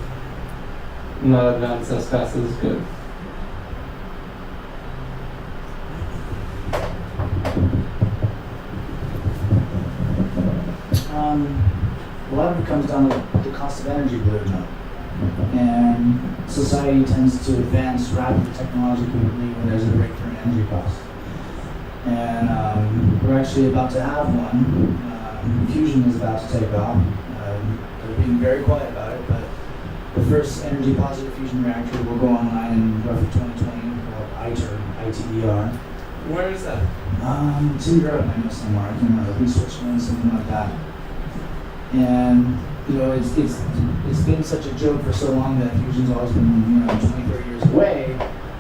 not advance as fast as it could? A lot of it comes down to the cost of energy, believe it or not. And society tends to advance rapidly technologically when there's a breakthrough in energy costs. And we're actually about to have one. Fusion is about to take off. They're being very quiet about it, but the first energy positive fusion reactor will go online in roughly 2020 called ITER. Where is that? It's in Europe, I know somewhere. I can't remember. In Switzerland, something like that. And it's been such a joke for so long that fusion's always been 20, 30 years away.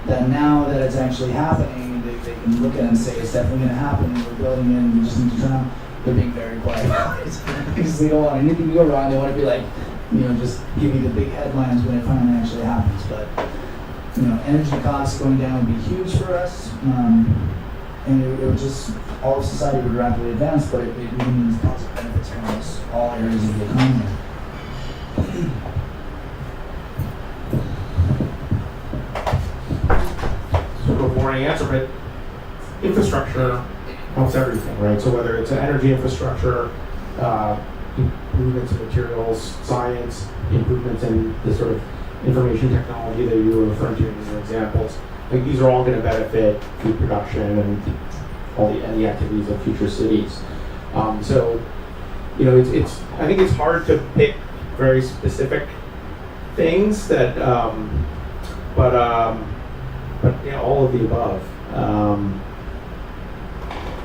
That now that it's actually happening, they can look at it and say it's definitely going to happen. We're building it. And we just need to turn on. They're being very quiet about it because they don't want anything to go wrong. They want to be like, just give me the big headlines when it finally actually happens. But energy costs going down would be huge for us. And it would just, all of society would rapidly advance, but it means positive benefits from us, all areas of the economy. Sort of a boring answer, but infrastructure helps everything, right? So whether it's an energy infrastructure, improvements in materials, science, improvements in the sort of information technology that you were referring to in your examples, like these are all going to benefit food production and all the activities of future cities. So, it's I think it's hard to pick very specific things that, but all of the above.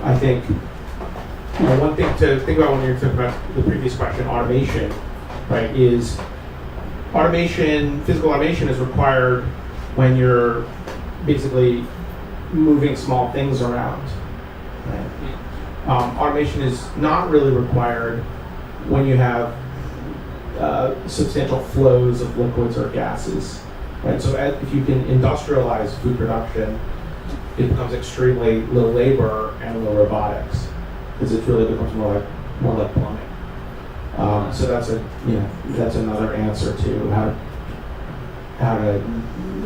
I think one thing to think about when you're talking about the previous question, automation, right? Is physical automation is required when you're basically moving small things around. Right? Automation is not really required when you have substantial flows of liquids or gases. Right? So if you can industrialize food production, it becomes extremely low labor and low robotics because it really becomes more like plumbing. So that's another answer to how to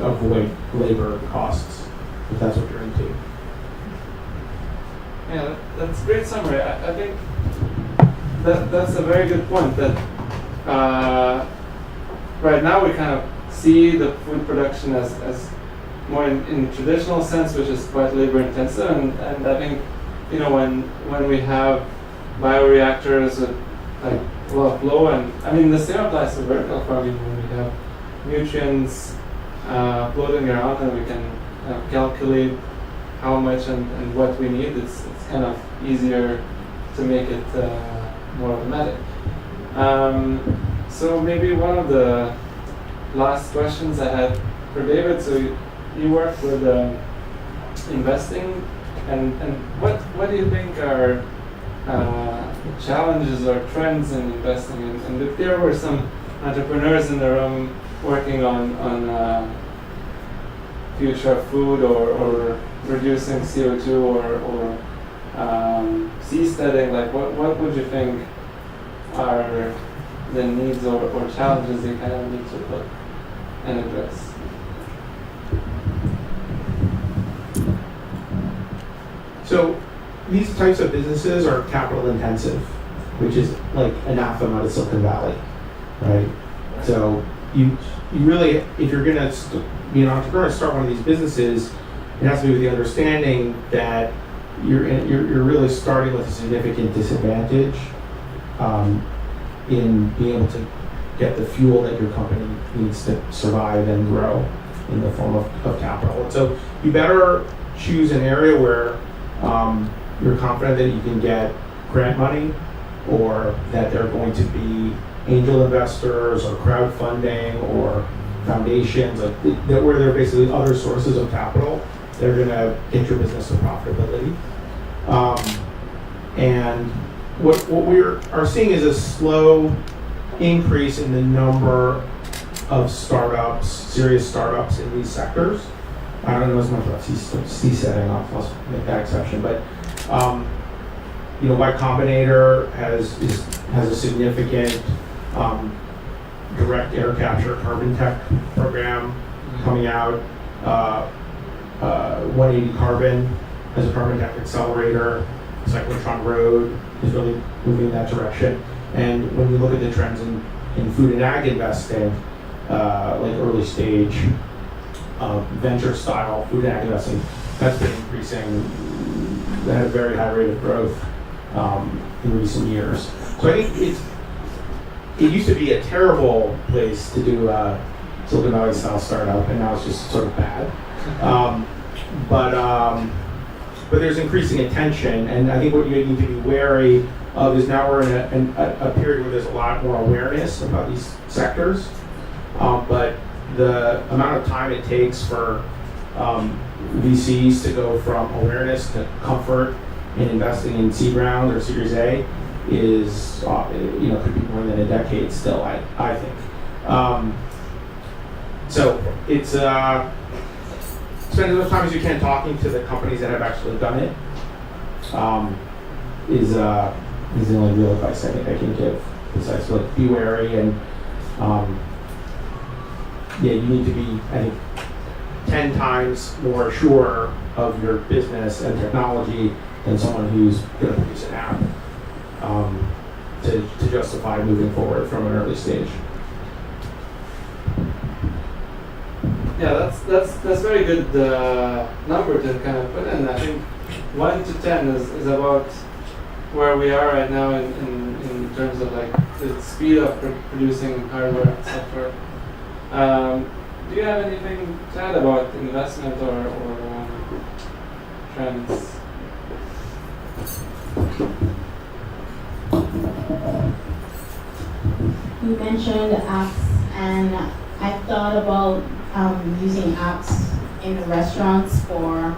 avoid labor costs, if that's what you're into. Yeah, that's a great summary. I think that's a very good point. That right now we kind of see the food production as more in traditional sense, which is quite labor intensive, and I think when we have bioreactors with like a lot of flow, and I mean the same applies to vertical farming when we have nutrients floating around and we can calculate how much and what we need. It's kind of easier to make it more automatic. So maybe one of the last questions I had for David. So you work with investing, and what do you think are challenges or trends in investing? And if there were some entrepreneurs in the room working on future of food or reducing CO2 or seasteading, like what would you think are the needs or challenges they kind of need to look and address? So these types of businesses are capital intensive, which is like anathema to Silicon Valley, right? So you really, if you're gonna be an entrepreneur and start one of these businesses, it has to be with the understanding that you're really starting with a significant disadvantage in being able to get the fuel that your company needs to survive and grow in the form of capital. And so you better choose an area where you're confident that you can get grant money, or that there are going to be angel investors or crowdfunding or foundations, where there are basically other sources of capital that are going to get your business to profitability. And what we are seeing is a slow increase in the number of startups, serious startups in these sectors. I don't know as much about seasteading, I'll make that exception, but Y Combinator has a significant direct air capture carbon tech program coming out. 180 Carbon has a carbon tech accelerator. Cyclotron Road is really moving in that direction. And when you look at the trends in food and ag investing, like early stage venture style food and ag investing, that's been increasing. That had a very high rate of growth in recent years. So I think it used to be a terrible place to do a Silicon Valley style startup, and now it's just sort of bad. But there's increasing attention, and I think what you need to be wary of is now we're in a period where there's a lot more awareness about these sectors, but the amount of time it takes for VCs to go from awareness to comfort in investing in seed round or Series A is, could be more than a decade still, I think. So it's spend as much time as you can talking to the companies that have actually done it is the only real advice I think I can give. Besides, like, be wary and you need to be, I think, 10 times more sure of your business and technology than someone who's going to produce an app to justify moving forward from an early stage. Yeah, that's very good number to kind of put in. I think 1 to 10 is about where we are right now in terms of like the speed of producing hardware and software. Do you have anything to add about investment or trends? You mentioned apps, and I thought about using apps in restaurants for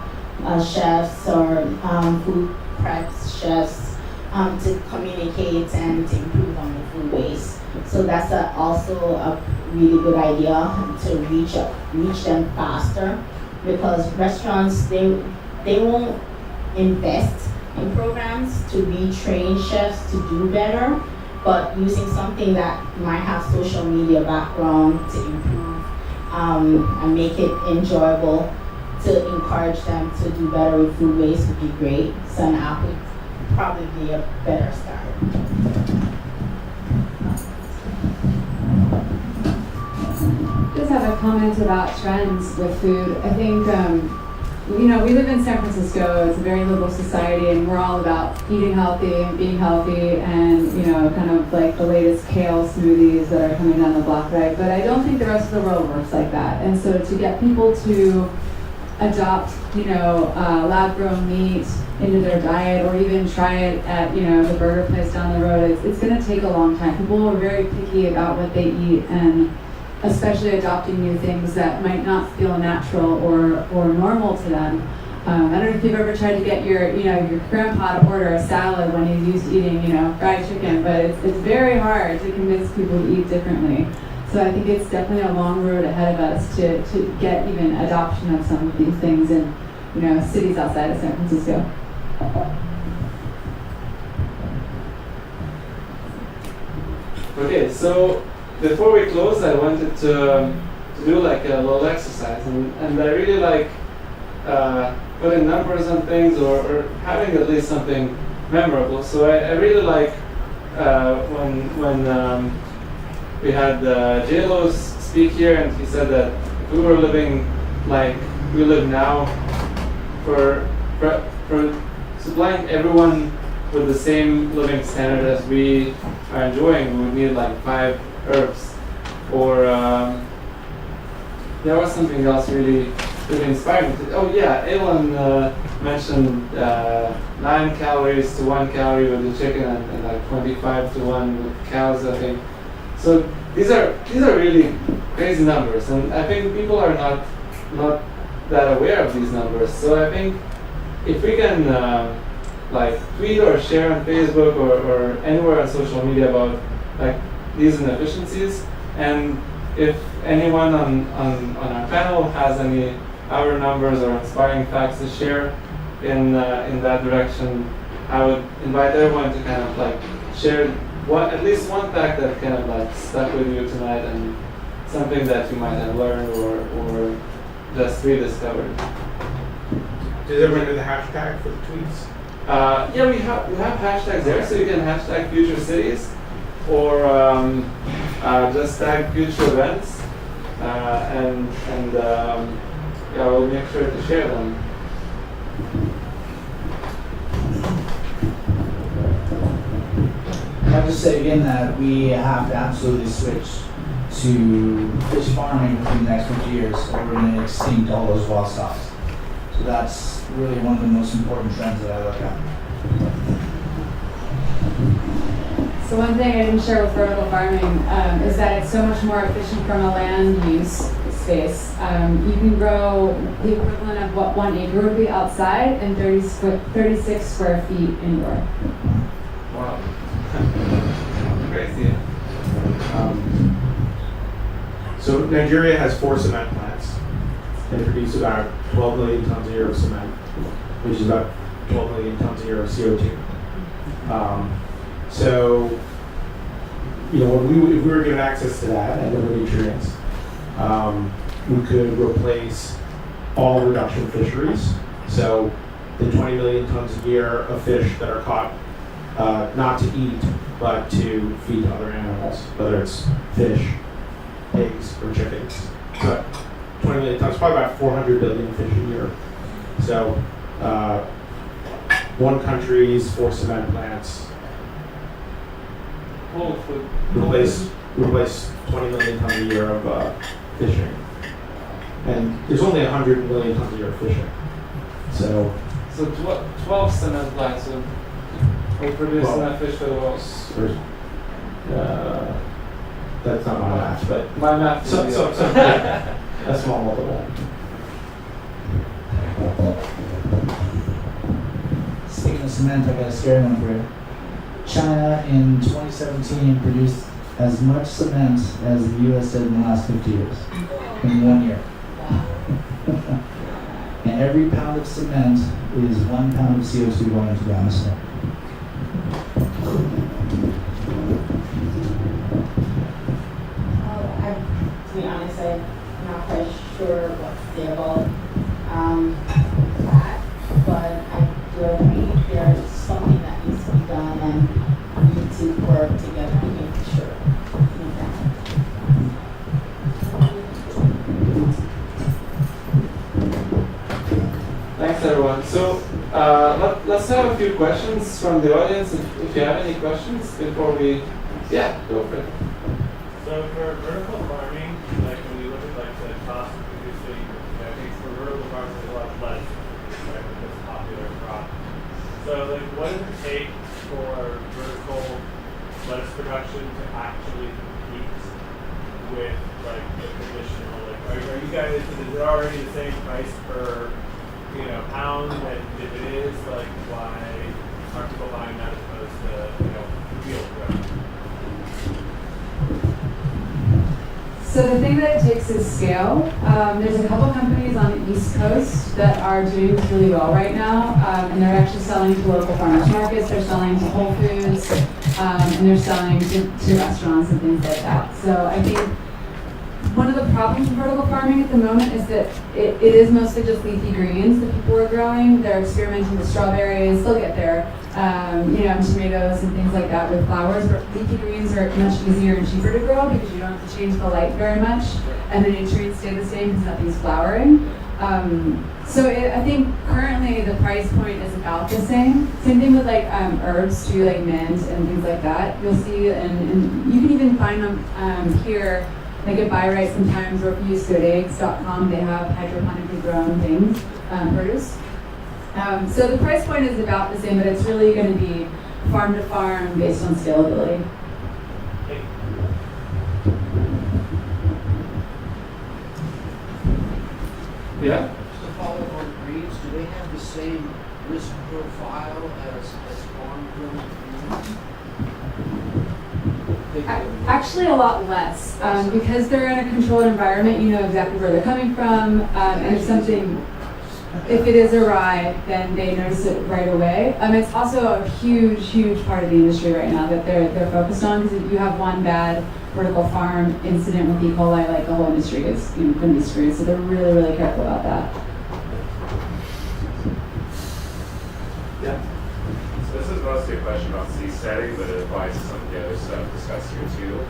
chefs or food preps chefs to communicate and to improve on the food waste. So that's also a really good idea to reach them faster, because restaurants they won't invest in programs to retrain chefs to do better, but using something that might have social media background to improve and make it enjoyable to encourage them to do better with food waste would be great. So an app would probably be a better start. Just have a comment about trends with food. I think, we live in San Francisco. It's a very liberal society, and we're all about eating healthy and being healthy and, kind of like the latest kale smoothies that are coming down the block, right? But I don't think the rest of the world works like that. And so to get people to adopt, lab-grown meat into their diet, or even try it at, the burger place down the road, it's going to take a long time. People are very picky about what they eat, and especially adopting new things that might not feel natural or normal to them. I don't know if you've ever tried to get your grandpa to order a salad when he's used to eating, fried chicken, but it's very hard to convince people to eat differently. So I think it's definitely a long road ahead of us to get even adoption of some of these things in, cities outside of San Francisco. Okay, so before we close, I wanted to do like a little exercise, and I really like putting numbers on things or having at least something memorable. So I really like when we had J-Lo speak here, and he said that if we were living like we live now, for supplying everyone with the same living standard as we are enjoying, we would need like 5 herbs. Or there was something else really inspiring. Oh yeah, Aylon mentioned 9 calories to 1 calorie with the chicken, and like 25 to 1 with cows, I think. So these are really crazy numbers, and I think people are not that aware of these numbers. So I think if we can like tweet or share on Facebook or anywhere on social media about like these inefficiencies, and if anyone on our panel has any other numbers or inspiring facts to share in that direction, I would invite everyone to kind of like share at least one fact that kind of like stuck with you tonight, and something that you might have learned or just rediscovered. Does everyone know the hashtag for the tweets? Yeah, we have hashtags there, so you can hashtag future cities, or just tag future events, and yeah, we'll make sure to share them. I'll just say again that we have to absolutely switch to fish farming within the next 50 years, or we're going to extinct all those wild stocks. So that's really one of the most important trends that I look at. So one thing I didn't share with vertical farming is that it's so much more efficient from a land use space. You can grow the equivalent of what 1 acre would be outside and 36 square feet indoor. Wow. Crazy. So Nigeria has 4 cement plants. They produce about 12 million tons a year of cement, which is about 12 million tons a year of CO2. So, when if we were given access to that and NovoNutrients, we could replace all reduction fisheries. So the 20 million tons a year of fish that are caught, not to eat, but to feed other animals, whether it's fish, pigs, or chickens. So 20 million tons, probably about 400 billion fish a year. So one country's 4 cement plants replace 20 million tons a year of fishing. And there's only 100 million tons a year of fishing. So 12 cement plants will produce enough fish for the world. That's not my math, but my math. So a small multiple. Speaking of cement, I got a scary one for you. China in 2017 produced as much cement as the U.S. did in the last 50 years in 1 year. And every pound of cement is 1 pound of CO2 going into the atmosphere. To be honest, I'm not quite sure what to say about that, but I do agree there's something that needs to be done, and we need to work together to make sure we can. Thanks, everyone. So let's have a few questions from the audience. If you have any questions before we, go for it. So for vertical farming, like when you look at like the cost of producing, I think for vertical farming there's a lot of lettuce, right, with this popular crop. So like what does it take for vertical lettuce production to actually compete with like the traditional? Like, are you guys? Is it already the same price per pound? And if it is, like, why aren't people buying that as opposed to field grown? So the thing that it takes is scale. There's a couple companies on the East Coast that are doing this really well right now, and they're actually selling to local farmers markets, they're selling to Whole Foods, and they're selling to restaurants and things like that. So I think one of the problems with vertical farming at the moment is that it is mostly just leafy greens that people are growing. They're experimenting with strawberries, they'll get there, tomatoes and things like that with flowers, but leafy greens are much easier and cheaper to grow because you don't have to change the light very much, and the nutrients stay the same because nothing's flowering. I think currently the price point is about the same. Same thing with like herbs too, like mint and things like that. You'll see, and you can even find them here. Like at Buy Right sometimes, or if you use goodeggs.com, they have hydroponically grown things, produce. So the price point is about the same, but it's really going to be farm to farm based on scalability. Yeah? Just to follow up on greens, do they have the same risk profile as farm-grown greens? Actually, a lot less. Because they're in a controlled environment, you know exactly where they're coming from, and if it is awry, then they notice it right away. It's also a huge, huge part of the industry right now that they're focused on, because if you have one bad vertical farm incident with E. coli, like the whole industry is going to be screwed. So they're really, really careful about that. Yeah. So this is mostly a question about seed setting, but it applies to some of the other stuff discussed here too.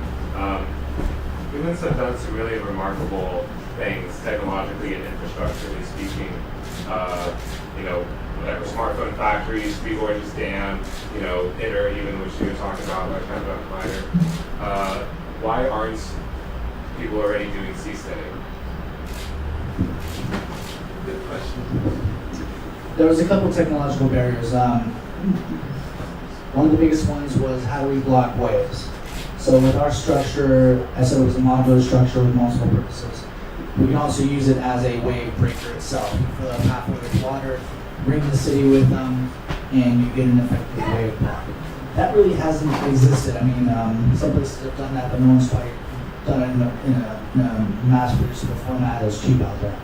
Humans have done some really remarkable things technologically and infrastructurally speaking. Whatever, smartphone factories, Three Gorges Dam, ITER even, which you were talking about, like kind of a minor. Why aren't people already doing seasteading? Good question. There was a couple technological barriers. One of the biggest ones was how do we block waves? So with our structure, I said it was a modular structure with multiple purposes. We can also use it as a wave breaker itself. You fill up halfway with water, bring the city with them, and you get an effective wave block. That really hasn't existed. I mean, some places have done that, but no one's quite done it in a mass-producible format that's cheap out there.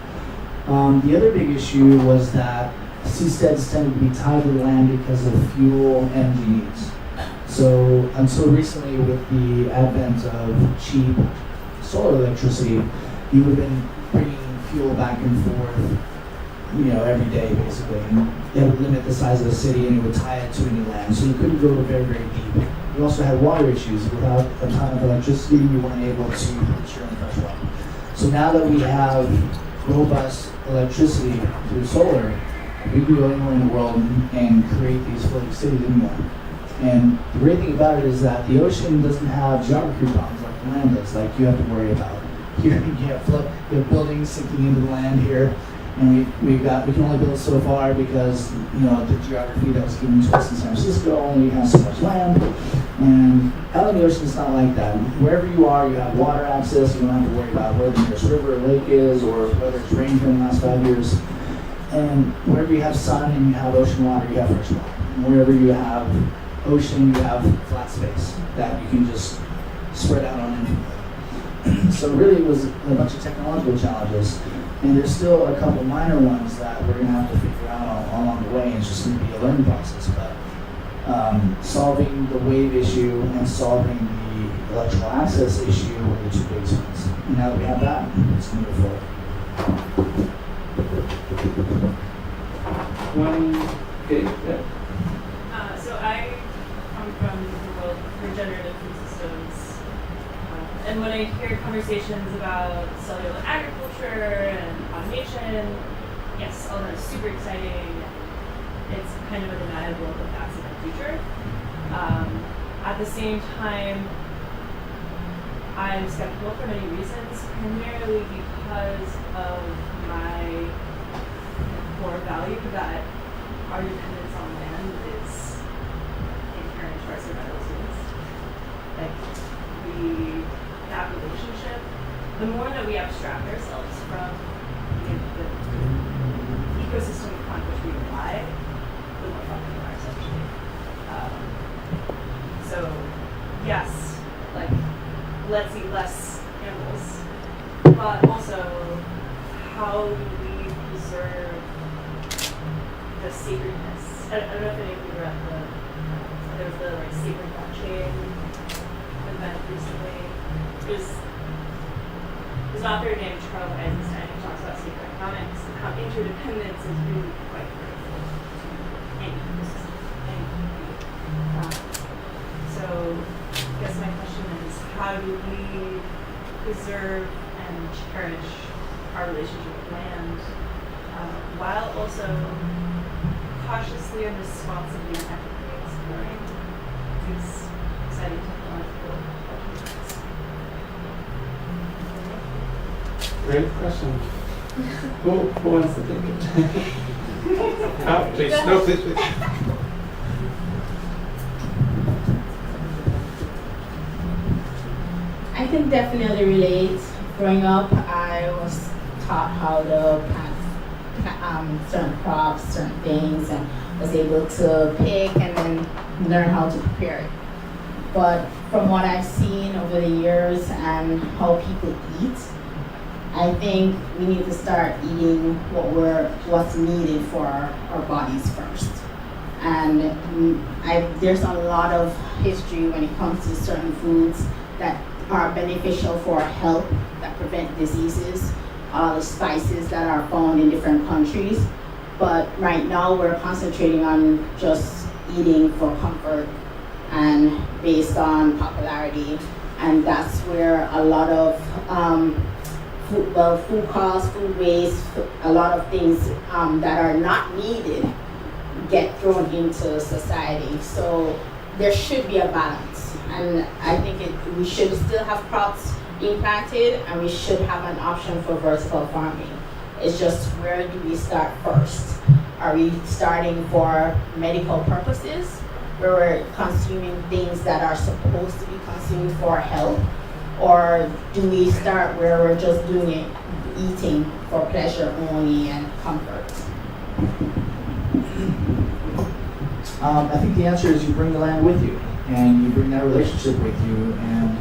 The other big issue was that seasteads tended to be tied to the land because of fuel energy needs. So until recently, with the advent of cheap solar electricity, you would have been bringing fuel back and forth, every day basically. And it would limit the size of the city, and it would tie it to a new land. So you couldn't go very, very deep. You also had water issues. Without a ton of electricity, you weren't able to put your own fresh water. So now that we have robust electricity through solar, we can go anywhere in the world and create these floating cities anymore. And the great thing about it is that the ocean doesn't have geography problems like the land does, like you have to worry about. Here you have buildings sinking into the land here, and we can only build so far because the geography that was given to us in San Francisco only has so much land. And out in the ocean, it's not like that. Wherever you are, you have water access. You don't have to worry about where the nearest river or lake is, or whether it's rained in the last 5 years. And wherever you have sun and you have ocean water, you have fresh water. And wherever you have ocean, you have flat space that you can just spread out on anything. So really it was a bunch of technological challenges, and there's still a couple minor ones that we're going to have to figure out along the way, and it's just going to be a learning process. But solving the wave issue and solving the electrical access issue were the two biggest ones. And now that we have that, it's going to move forward. So I come from the world of regenerative food systems, and when I hear conversations about cellular agriculture and automation, yes, all that is super exciting. It's kind of undeniable that that's in the future. At the same time, I'm skeptical for many reasons, primarily because of my core value that our dependence on land is inherent to our survival skills. Like that relationship the more that we abstract ourselves from the ecosystem upon which we rely, the more fucked we are essentially. So yes, like let's eat less animals, but also how do we preserve the sacredness? I don't know if any of you were at there was the like sacred blockchain event recently. There's an author named Charles Eisenstein who talks about sacred economics and how interdependence is really quite critical to any ecosystem, any community. So I guess my question is, how do we preserve and cherish our relationship with land while also cautiously and responsibly and ethically exploring these exciting technological opportunities? Great question. Who wants to take it? Oh, please, no, please. I can definitely relate. Growing up, I was taught how to plant certain crops, certain things, and was able to pick and then learn how to prepare it. But from what I've seen over the years and how people eat, I think we need to start eating what's needed for our bodies first. And there's a lot of history when it comes to certain foods that are beneficial for our health, that prevent diseases, the spices that are found in different countries. But right now we're concentrating on just eating for comfort and based on popularity. And that's where a lot of food costs, food waste, a lot of things that are not needed get thrown into society. So there should be a balance. And I think we should still have crops being planted, and we should have an option for vertical farming. It's just, where do we start first? Are we starting for medical purposes, where we're consuming things that are supposed to be consumed for health? Or do we start where we're just doing it, eating for pleasure only and comfort? I think the answer is you bring the land with you, and you bring that relationship with you, and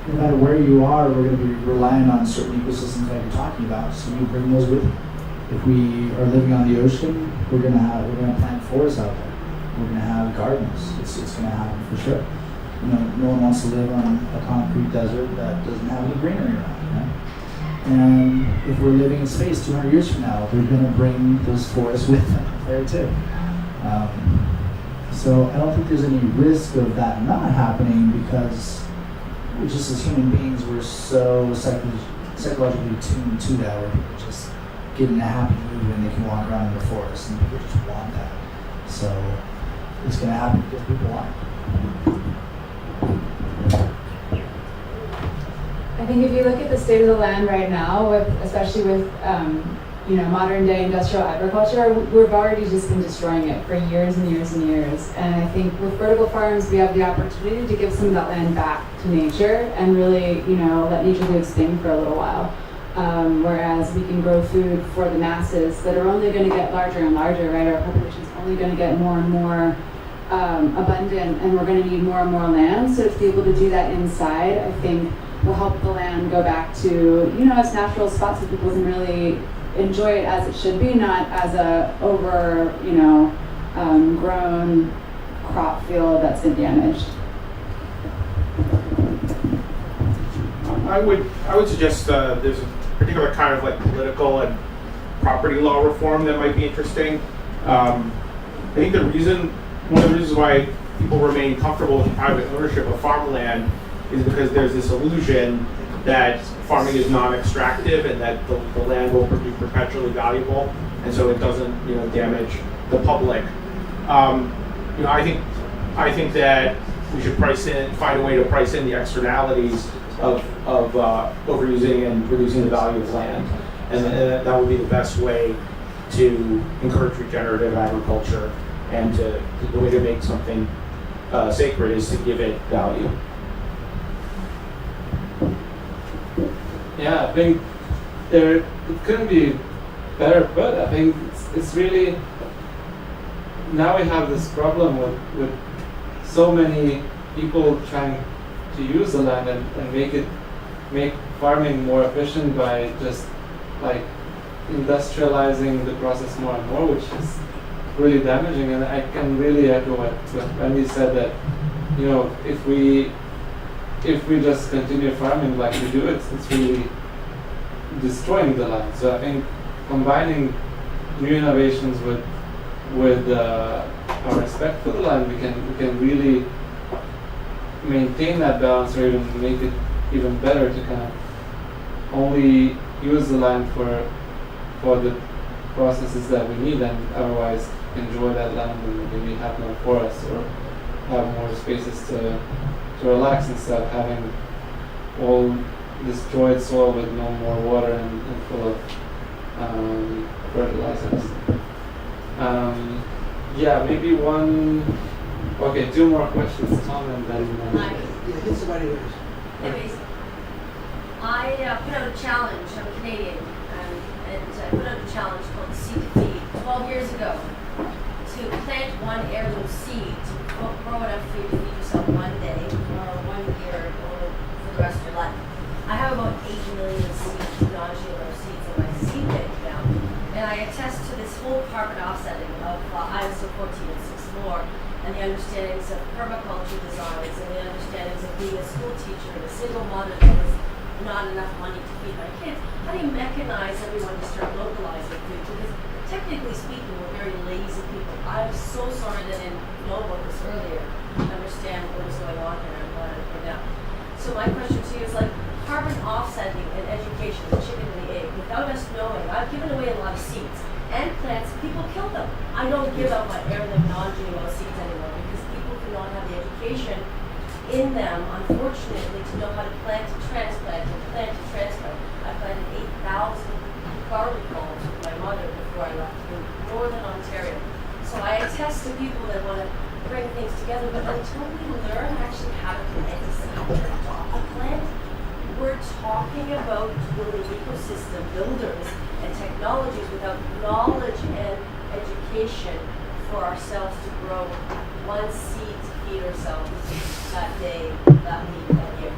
no matter where you are, we're going to be relying on certain ecosystems that you're talking about, so you bring those with you. If we are living on the ocean, we're going to plant forests out there. We're going to have gardens. It's going to happen for sure. You know, no one wants to live on a concrete desert that doesn't have any greenery around, right? And if we're living in space 200 years from now, they're going to bring those forests with them there too. So I don't think there's any risk of that not happening, because we just, as human beings, we're so psychologically tuned to that, where people just get in a happy mood when they can walk around in the forest, and people just want that. So it's going to happen because people want it. I think if you look at the state of the land right now, especially with modern day industrial agriculture, we've already just been destroying it for years and years and years. And I think with vertical farms, we have the opportunity to give some of that land back to nature and really, let nature do its thing for a little while. Whereas we can grow food for the masses that are only going to get larger and larger, right? Our population's only going to get more and more abundant, and we're going to need more and more land. So to be able to do that inside, I think, will help the land go back to, as natural spots that people can really enjoy it as it should be, not as a grown crop field that's been damaged. I would suggest there's a particular kind of like political and property law reform that might be interesting. I think one of the reasons why people remain comfortable with private ownership of farmland is because there's this illusion that farming is non-extractive and that the land will be perpetually valuable, and so it doesn't, damage the public. I think that we should find a way to price in the externalities of overusing and reducing the value of land, and that would be the best way to encourage regenerative agriculture, and the way to make something sacred is to give it value. Yeah, I think it couldn't be better put. I think it's really, now we have this problem with so many people trying to use the land and make farming more efficient by just like industrializing the process more and more, which is really damaging. And I can really echo what Wendy said, that if we just continue farming like we do, it's really destroying the land. So I think combining new innovations with our respect for the land, we can really maintain that balance, or even make it even better to kind of only use the land for the processes that we need, and otherwise enjoy that land and maybe have more forests or have more spaces to relax, instead of having all destroyed soil with no more water and full of fertilizers. Yeah, maybe two more questions, Tom, and then. Hit somebody with this. Okay. I put out a challenge. I'm Canadian, and I put out a challenge called Seed to Feed 12 years ago to plant one heirloom seed, to grow enough food to feed yourself one day or 1 year or for the rest of your life. I have about 8 million seeds, non-GMO seeds in my seed bank now, and I attest to this whole carbon offsetting of ISO 14 and 6.4, and the understandings of permaculture designs, and the understandings of being a school teacher and a single mother that has not enough money to feed my kids. How do you mechanize everyone to start localizing food? Because technically speaking, we're very lazy people. I'm so sorry that I didn't know about this earlier, understand what was going on here and what it now. So my question to you is like carbon offsetting and education, the chicken and the egg. Without us knowing, I've given away a lot of seeds and plants. People kill them. I don't give up my heirloom non-GMO seeds anymore because people do not have the education in them, unfortunately, to know how to plant and transplant and plant and transplant. I planted 8,000 garlic bulbs with my mother before I left in northern Ontario. So I attest to people that want to bring things together, but until we learn actually how to plant a seed and adopt a plant, we're talking about building ecosystem builders and technologies without knowledge and education for ourselves to grow one seed to feed ourselves that day, that week, that year.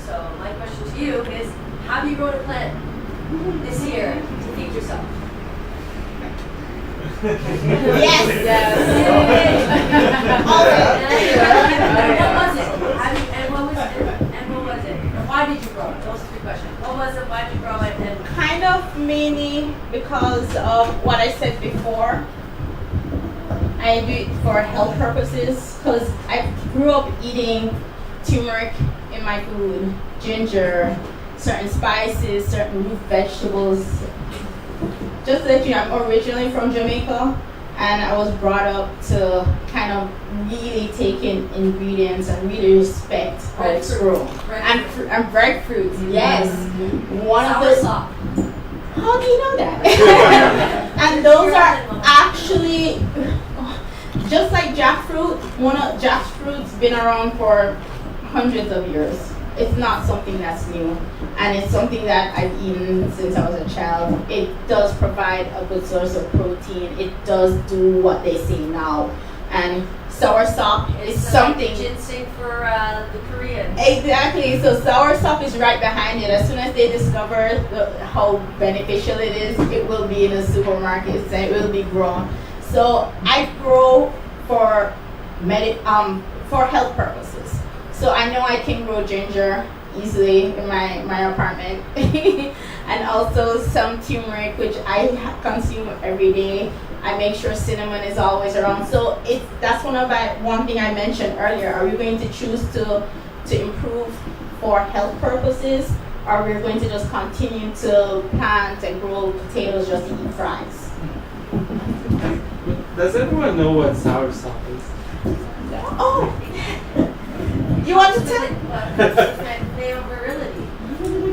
So my question to you is, how do you grow a plant this year to feed yourself? Yes. And what was it? Why did you grow it? Those are 3 questions. What was it? Why did you grow it? And Kind of mainly because of what I said before. I do it for health purposes because I grew up eating turmeric in my food, ginger, certain spices, certain root vegetables. Just to let you know, I'm originally from Jamaica, and I was brought up to kind of really take in ingredients and really respect how it's grown. And breadfruit, yes. One of the. How do you know that? And those are actually. Just like jackfruit, jackfruit's been around for hundreds of years. It's not something that's new, and it's something that I've eaten since I was a child. It does provide a good source of protein. It does do what they say now, and soursop is something. Ginseng for the Koreans. Exactly. So soursop is right behind it. As soon as they discover how beneficial it is, it will be in the supermarkets and it will be grown. So I grow for health purposes. So I know I can grow ginger easily in my apartment, and also some turmeric, which I consume every day. I make sure cinnamon is always around. So that's one thing I mentioned earlier. Are we going to choose to improve for health purposes, or we're going to just continue to plant and grow potatoes just to eat fries? Does everyone know what soursop is? Oh, you want to tell? Virility.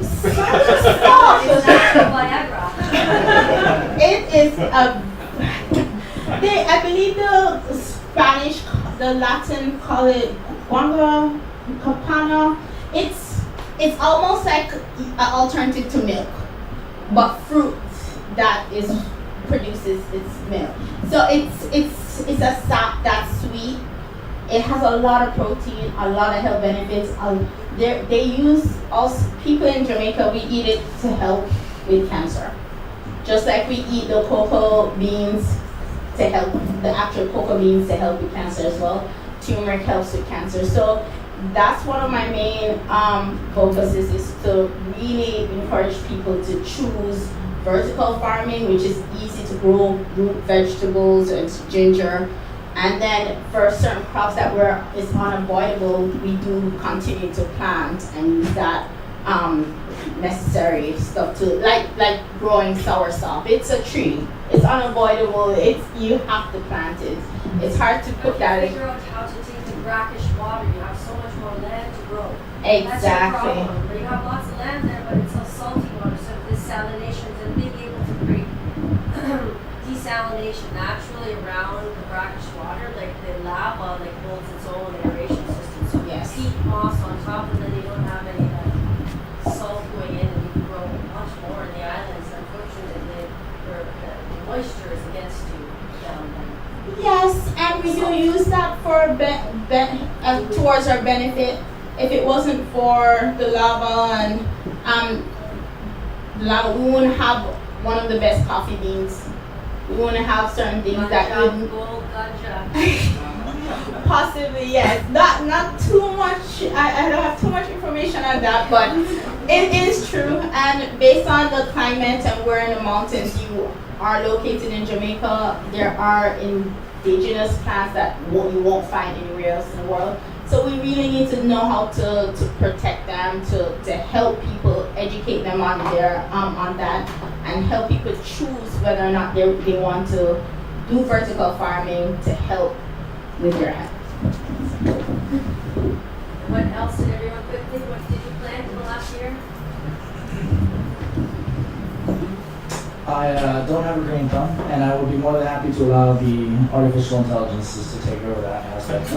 Soursop. It's natural Viagra. It is I believe the Spanish, the Latin call it guanga capana. It's it's almost like an alternative to milk, but fruit that is produces its milk. So it's a sap that's sweet. It has a lot of protein, a lot of health benefits. They use us people in Jamaica. We eat it to help with cancer, just like we eat the cocoa beans to help the actual cocoa beans to help with cancer as well. Turmeric helps with cancer. So that's one of my main focuses, is to really encourage people to choose vertical farming, which is easy to grow root vegetables and ginger. And then for certain crops that is unavoidable, we do continue to plant and use that necessary stuff to like growing soursop. It's a tree. It's unavoidable. You have to plant it. It's hard to put that in. Figure out how to take the brackish water. You have so much more land to grow. Exactly. That's your problem. But you have lots of land there, but it's all salty water. So desalination and being able to create desalination naturally around the brackish water, like the lava, like holds its own aeration system. So yes. Peat moss on top, and then you don't have any salt going in, and you can grow much more in the islands. Unfortunately, the moisture is against you down there. Yes, and we do use that for towards our benefit. If it wasn't for the lava and the lava, we wouldn't have one of the best coffee beans. We wouldn't have certain things that would possibly, yes. Not too much. I don't have too much information on that, but it is true. And based on the climate and we're in the mountains, you are located in Jamaica, there are indigenous plants that you won't find anywhere else in the world. So we really need to know how to protect them, to help people, educate them on on that, and help people choose whether or not they want to do vertical farming to help with their health. What else did everyone quickly? What did you plant in the last year? I don't have a green thumb, and I would be more than happy to allow the artificial intelligences to take over that aspect.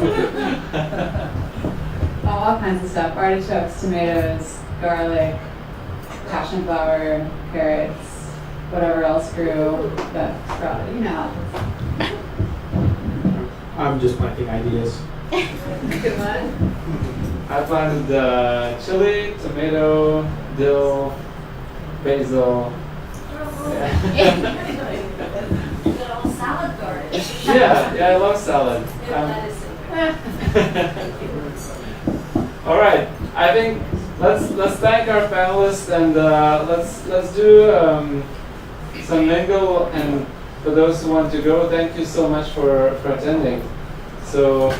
All kinds of stuff: artichokes, tomatoes, garlic, passion flower, carrots, whatever else grew that sprouted. You know. I'm just planting ideas. Good one. I planted chili, tomato, dill, basil. You got all salad garden. Yeah, I love salad. All right, I think let's thank our panelists, and let's do some mingle. And for those who want to go, thank you so much for attending. So.